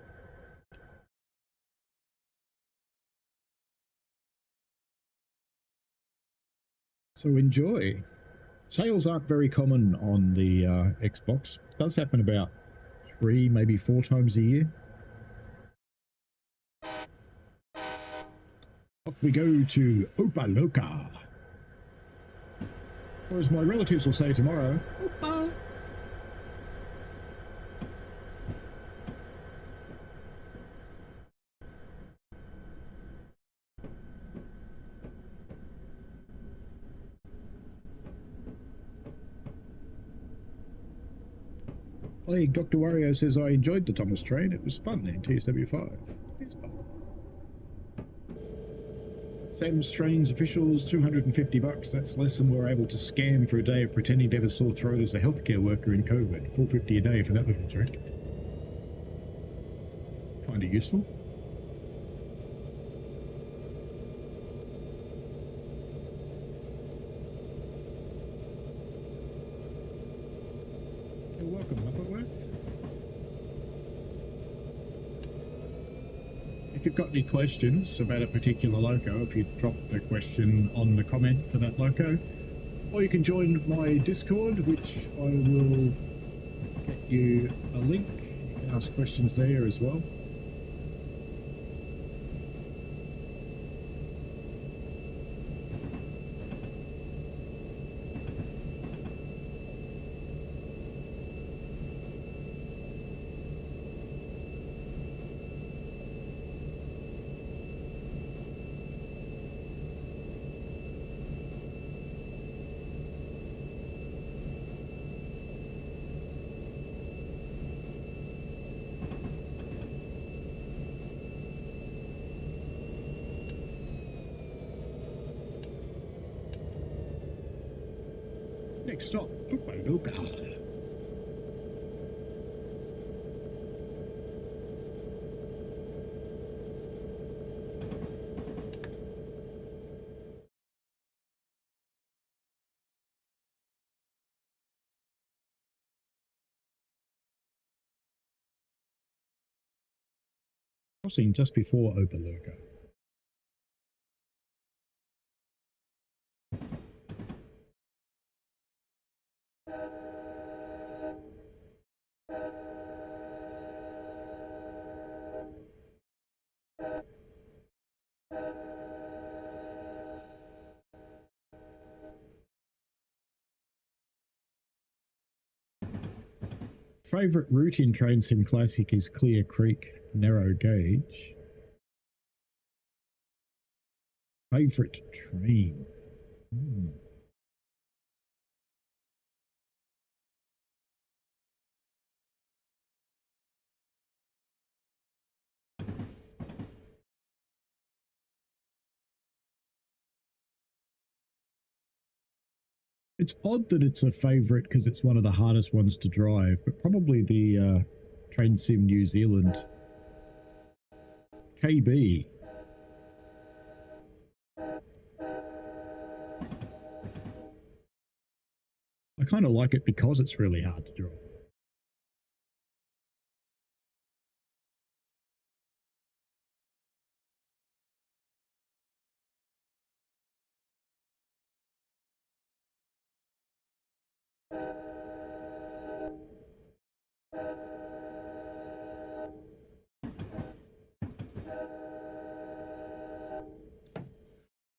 So enjoy. Sales aren't very common on the Xbox. It does happen about 3, maybe 4 times a year. Off we go to Opa Loca. Or as my relatives will say tomorrow, Opa. Plague Dr. Wario says, I enjoyed the Thomas train. It was fun in TSW5. It's fun. Sam's Trains officials, $250. That's less than we're able to scam for a day of pretending to have a sore throat as a healthcare worker in COVID. $4.50 a day for that little trick. Kind of useful. You're welcome, Muppetworth. If you've got any questions about a particular loco, if you drop the question on the comment for that loco, or you can join my Discord, which I will get you a link. You can ask questions there as well. Next stop, Upaloka. Crossing just before Upaloka. Favourite route in Train Sim Classic is Clear Creek, narrow gauge. Favourite train? It's odd that it's a favourite because it's one of the hardest ones to drive, but probably the Train Sim New Zealand KB. I kind of like it because it's really hard to drive.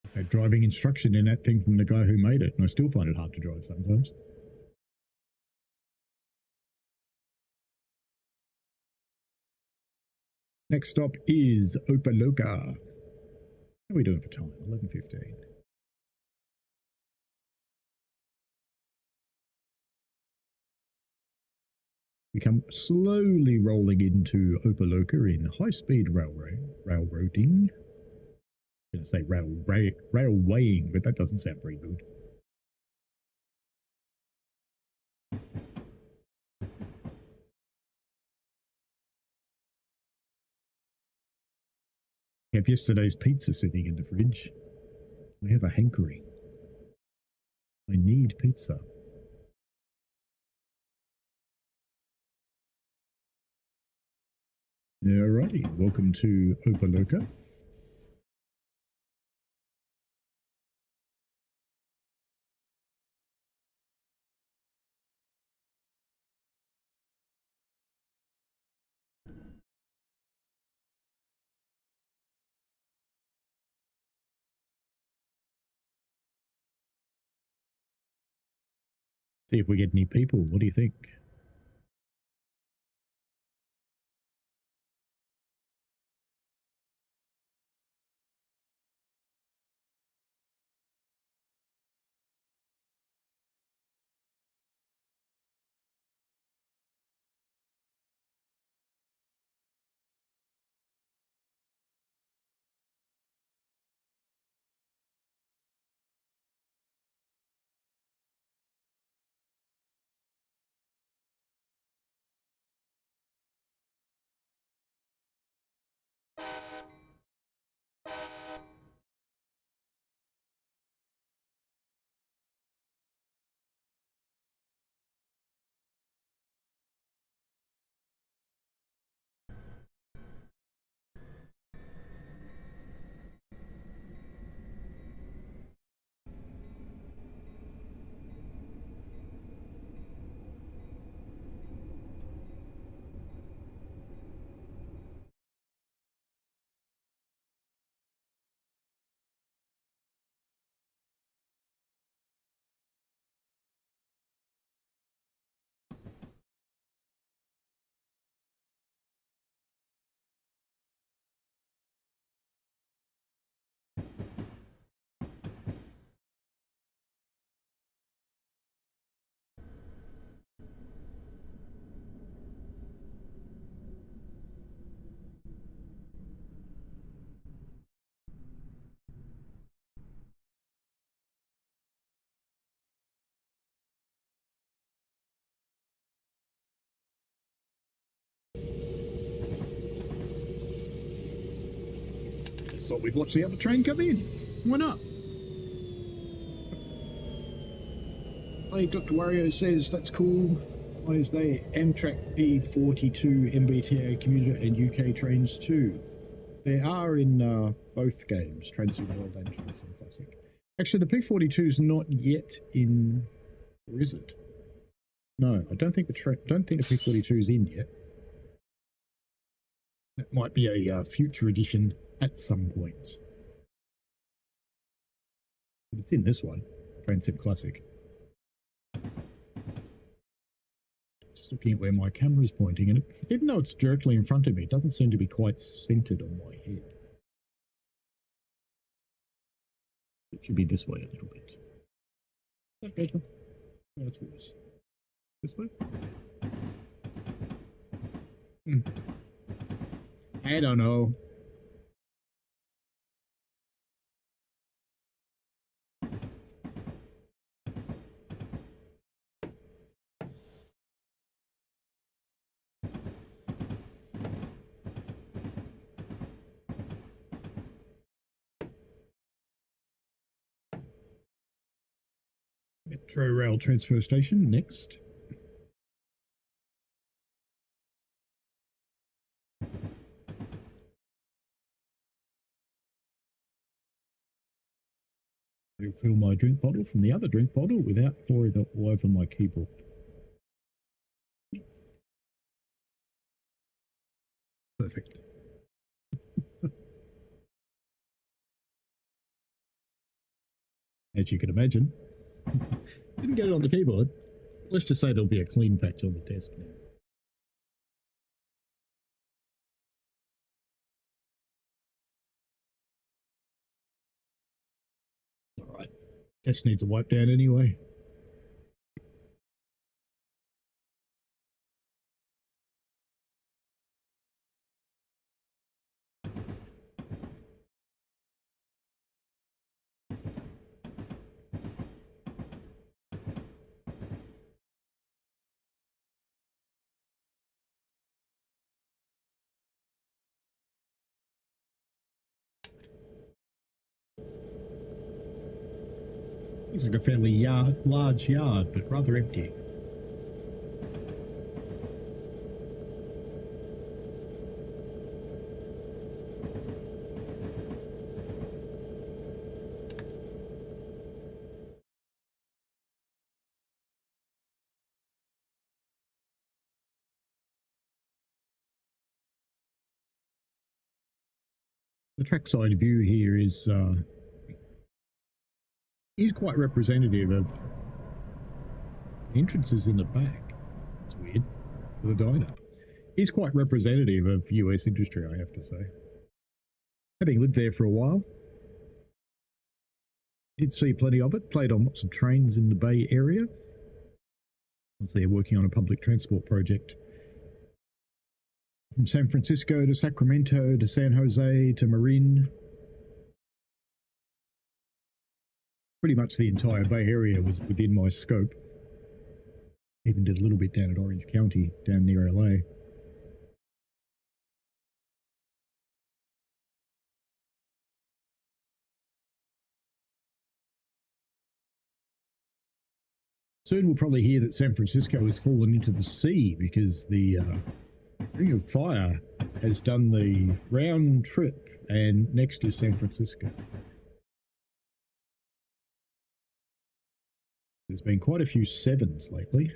I had driving instruction in that thing from the guy who made it, and I still find it hard to drive sometimes. Next stop is Upaloka. How are we doing for time? 11:15. We come slowly rolling into Upaloka in high-speed railroading. I'm going to say railwaying, but that doesn't sound very good. I have yesterday's pizza sitting in the fridge. I have a hankering. I need pizza. Alrighty, welcome to Upaloka. See if we get any people. What do you think? thought we'd watch the other train come in. Why not? Hey, Dr. Wario says that's cool. Why is they Amtrak P42 MBTA commuter and UK trains too? There are in both games, Transcend World and Transcend Classic. Actually, the P42 is not yet in, or is it? No, I don't think the P42 is in yet. That might be a future edition at some point. But it's in this one, Transcend Classic. Just looking at where my camera is pointing, and even though it's directly in front of me, it doesn't seem to be quite centered on my head. It should be this way a little bit. Is that better? No, that's worse. This way? I don't know. Metro Rail Transfer Station next. Refill my drink bottle from the other drink bottle without pouring it all over my keyboard. Perfect. As you can imagine. Didn't get it on the keyboard. Let's just say there'll be a clean patch on the desk now. Alright. Desk needs a wipe down anyway. It's like a fairly large yard, but rather empty. The trackside view here is quite representative of entrances in the back. It's weird for the diner. He's quite representative of US industry, I have to say. Having lived there for a while, did see plenty of it. Played on lots of trains in the Bay Area. I was there working on a public transport project. From San Francisco to Sacramento to San Jose to Marin. Pretty much the entire Bay Area was within my scope. Even did a little bit down at Orange County, down near LA. Soon we'll probably hear that San Francisco has fallen into the sea because the Ring of Fire has done the round trip, and next is San Francisco. There's been quite a few sevens lately.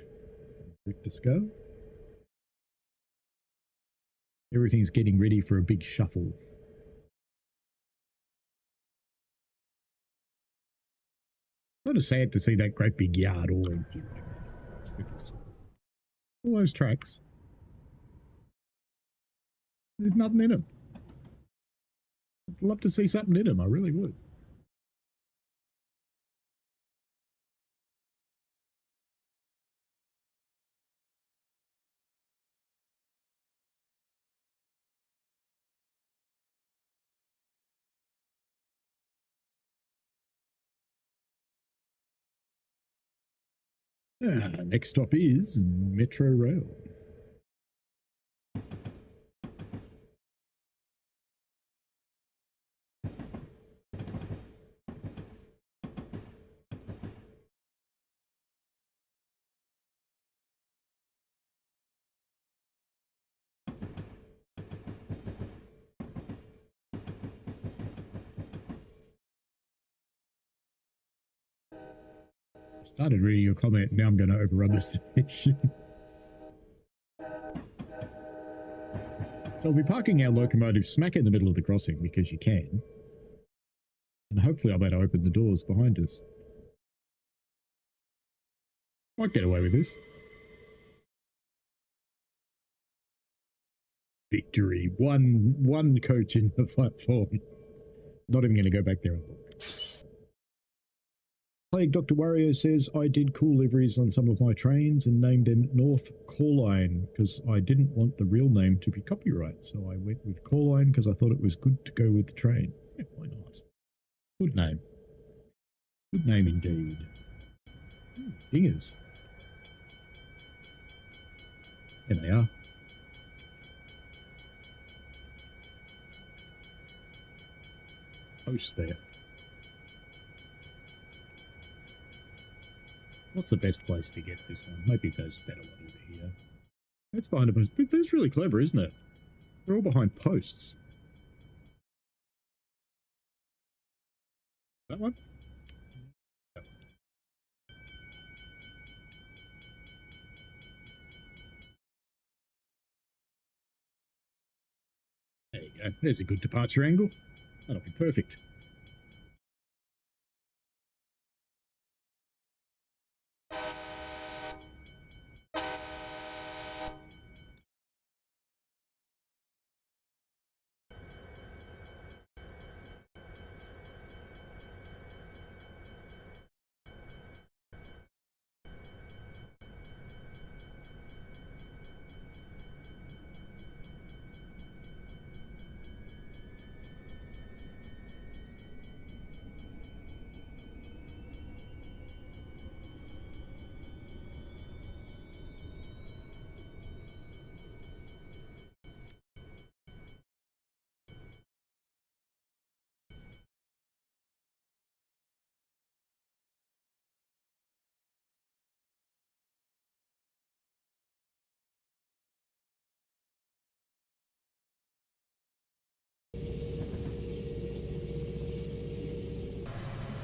Richter scale. Everything's getting ready for a big shuffle. Sort of sad to see that great big yard all empty like that. Goodness. All those tracks. There's nothing in them. I'd love to see something in them, I really would. Next stop is Metro Rail. Started reading your comment, now I'm going to overrun the station. So we'll be parking our locomotive smack in the middle of the crossing because you can. And hopefully I'll be able to open the doors behind us. Might get away with this. Victory. One coach in the platform. Not even going to go back there and look. Plague Dr. Wario says, I did cool liveries on some of my trains and named them North Corline because I didn't want the real name to be copyright. So I went with Corline because I thought it was good to go with the train. Yeah, why not? Good name. Good name indeed. Dingers. There they are. Post there. What's the best place to get this one? Maybe there's a better one over here. That's behind a post. That's really clever, isn't it? They're all behind posts. That one? Yep. There you go. There's a good departure angle. That'll be perfect.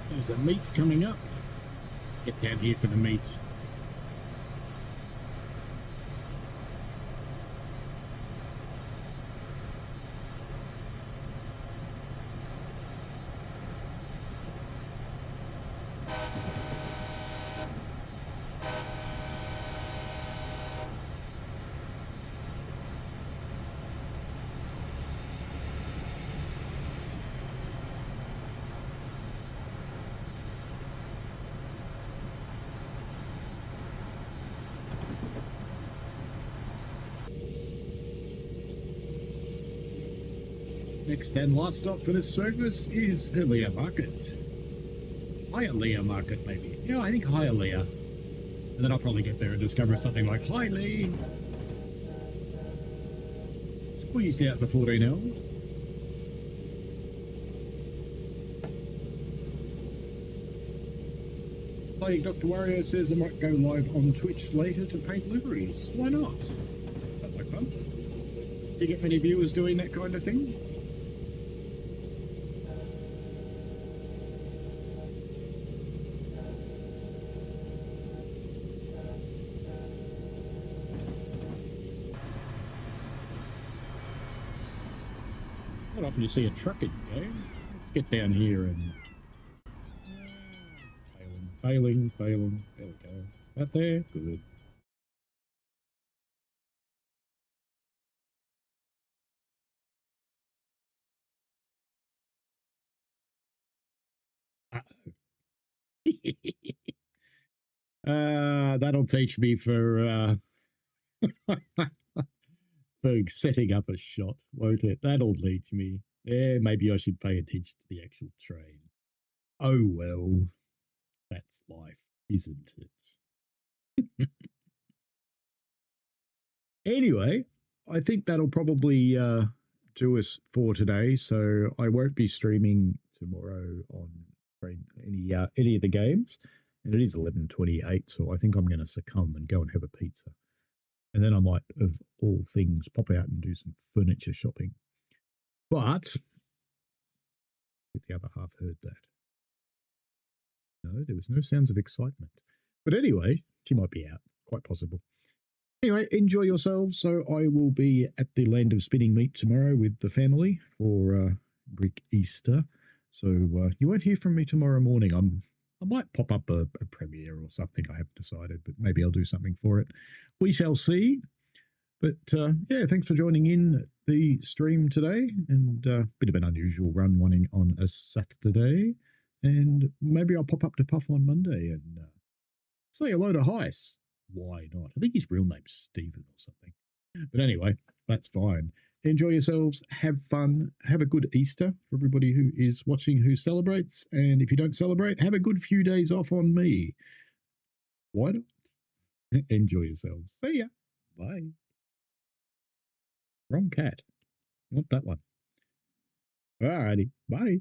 There's a meet coming up. Get down here for the meet. Next and last stop for this service is Hialeah Market. Hialeah Market, maybe. Yeah, I think Hialeah. And then I'll probably get there and discover something like Hialeah. Squeezed out the 14L. Plague Dr. Wario says I might go live on Twitch later to paint liveries. Why not? Sounds like fun. Do you get many viewers doing that kind of thing? Not often you see a truck in the game. Let's get down here and... Failing. There we go. Right there. Good. That'll teach me for for setting up a shot, won't it? That'll teach me. Yeah, maybe I should pay attention to the actual train. Oh well, that's life, isn't it? Anyway, I think that'll probably do us for today. So I won't be streaming tomorrow on any of the games, and it is 11:28. So I think I'm going to succumb and go and have a pizza, and then I might, of all things, pop out and do some furniture shopping. But if the other half heard that, No, there was no sounds of excitement. But anyway, she might be out. Quite possible. Anyway, enjoy yourselves. So I will be at the Land of Spinning Meat tomorrow with the family for Greek Easter. So you won't hear from me tomorrow morning. I might pop up a premiere or something. I haven't decided, but maybe I'll do something for it. We shall see. But yeah, thanks for joining in the stream today, and a bit of an unusual run running on a Saturday. And maybe I'll pop up to Puff on Monday and say hello to Heiss. Why not? I think his real name's Stephen or something. But anyway, that's fine. Enjoy yourselves. Have fun. Have a good Easter for everybody who is watching who celebrates. And if you don't celebrate, have a good few days off on me. Why not? Enjoy yourselves. See ya. Bye. Wrong cat. Not that one. Alrighty. Bye.